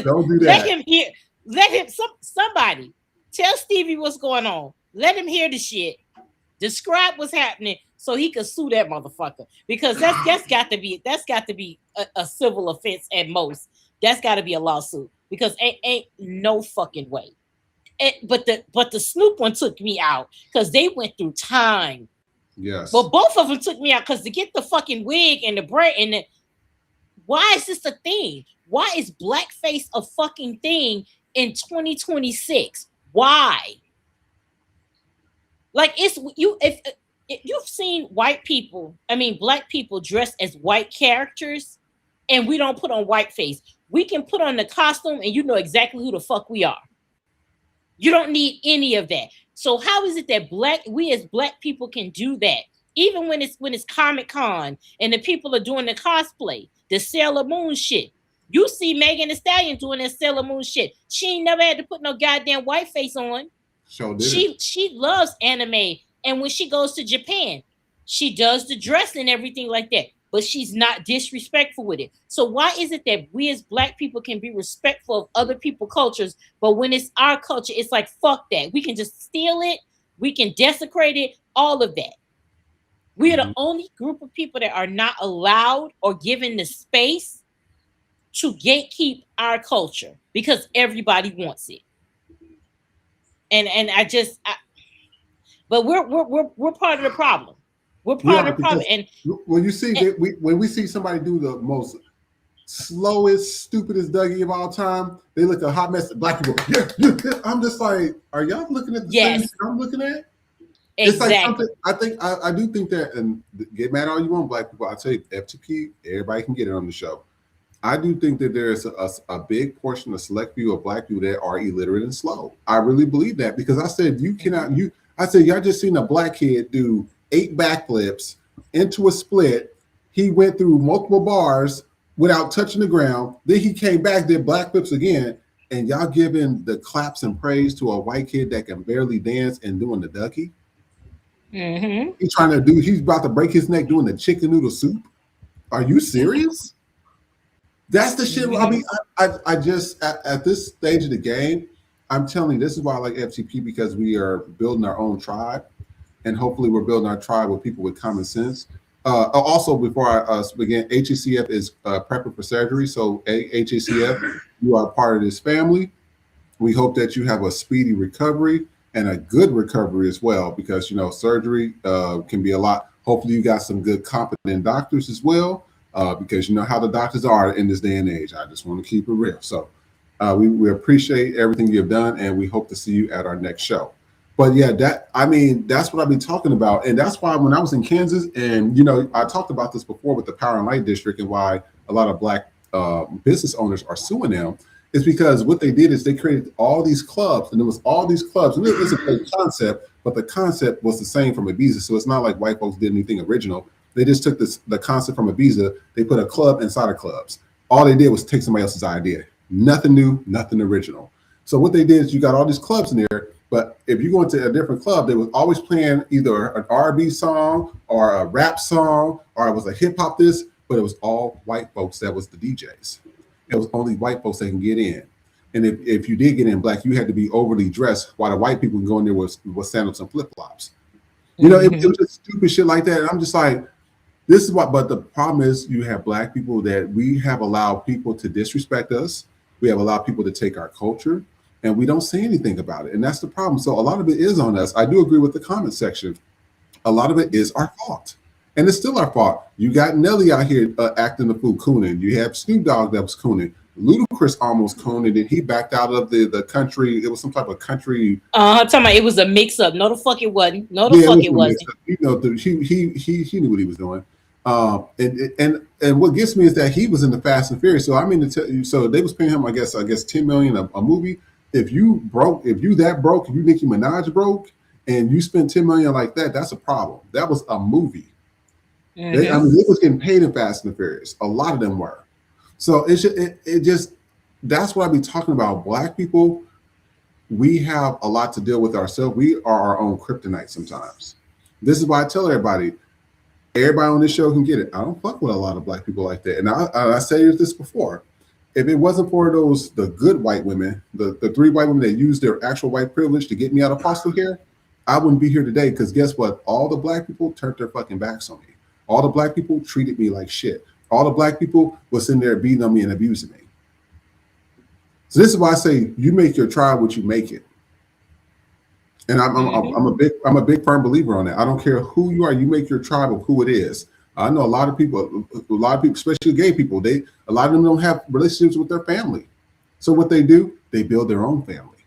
C: Don't do that.
B: Let him hear. Somebody tell Stevie what's going on. Let him hear the shit. Describe what's happening so he could sue that motherfucker. Because that's got to be a civil offense at most. That's got to be a lawsuit. Because ain't no fucking way. But the Snoop one took me out because they went through time.
C: Yes.
B: But both of them took me out because to get the fucking wig and the braid and the. Why is this a thing? Why is blackface a fucking thing in 2026? Why? Like if you've seen black people dressed as white characters, and we don't put on white face. We can put on the costume, and you know exactly who the fuck we are. You don't need any of that. So how is it that we as black people can do that? Even when it's Comic-Con and the people are doing the cosplay, the Sailor Moon shit. You see Megan Thee Stallion doing that Sailor Moon shit. She ain't never had to put no goddamn white face on. She loves anime, and when she goes to Japan, she does the dress and everything like that. But she's not disrespectful with it. So why is it that we as black people can be respectful of other people's cultures, but when it's our culture, it's like fuck that. We can just steal it, we can desecrate it, all of that. We are the only group of people that are not allowed or given the space to gatekeep our culture because everybody wants it. But we're part of the problem. We're part of the problem. And
C: when you see when we see somebody do the most slowest, stupidest Dougie of all time, they look a hot mess. Black people, I'm just like, are y'all looking at the same thing I'm looking at? It's like something. I do think that, and get mad all you want, black people. I tell you, FTP, everybody can get it on the show. I do think that there's a big portion, a select few of black people that are illiterate and slow. I really believe that because I said y'all just seen a black kid do 8 backflips into a split. He went through multiple bars without touching the ground. Then he came back, did backflips again, and y'all giving the claps and praise to a white kid that can barely dance and doing the ducky. He's about to break his neck doing the chicken noodle soup. Are you serious? That's the shit. I mean, I just at this stage of the game, I'm telling you, this is why I like FTP, because we are building our own tribe, and hopefully we're building our tribe with people with common sense. Also, before I begin, HECF is prepping for surgery. So HECF, you are part of this family. We hope that you have a speedy recovery and a good recovery as well, because surgery can be a lot. Hopefully you got some good competent doctors as well, because you know how the doctors are in this day and age. I just want to keep it real. So we appreciate everything you've done, and we hope to see you at our next show. But yeah, that's what I've been talking about. And that's why when I was in Kansas, and I talked about this before with the Power and Light District and why a lot of black business owners are suing them, is because what they did is they created all these clubs, and it was all these clubs. And it was a great concept, but the concept was the same from Ibiza. So it's not like white folks did anything original. They just took the concept from Ibiza. They put a club inside of clubs. All they did was take somebody else's idea. Nothing new, nothing original. So what they did is you got all these clubs in there, but if you go into a different club, they was always playing either an R&B song or a rap song, or it was a hip hop this, but it was all white folks that was the DJs. It was only white folks that can get in. And if you did get in black, you had to be overly dressed, while the white people can go in there with sandals and flip-flops. You know, it was just stupid shit like that. And I'm just like, this is what, but the problem is you have black people that we have allowed people to disrespect us. We have allowed people to take our culture, and we don't say anything about it. And that's the problem. So a lot of it is on us. I do agree with the comment section. A lot of it is our fault. And it's still our fault. You got Nelly out here acting the fool, cooning. You have Snoop Dogg that was cooning. Ludacris almost coned and he backed out of the country. It was some type of country.
B: Talking about it was a mix up. No, the fuck it wasn't. No, the fuck it wasn't.
C: You know, he knew what he was doing. And what gets me is that he was in the Fast and Furious. So I mean to tell you, so they was paying him, I guess 10 million a movie. If you that broke, if you Nicki Minaj broke, and you spent 10 million like that, that's a problem. That was a movie. Mm-hmm. They was getting paid in Fast and Furious. A lot of them were. So it just that's what I be talking about. Black people, we have a lot to deal with ourselves. We are our own kryptonite sometimes. This is why I tell everybody on this show can get it. I don't fuck with a lot of black people like that. And I said this before. If it wasn't for the good white women, the 3 white women that used their actual white privilege to get me out of foster care, I wouldn't be here today. Because guess what? All the black people turned their fucking backs on me. All the black people treated me like shit. All the black people was in there beating on me and abusing me. So this is why I say you make your tribe what you make it. And I'm a big firm believer on that. I don't care who you are, you make your tribe of who it is. I know a lot of people, especially gay people, a lot of them don't have relationships with their family. So what they do, they build their own family.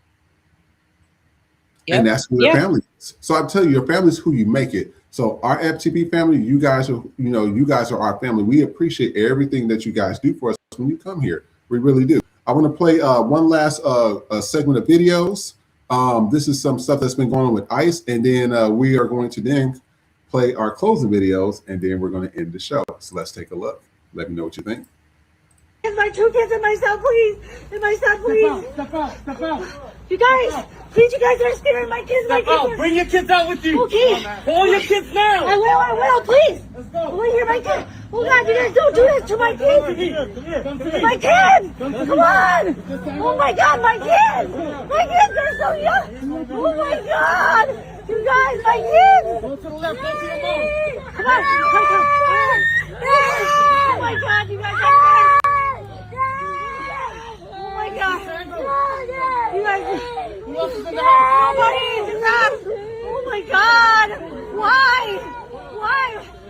C: Yep. And that's who their family is. So I tell you, your family is who you make it. So our FTP family, you guys are our family. We appreciate everything that you guys do for us when you come here. We really do. I want to play one last segment of videos. This is some stuff that's been going on with ICE, and then we are going to then play our closing videos, and then we're going to end the show. So let's take a look. Let me know what you think.
M: My 2 kids and myself, please. And myself, please. Step out. You guys, please, you guys are scaring my kids.
E: Bring your kids out with you.
M: Okay.
E: Call your kids now.
M: I will, please. Let's go. I want to hear my kids. Oh God, you guys don't do this to my kids.
E: Come here.
M: My kids. Come on. Oh my God, my kids. My kids are so young. Oh my God. You guys, my kids.
E: Go to the left. Go to your mom.
M: Come on. Oh my God, you guys are oh my God. You guys.
E: Who else is in the house?
M: Nobody. Oh my God. Why?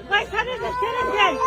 M: My son is a citizen.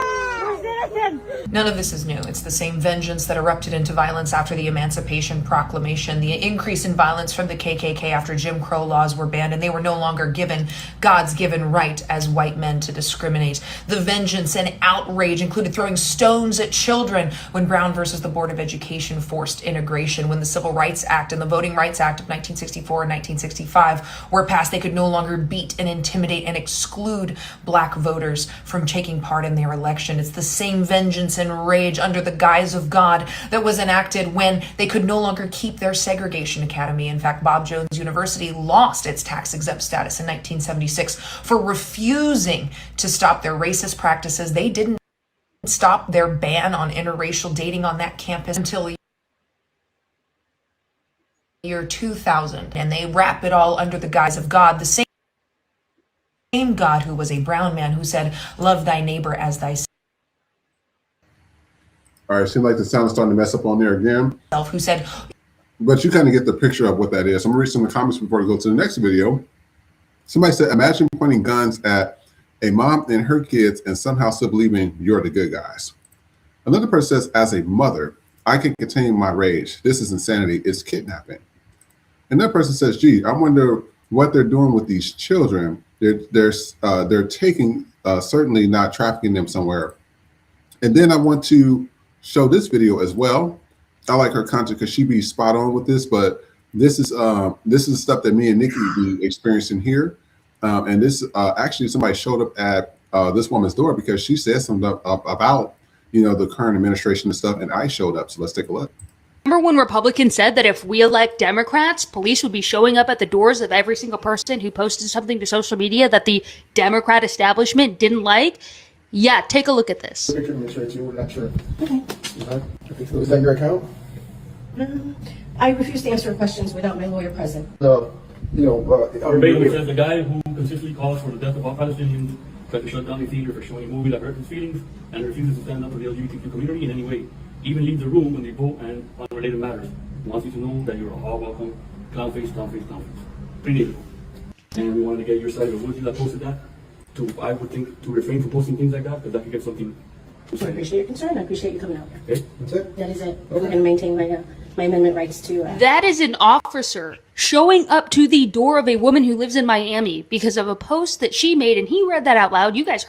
M: We're citizens.
I: None of this is new. It's the same vengeance that erupted into violence after the Emancipation Proclamation, the increase in violence from the KKK after Jim Crow laws were banned and they were no longer given God's given right as white men to discriminate. The vengeance and outrage included throwing stones at children when Brown versus the Board of Education forced integration, when the Civil Rights Act and the Voting Rights Act of 1964 and 1965 were passed. They could no longer beat and intimidate and exclude black voters from taking part in their election. It's the same vengeance and rage under the guise of God that was enacted when they could no longer keep their segregation academy. In fact, Bob Jones University lost its tax-exempt status in 1976 for refusing to stop their racist practices. They didn't stop their ban on interracial dating on that campus until year 2000, and they wrap it all under the guise of God, the same God who was a brown man who said, "Love thy neighbor as thyself."
C: All right, seems like the sound is starting to mess up on there again.
I: Who said,
C: but you kind of get the picture of what that is. I'm gonna read some of the comments before we go to the next video. Somebody said, imagine pointing guns at a mom and her kids and somehow still believing you're the good guys. Another person says, as a mother, I can contain my rage. This is insanity. It's kidnapping. Another person says, gee, I wonder what they're doing with these children. They're taking, certainly not trafficking them somewhere. And then I want to show this video as well. I like her content because she be spot on with this, but this is stuff that me and Nikki be experiencing here. And this actually somebody showed up at this woman's door because she said something about, the current administration and stuff, and ICE showed up. So let's take a look.
H: Remember when Republicans said that if we elect Democrats, police would be showing up at the doors of every single person who posted something to social media that the Democrat establishment didn't like? Yeah, take a look at this.
J: Okay. Is that your account?
W: I refuse to answer questions without my lawyer present.
E: Verbatim says the guy who consistently calls for the death of all Palestinians tried to shut down a theater for showing a movie that hurt his feelings and refuses to stand up for the LGBTQ community in any way. Even leave the room when they vote and unrelated matters. Wants you to know that you're all welcome. Clown face, clown face, clown face. Pretty neat. And we wanted to get your side of it. Was you that posted that? I would think to refrain from posting things like that because that could get something.
W: I appreciate your concern. I appreciate you coming out here.
E: Okay, that's it.
W: That is it. Okay. We're going to maintain my amendment rights to.
H: That is an officer showing up to the door of a woman who lives in Miami because of a post that she made, and he read that out loud. You guys.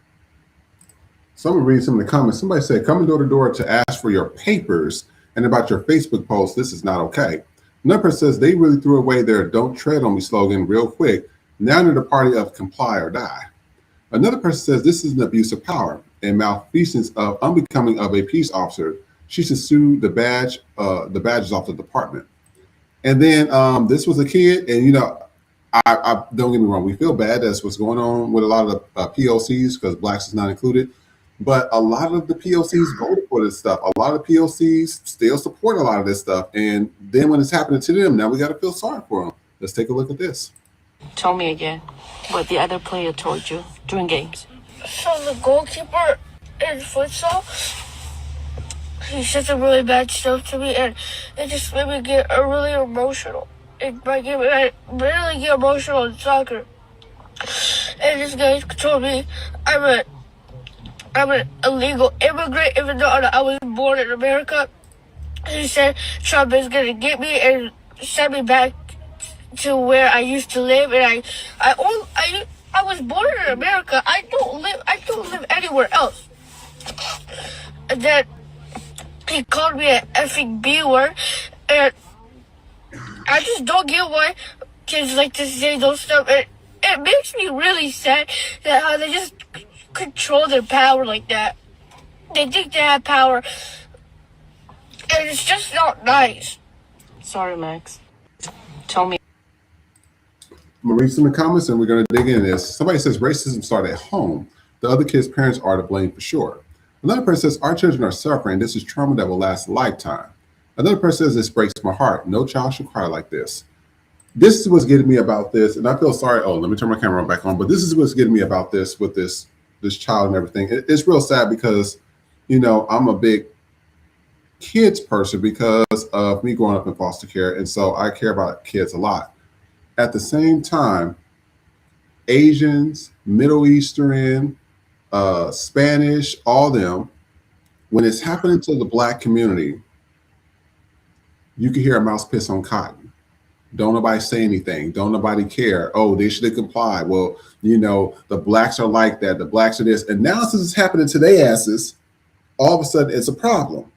C: Someone read some of the comments. Somebody said, coming door to door to ask for your papers and about your Facebook post. This is not okay. Another person says they really threw away their "Don't tread on me" slogan real quick. Now they're the party of comply or die. Another person says this is an abuse of power and malfeasance of unbecoming of a peace officer. She should sue the badges off the department. And then this was a kid, and I don't get me wrong, we feel bad. That's what's going on with a lot of the POCs because blacks is not included. But a lot of the POCs voted for this stuff. A lot of POCs still support a lot of this stuff. And then when it's happening to them, now we got to feel sorry for them. Let's take a look at this.
X: Tell me again what the other player told you during games.
Y: So the goalkeeper in futsal, he said some really bad stuff to me, and it just made me get really emotional. I really get emotional in soccer. And this guy told me I'm an illegal immigrant, even though I was born in America. He said Trump is gonna get me and send me back to where I used to live, and I was born in America. I don't live anywhere else. And then he called me an effing B word, and I just don't get why kids like to say those stuff. And it makes me really sad that how they just control their power like that. They think they have power, and it's just not nice.
X: Sorry, Max. Tell me.
C: I'm going to read some in the comments and we're going to dig into this. Somebody says racism started at home. The other kids' parents are to blame for sure. Another person says our children are suffering. This is trauma that will last a lifetime. Another person says this breaks my heart. No child should cry like this. This is what's getting me about this. And I feel sorry. Oh, let me turn my camera back on. But this is what's getting me about this with this child and everything. It's real sad because, I'm a big kids person because of me growing up in foster care. And so I care about kids a lot. At the same time, Asians, Middle Eastern, Spanish, all them, when it's happening to the black community, you can hear a mouse piss on cotton. Don't nobody say anything. Don't nobody care. Oh, they should have complied. Well, the blacks are like that. The blacks are this. And now since it's happening to their asses, all of a sudden it's a problem.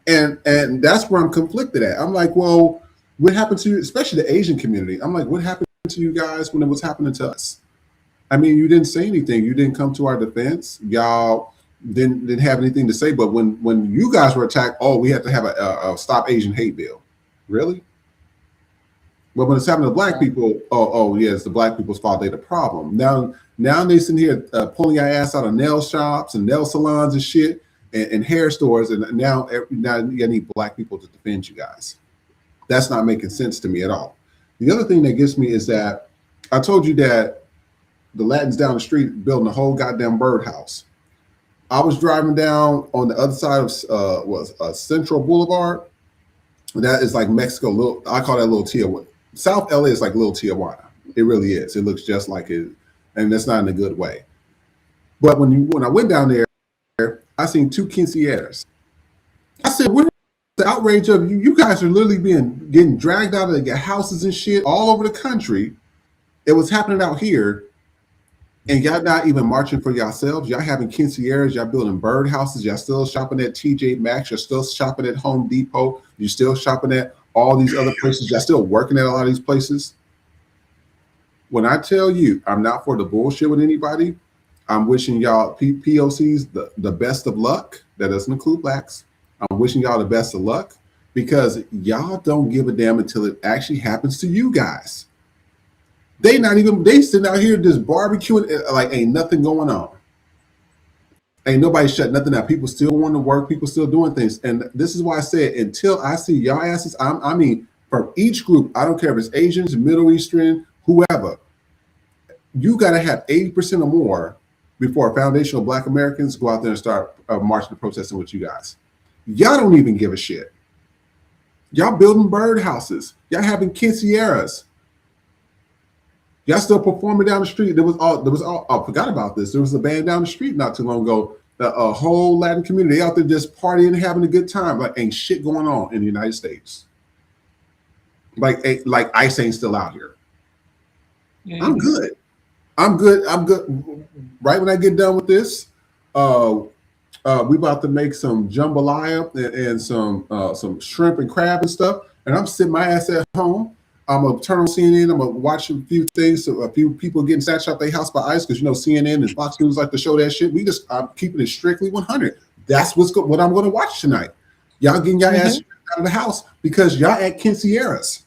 C: And that's where I'm conflicted at. I'm like, well, what happened to you, especially the Asian community? I'm like, what happened to you guys when it was happening to us? I mean, you didn't say anything. You didn't come to our defense. Y'all didn't have anything to say. But when you guys were attacked, we had to have a Stop Asian Hate bill. Really? Well, when it's happening to black people, yeah, it's the black people's fault. They're the problem. Now they sitting here pulling your ass out of nail shops and nail salons and shit and hair stores. And now you need black people to defend you guys. That's not making sense to me at all. The other thing that gets me is that I told you that the Latins down the street building a whole goddamn birdhouse. I was driving down on the other side of Central Boulevard. That is like Mexico. I call that little Tijuana. South LA is like little Tijuana. It really is. It looks just like it, and that's not in a good way. But when I went down there, I seen two quinceañeras. I said, "What the outrage of you? You guys are literally getting dragged out of your houses and shit all over the country. It was happening out here, and y'all not even marching for yourselves. Y'all having quinceañeras. Y'all building birdhouses. Y'all still shopping at TJ Maxx. You're still shopping at Home Depot. You're still shopping at all these other places. Y'all still working at a lot of these places. When I tell you I'm not for the bullshit with anybody, I'm wishing y'all POCs the best of luck. That doesn't include blacks. I'm wishing y'all the best of luck because y'all don't give a damn until it actually happens to you guys. They sitting out here just barbecuing like ain't nothing going on. Ain't nobody shut nothing out. People still want to work. People still doing things. And this is why I said until I see y'all asses, I mean, from each group, I don't care if it's Asians, Middle Eastern, whoever, you got to have 80% or more before foundational Black Americans go out there and start marching and protesting with you guys. Y'all don't even give a shit. Y'all building birdhouses. Y'all having quinceañeras. Y'all still performing down the street. There was all. I forgot about this. There was a band down the street not too long ago. A whole Latin community out there just partying, having a good time. Like ain't shit going on in the United States. Like ICE ain't still out here. Mm-hmm. I'm good. I'm good. Right when I get done with this, we about to make some jambalaya and some shrimp and crab and stuff. And I'm sitting my ass at home. I'm gonna turn on CNN. I'm gonna watch a few things. A few people getting snatched out their house by ICE because CNN and Fox News like to show that shit. I'm keeping it strictly 100. That's what I'm gonna watch tonight. Y'all getting your ass out of the house because y'all at quinceañeras.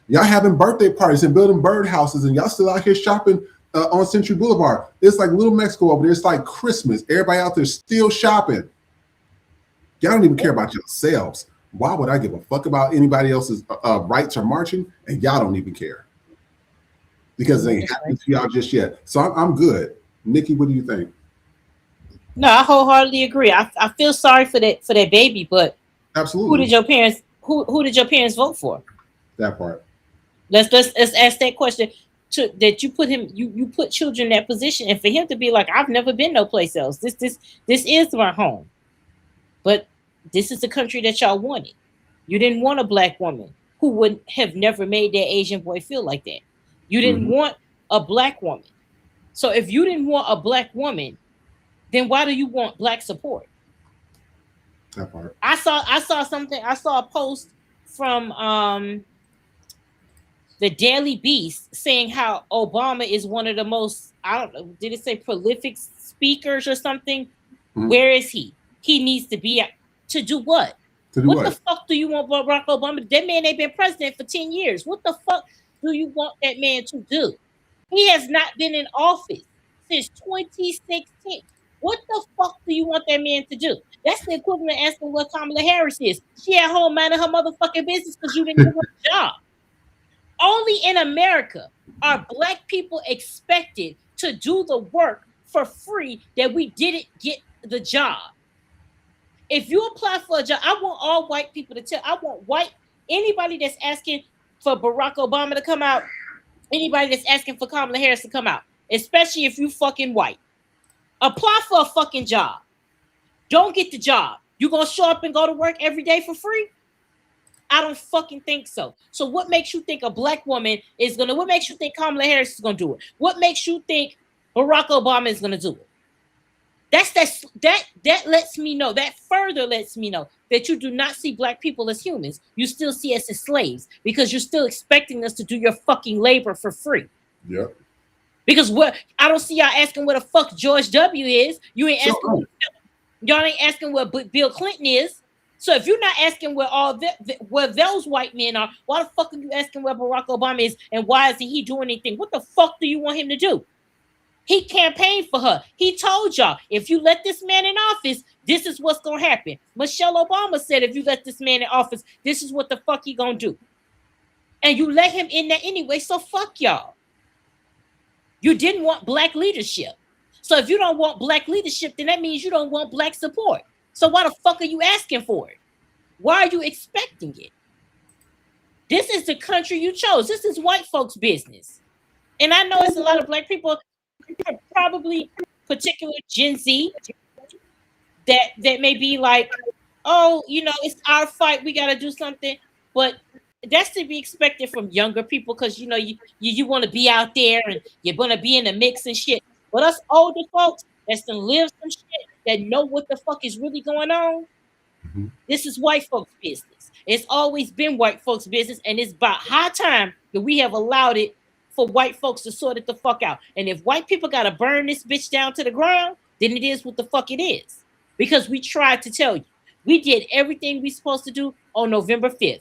C: Y'all having birthday parties and building birdhouses, and y'all still out here shopping on Century Boulevard. It's like Little Mexico over there. It's like Christmas. Everybody out there still shopping. Y'all don't even care about yourselves. Why would I give a fuck about anybody else's rights or marching? And y'all don't even care because it ain't happening to y'all just yet. So I'm good. Nikki, what do you think?
B: No, I wholeheartedly agree. I feel sorry for that baby, but
C: absolutely,
B: who did your parents vote for?
C: That part.
B: Let's ask that question. That you put him, you put children in that position, and for him to be like, I've never been no place else. This is my home, but this is the country that y'all wanted. You didn't want a Black woman who would have never made that Asian boy feel like that. You didn't want a Black woman. So if you didn't want a Black woman, then why do you want Black support?
C: That part.
B: I saw something. I saw a post from the Daily Beast saying how Obama is one of the most, I don't know, did it say prolific speakers or something? Where is he? He needs to be to do what? What the fuck do you want Barack Obama? That man ain't been president for 10 years. What the fuck do you want that man to do? He has not been in office since 2016. What the fuck do you want that man to do? That's the equivalent of asking what Kamala Harris is. She at home minding her motherfucking business because you didn't give her a job. Only in America are Black people expected to do the work for free that we didn't get the job. If you apply for a job, I want all white people to tell. I want anybody that's asking for Barack Obama to come out, anybody that's asking for Kamala Harris to come out, especially if you fucking white. Apply for a fucking job. Don't get the job. You gonna show up and go to work every day for free? I don't fucking think so. So what makes you think a Black woman is gonna, what makes you think Kamala Harris is gonna do it? What makes you think Barack Obama is gonna do it? That lets me know, that further lets me know that you do not see Black people as humans. You still see us as slaves because you're still expecting us to do your fucking labor for free.
C: Yep.
B: Because I don't see y'all asking where the fuck George W. is. You ain't asking. Y'all ain't asking where Bill Clinton is. So if you're not asking where where those white men are, why the fuck are you asking where Barack Obama is and why isn't he doing anything? What the fuck do you want him to do? He campaigned for her. He told y'all, if you let this man in office, this is what's gonna happen. Michelle Obama said, if you let this man in office, this is what the fuck he gonna do. And you let him in there anyway, so fuck y'all. You didn't want Black leadership. So if you don't want Black leadership, then that means you don't want Black support. So why the fuck are you asking for it? Why are you expecting it? This is the country you chose. This is white folks' business. And I know it's a lot of Black people, probably particular Gen Z, that may be like, oh, you know, it's our fight. We got to do something. But that's to be expected from younger people because, you know, you want to be out there and you're going to be in the mix and shit. But us older folks that's done live some shit, that know what the fuck is really going on, this is white folks' business. It's always been white folks' business, and it's about high time that we have allowed it for white folks to sort it the fuck out. And if white people got to burn this bitch down to the ground, then it is what the fuck it is. Because we tried to tell you. We did everything we supposed to do on November 5th.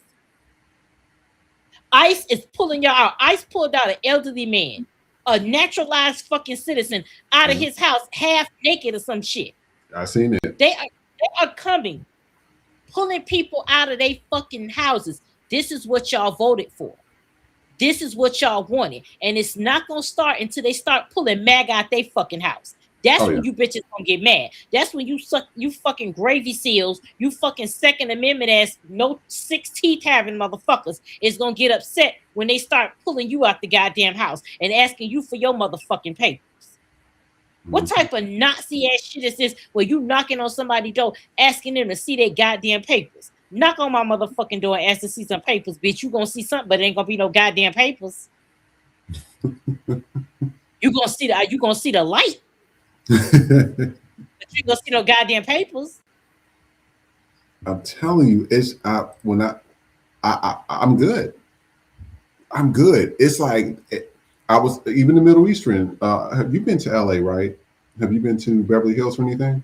B: ICE is pulling y'all out. ICE pulled out an elderly man, a naturalized fucking citizen, out of his house, half naked or some shit.
C: I seen it.
B: They are coming, pulling people out of their fucking houses. This is what y'all voted for. This is what y'all wanted. And it's not going to start until they start pulling MAGA out their fucking house. That's when you bitches gonna get mad. That's when you fucking gravy seals, you fucking Second Amendment ass, no 6 teeth having motherfuckers is gonna get upset when they start pulling you out the goddamn house and asking you for your motherfucking papers. What type of Nazi ass shit is this where you knocking on somebody's door asking them to see their goddamn papers? Knock on my motherfucking door and ask to see some papers, bitch. You gonna see something, but it ain't gonna be no goddamn papers. You gonna see the light. But you gonna see no goddamn papers.
C: I'm telling you, it's I'm good. I'm good. It's like I was even the Middle Eastern. Have you been to LA, right? Have you been to Beverly Hills or anything?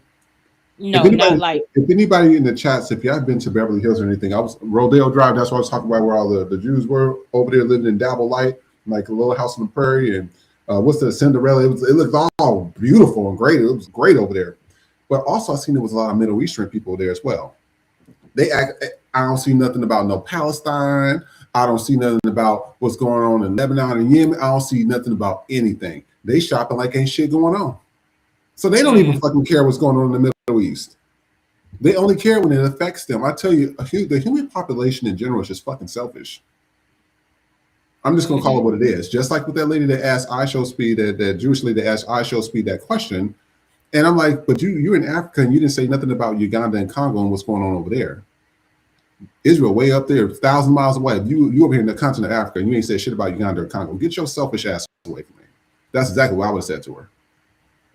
B: No, not like.
C: If anybody in the chats, if you have been to Beverly Hills or anything, I was Rodeo Drive. That's what I was talking about, where all the Jews were over there living in Dabble Light, like a little house on the prairie, and what's the Cinderella? It looked all beautiful and great. It was great over there. But also, I seen there was a lot of Middle Eastern people there as well. I don't see nothing about no Palestine. I don't see nothing about what's going on in Lebanon and Yemen. I don't see nothing about anything. They shopping like ain't shit going on. So they don't even fucking care what's going on in the Middle East. They only care when it affects them. I tell you, the human population in general is just fucking selfish. I'm just going to call it what it is. Just like with that lady that asked IShowSpeed, that Jewish lady that asked IShowSpeed that question. And I'm like, but you're in Africa and you didn't say nothing about Uganda and Congo and what's going on over there. Israel way up there, 1,000 miles away. You over here in the continent of Africa and you ain't said shit about Uganda or Congo. Get your selfish ass away from me. That's exactly what I would have said to her.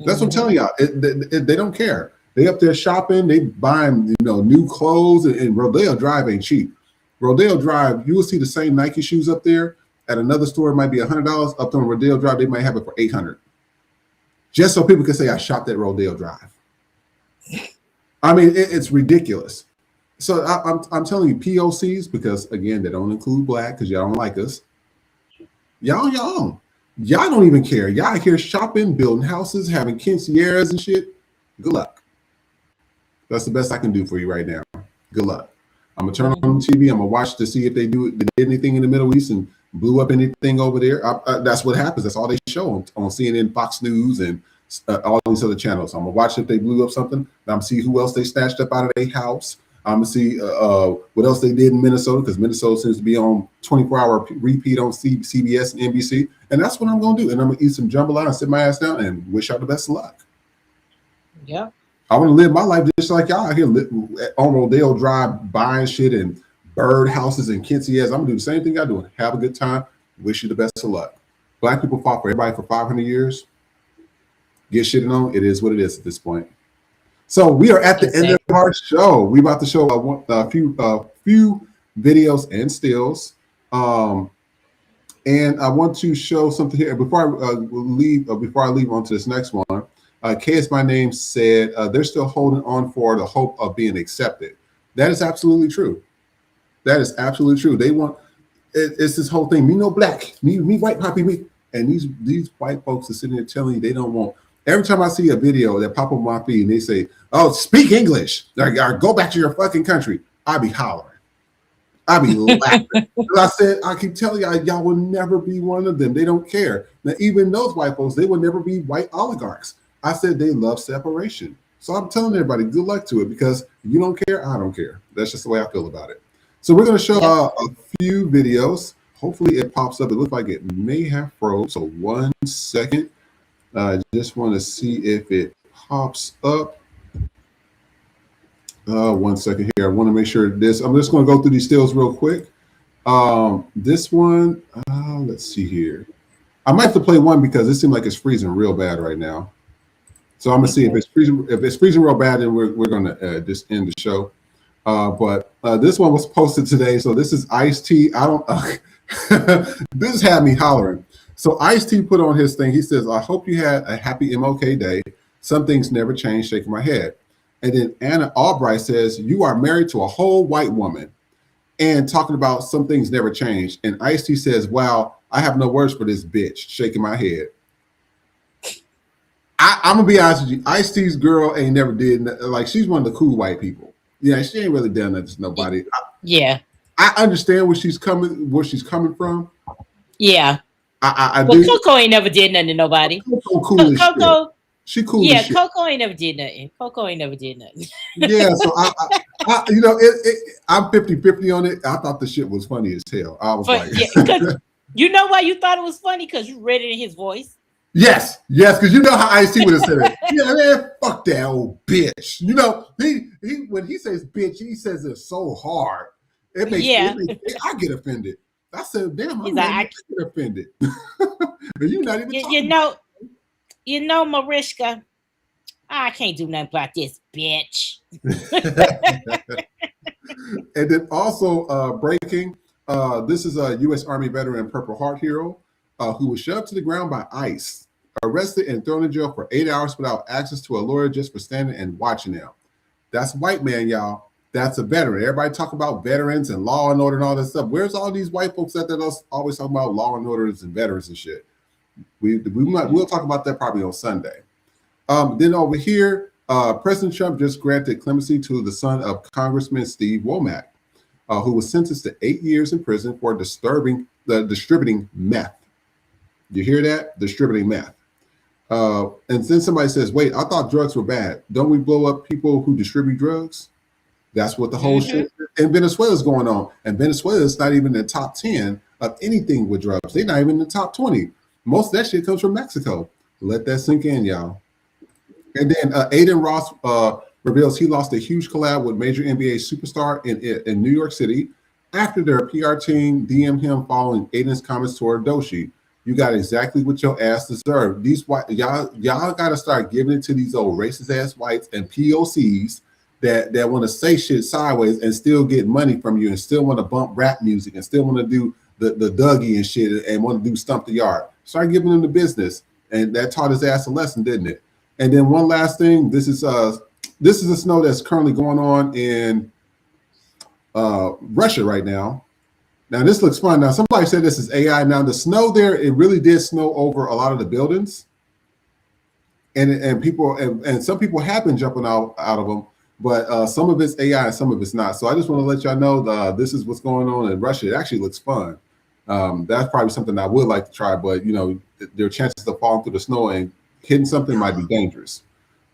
C: That's what I'm telling y'all. They don't care. They up there shopping. They buying new clothes. And Rodeo Drive ain't cheap. Rodeo Drive, you will see the same Nike shoes up there. At another store, it might be $100. Up on Rodeo Drive, they might have it for $800. Just so people can say, I shopped at Rodeo Drive. I mean, it's ridiculous. So I'm telling you, POCs, because again, they don't include black because y'all don't like us. Y'all don't even care. Y'all here shopping, building houses, having quinceañeras and shit. Good luck. That's the best I can do for you right now. Good luck. I'm gonna turn on the TV. I'm gonna watch to see if they did anything in the Middle East and blew up anything over there. That's what happens. That's all they show on CNN, Fox News, and all these other channels. I'm gonna watch if they blew up something. I'm gonna see who else they snatched up out of their house. I'm gonna see what else they did in Minnesota, because Minnesota seems to be on 24-hour repeat on CBS and NBC. And that's what I'm gonna do. And I'm gonna eat some jambalaya and sit my ass down and wish y'all the best of luck.
B: Yeah.
C: I want to live my life just like y'all out here on Rodeo Drive, buying shit and bird houses and quinceañeras. I'm gonna do the same thing I do. Have a good time. Wish you the best of luck. Black people fought for everybody for 500 years. Get shitting on. It is what it is at this point. So we are at the end of our show. We about to show a few videos and stills. And I want to show something here before I leave on to this next one. K is my name said they're still holding on for the hope of being accepted. That is absolutely true. That is absolutely true. They want it's this whole thing. Me no black, me white poppy, me. And these white folks are sitting there telling you they don't want. Every time I see a video that pop up on my feed and they say, "Oh, speak English," or "Go back to your fucking country," I be hollering. I be laughing. I said, I keep telling y'all will never be one of them. They don't care. Now, even those white folks, they will never be white oligarchs. I said they love separation. So I'm telling everybody, good luck to it, because you don't care, I don't care. That's just the way I feel about it. So we're going to show a few videos. Hopefully it pops up. It looks like it may have froze. So 1 second. I just want to see if it pops up. 1 second here. I want to make sure this. I'm just going to go through these stills real quick. This one, let's see here. I might have to play one because it seems like it's freezing real bad right now. So I'm gonna see if it's freezing. If it's freezing real bad, then we're gonna just end the show. But this one was posted today. So this is Ice-T. I don't. This had me hollering. So Ice-T put on his thing. He says, I hope you had a happy MLK day. Some things never change, shaking my head. And then Anna Albright says, you are married to a whole white woman and talking about some things never change. And Ice-T says, wow, I have no words for this bitch, shaking my head. I'm going to be honest with you. Ice-T's girl ain't never did, like, she's one of the cool white people. Yeah, she ain't really done that to nobody.
B: Yeah.
C: I understand where she's coming from.
B: Yeah.
C: I
B: well, Coco ain't never did nothing to nobody.
C: Coco, she cool.
B: Yeah,
C: as shit.
B: Coco ain't never did nothing.
C: Yeah, so I you know, I'm 50-50 on it. I thought the shit was funny as hell. I was like,
B: yeah, you know why you thought it was funny? Because you read it in his voice.
C: Yes, because you know how Ice-T would have said it. Yeah, man, fuck that old bitch. You know, he when he says bitch, he says it so hard. It makes I get offended. I said, damn, I get offended. You're not even
B: you know, Mariska, I can't do nothing about this bitch.
C: And then also breaking, this is a U.S. Army veteran, Purple Heart hero, who was shoved to the ground by ICE, arrested and thrown in jail for 8 hours without access to a lawyer just for standing and watching them. That's white man, y'all. That's a veteran. Everybody talk about veterans and law and order and all that stuff. Where's all these white folks that always talk about law and orders and veterans and shit? We'll talk about that probably on Sunday. Then over here, President Trump just granted clemency to the son of Congressman Steve Womack, who was sentenced to 8 years in prison for distributing meth. You hear that? Distributing meth. And then somebody says, wait, I thought drugs were bad. Don't we blow up people who distribute drugs? That's what the whole shit in Venezuela is going on. And Venezuela is not even in the top 10 of anything with drugs. They're not even in the top 20. Most of that shit comes from Mexico. Let that sink in, y'all. And then Aiden Ross reveals he lost a huge collab with major NBA superstar in New York City after their PR team DM'd him following Aiden's comments toward Doshi. You got exactly what your ass deserved. These white y'all got to start giving it to these old racist ass whites and POCs that want to say shit sideways and still get money from you and still want to bump rap music and still want to do the Dougie and shit and want to do Stump the Yard. Start giving them the business, and that taught his ass a lesson, didn't it? And then one last thing, this is a snow that's currently going on in Russia right now. Now this looks fun. Now somebody said this is AI. Now the snow there, it really did snow over a lot of the buildings, and people and some people have been jumping out of them, but some of it's AI and some of it's not. So I just want to let y'all know this is what's going on in Russia. It actually looks fun. That's probably something I would like to try, but you know, there are chances of falling through the snow and hitting something might be dangerous.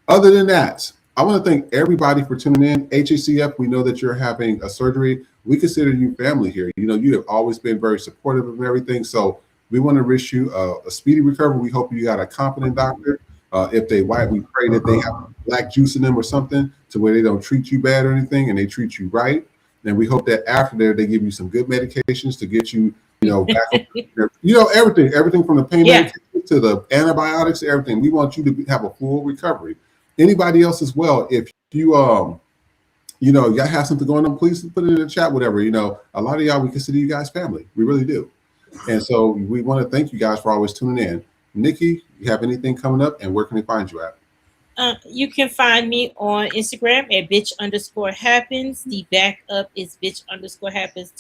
C: Other than that, I want to thank everybody for tuning in. HACF, we know that you're having a surgery. We consider you family here. You know, you have always been very supportive of everything. So we want to wish you a speedy recovery. We hope you got a competent doctor. If they white, we pray that they have black juice in them or something to where they don't treat you bad or anything and they treat you right. And we hope that after there, they give you some good medications to get you, you know, back up, you know, everything from the pain medication to the antibiotics, everything. We want you to have a full recovery. Anybody else as well, if you you know, y'all have something going on, please put it in the chat, whatever. You know, a lot of y'all, we consider you guys family. We really do. And so we want to thank you guys for always tuning in. Nikki, you have anything coming up, and where can we find you at?
B: You can find me on Instagram at bitch_happens. The backup is bitch_happens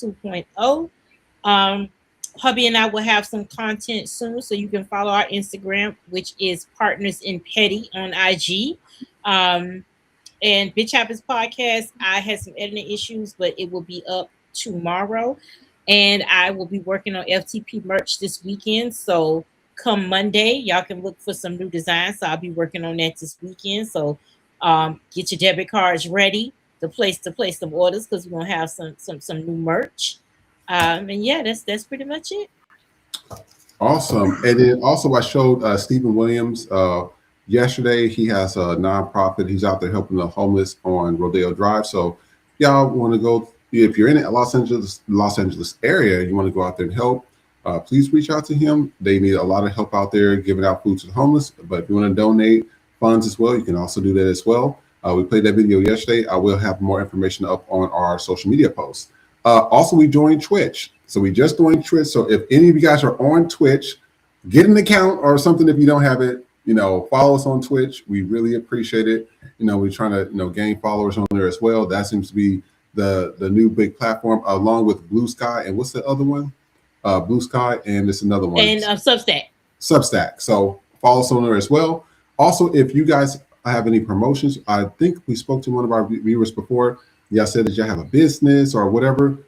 B: 2.0. Hubby and I will have some content soon, so you can follow our Instagram, which is Partners in Petty on IG. And Bitch Happens Podcast, I had some editing issues, but it will be up tomorrow. And I will be working on FTP merch this weekend. So come Monday, y'all can look for some new designs. So I'll be working on that this weekend. So get your debit cards ready to place some orders, because we're gonna have some new merch. And yeah, that's pretty much it.
C: Awesome. And then also I showed Stephen Williams yesterday. He has a nonprofit. He's out there helping the homeless on Rodeo Drive. So y'all want to go, if you're in the Los Angeles area, you want to go out there and help, please reach out to him. They need a lot of help out there giving out food to the homeless. But if you want to donate funds as well, you can also do that as well. We played that video yesterday. I will have more information up on our social media posts. Also, we joined Twitch. So we just joined Twitch. So if any of you guys are on Twitch, get an account or something if you don't have it. Follow us on Twitch. We really appreciate it. We're trying to gain followers on there as well. That seems to be the new big platform, along with Blue Sky. And what's the other one? Blue Sky, and it's another one.
B: And Substack.
C: Substack. So follow us on there as well. Also, if you guys have any promotions, I think we spoke to one of our viewers before. Y'all said that you have a business or whatever.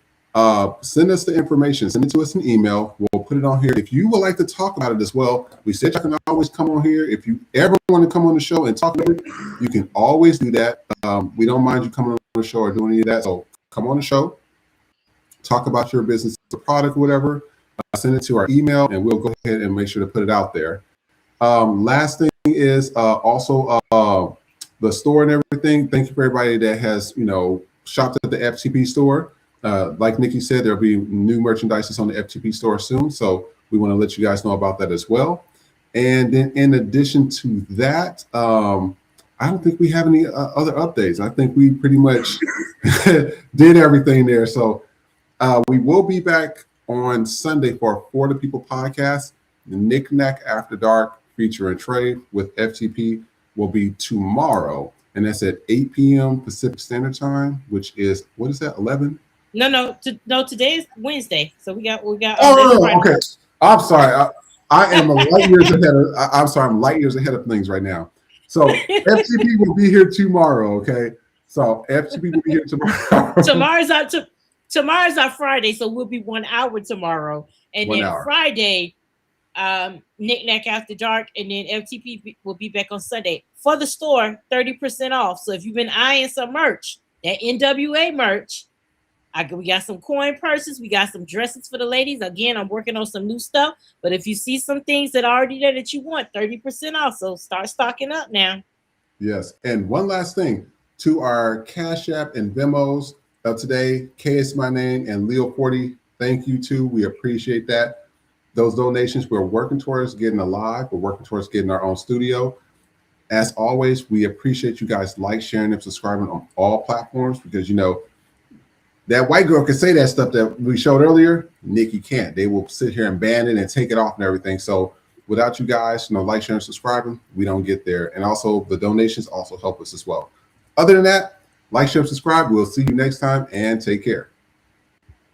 C: Send us the information. Send it to us in email. We'll put it on here. If you would like to talk about it as well, we said you can always come on here. If you ever want to come on the show and talk about it, you can always do that. We don't mind you coming on the show or doing any of that. So come on the show, talk about your business, the product, whatever. Send it to our email, and we'll go ahead and make sure to put it out there. Last thing is also the store and everything. Thank you for everybody that has shopped at the FTP store. Like Nikki said, there'll be new merchandises on the FTP store soon, so we want to let you guys know about that as well. And then in addition to that, I don't think we have any other updates. I think we pretty much did everything there. So we will be back on Sunday for our For the People podcast. The Knick Knack After Dark featuring Trey with FTP will be tomorrow, and that's at 8 p.m. Pacific Standard Time, which is, what is that, 11?
B: No. Today is Wednesday, so we got.
C: Oh, okay. I'm sorry. I am light years ahead of. I'm sorry. I'm light years ahead of things right now. So FTP will be here tomorrow. Okay. So FTP will be here tomorrow.
B: Tomorrow's our Friday, so we'll be 1 hour tomorrow, and then Friday, Knick Knack After Dark, and then FTP will be back on Sunday for the store, 30% off. So if you've been eyeing some merch, that NWA merch. We got some coin purses. We got some dresses for the ladies. Again, I'm working on some new stuff. But if you see some things that are already there that you want, 30% off. So start stocking up now.
C: Yes. And one last thing to our Cash App and Venmos of today. K is my name, and Leo 40. Thank you too. We appreciate that. Those donations, we're working towards getting alive. We're working towards getting our own studio. As always, we appreciate you guys sharing, and subscribing on all platforms, because that white girl can say that stuff that we showed earlier. Nikki can't. They will sit here and ban it and take it off and everything. So without you guys, sharing, subscribing, we don't get there. And also the donations also help us as well. Other than that, share, subscribe. We'll see you next time, and take care.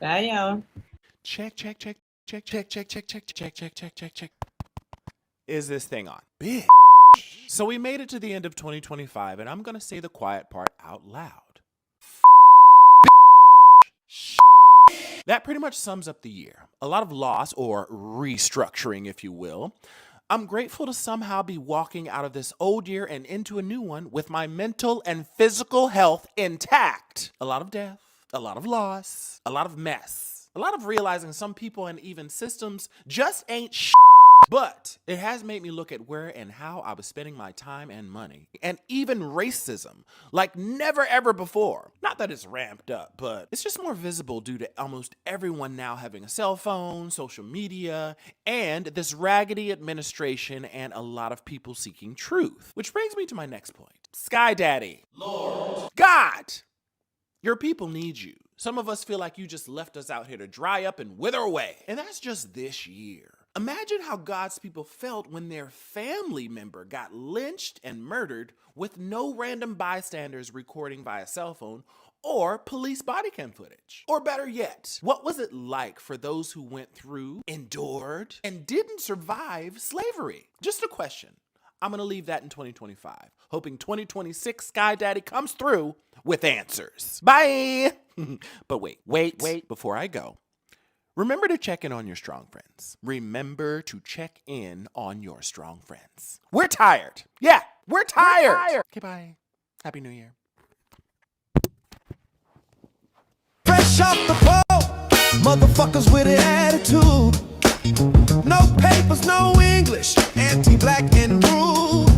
B: Bye, y'all.
G: Check. Is this thing on? Bitch. So we made it to the end of 2025, and I'm going to say the quiet part out loud. That pretty much sums up the year. A lot of loss, or restructuring, if you will. I'm grateful to somehow be walking out of this old year and into a new one with my mental and physical health intact. A lot of death, a lot of loss, a lot of mess, a lot of realizing some people and even systems just ain't shit. But it has made me look at where and how I was spending my time and money. And even racism, like never ever before. Not that it's ramped up, but it's just more visible due to almost everyone now having a cell phone, social media, and this raggedy administration, and a lot of people seeking truth. Which brings me to my next point. Sky Daddy. Lord. God! Your people need you. Some of us feel like you just left us out here to dry up and wither away. And that's just this year. Imagine how God's people felt when their family member got lynched and murdered with no random bystanders recording via cell phone or police body cam footage. Or better yet, what was it like for those who went through, endured, and didn't survive slavery? Just a question. I'm going to leave that in 2025, hoping 2026 Sky Daddy comes through with answers. Bye! But wait, before I go. Remember to check in on your strong friends. Remember to check in on your strong friends. We're tired. Yeah, we're tired. Okay, bye. Happy New Year.
A: Fresh off the boat, motherfuckers with an attitude. No papers, no English, anti-black and rude.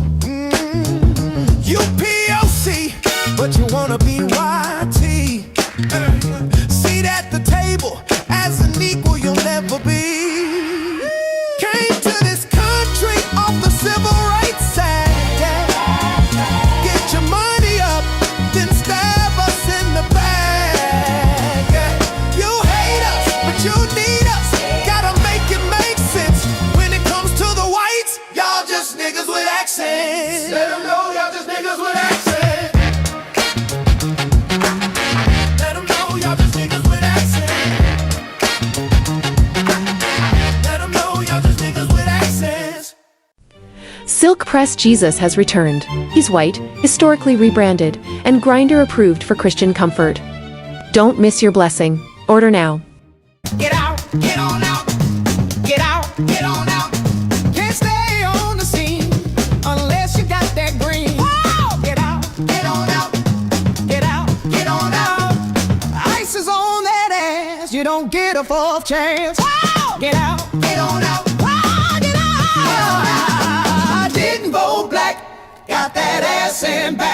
A: You POC, but you wanna be YT. Seat at the table, as an equal you'll never be. Came to this country off the civil rights side. Get your money up, then stab us in the back. You hate us, but you need us. Gotta make it make sense when it comes to
R: Milk Press Jesus has returned. He's white, historically rebranded, and Grindr approved for Christian comfort. Don't miss your blessing. Order now.
A: Get out, get on out. Get out, get on out. Can't stay on the scene unless you got that green. Whoa! Get out, get on out. Get out, get on out. Ice is on that ass. You don't get a fourth chance. Whoa! Get out, get on out. Whoa, get out. I didn't vote black. Got that ass in back.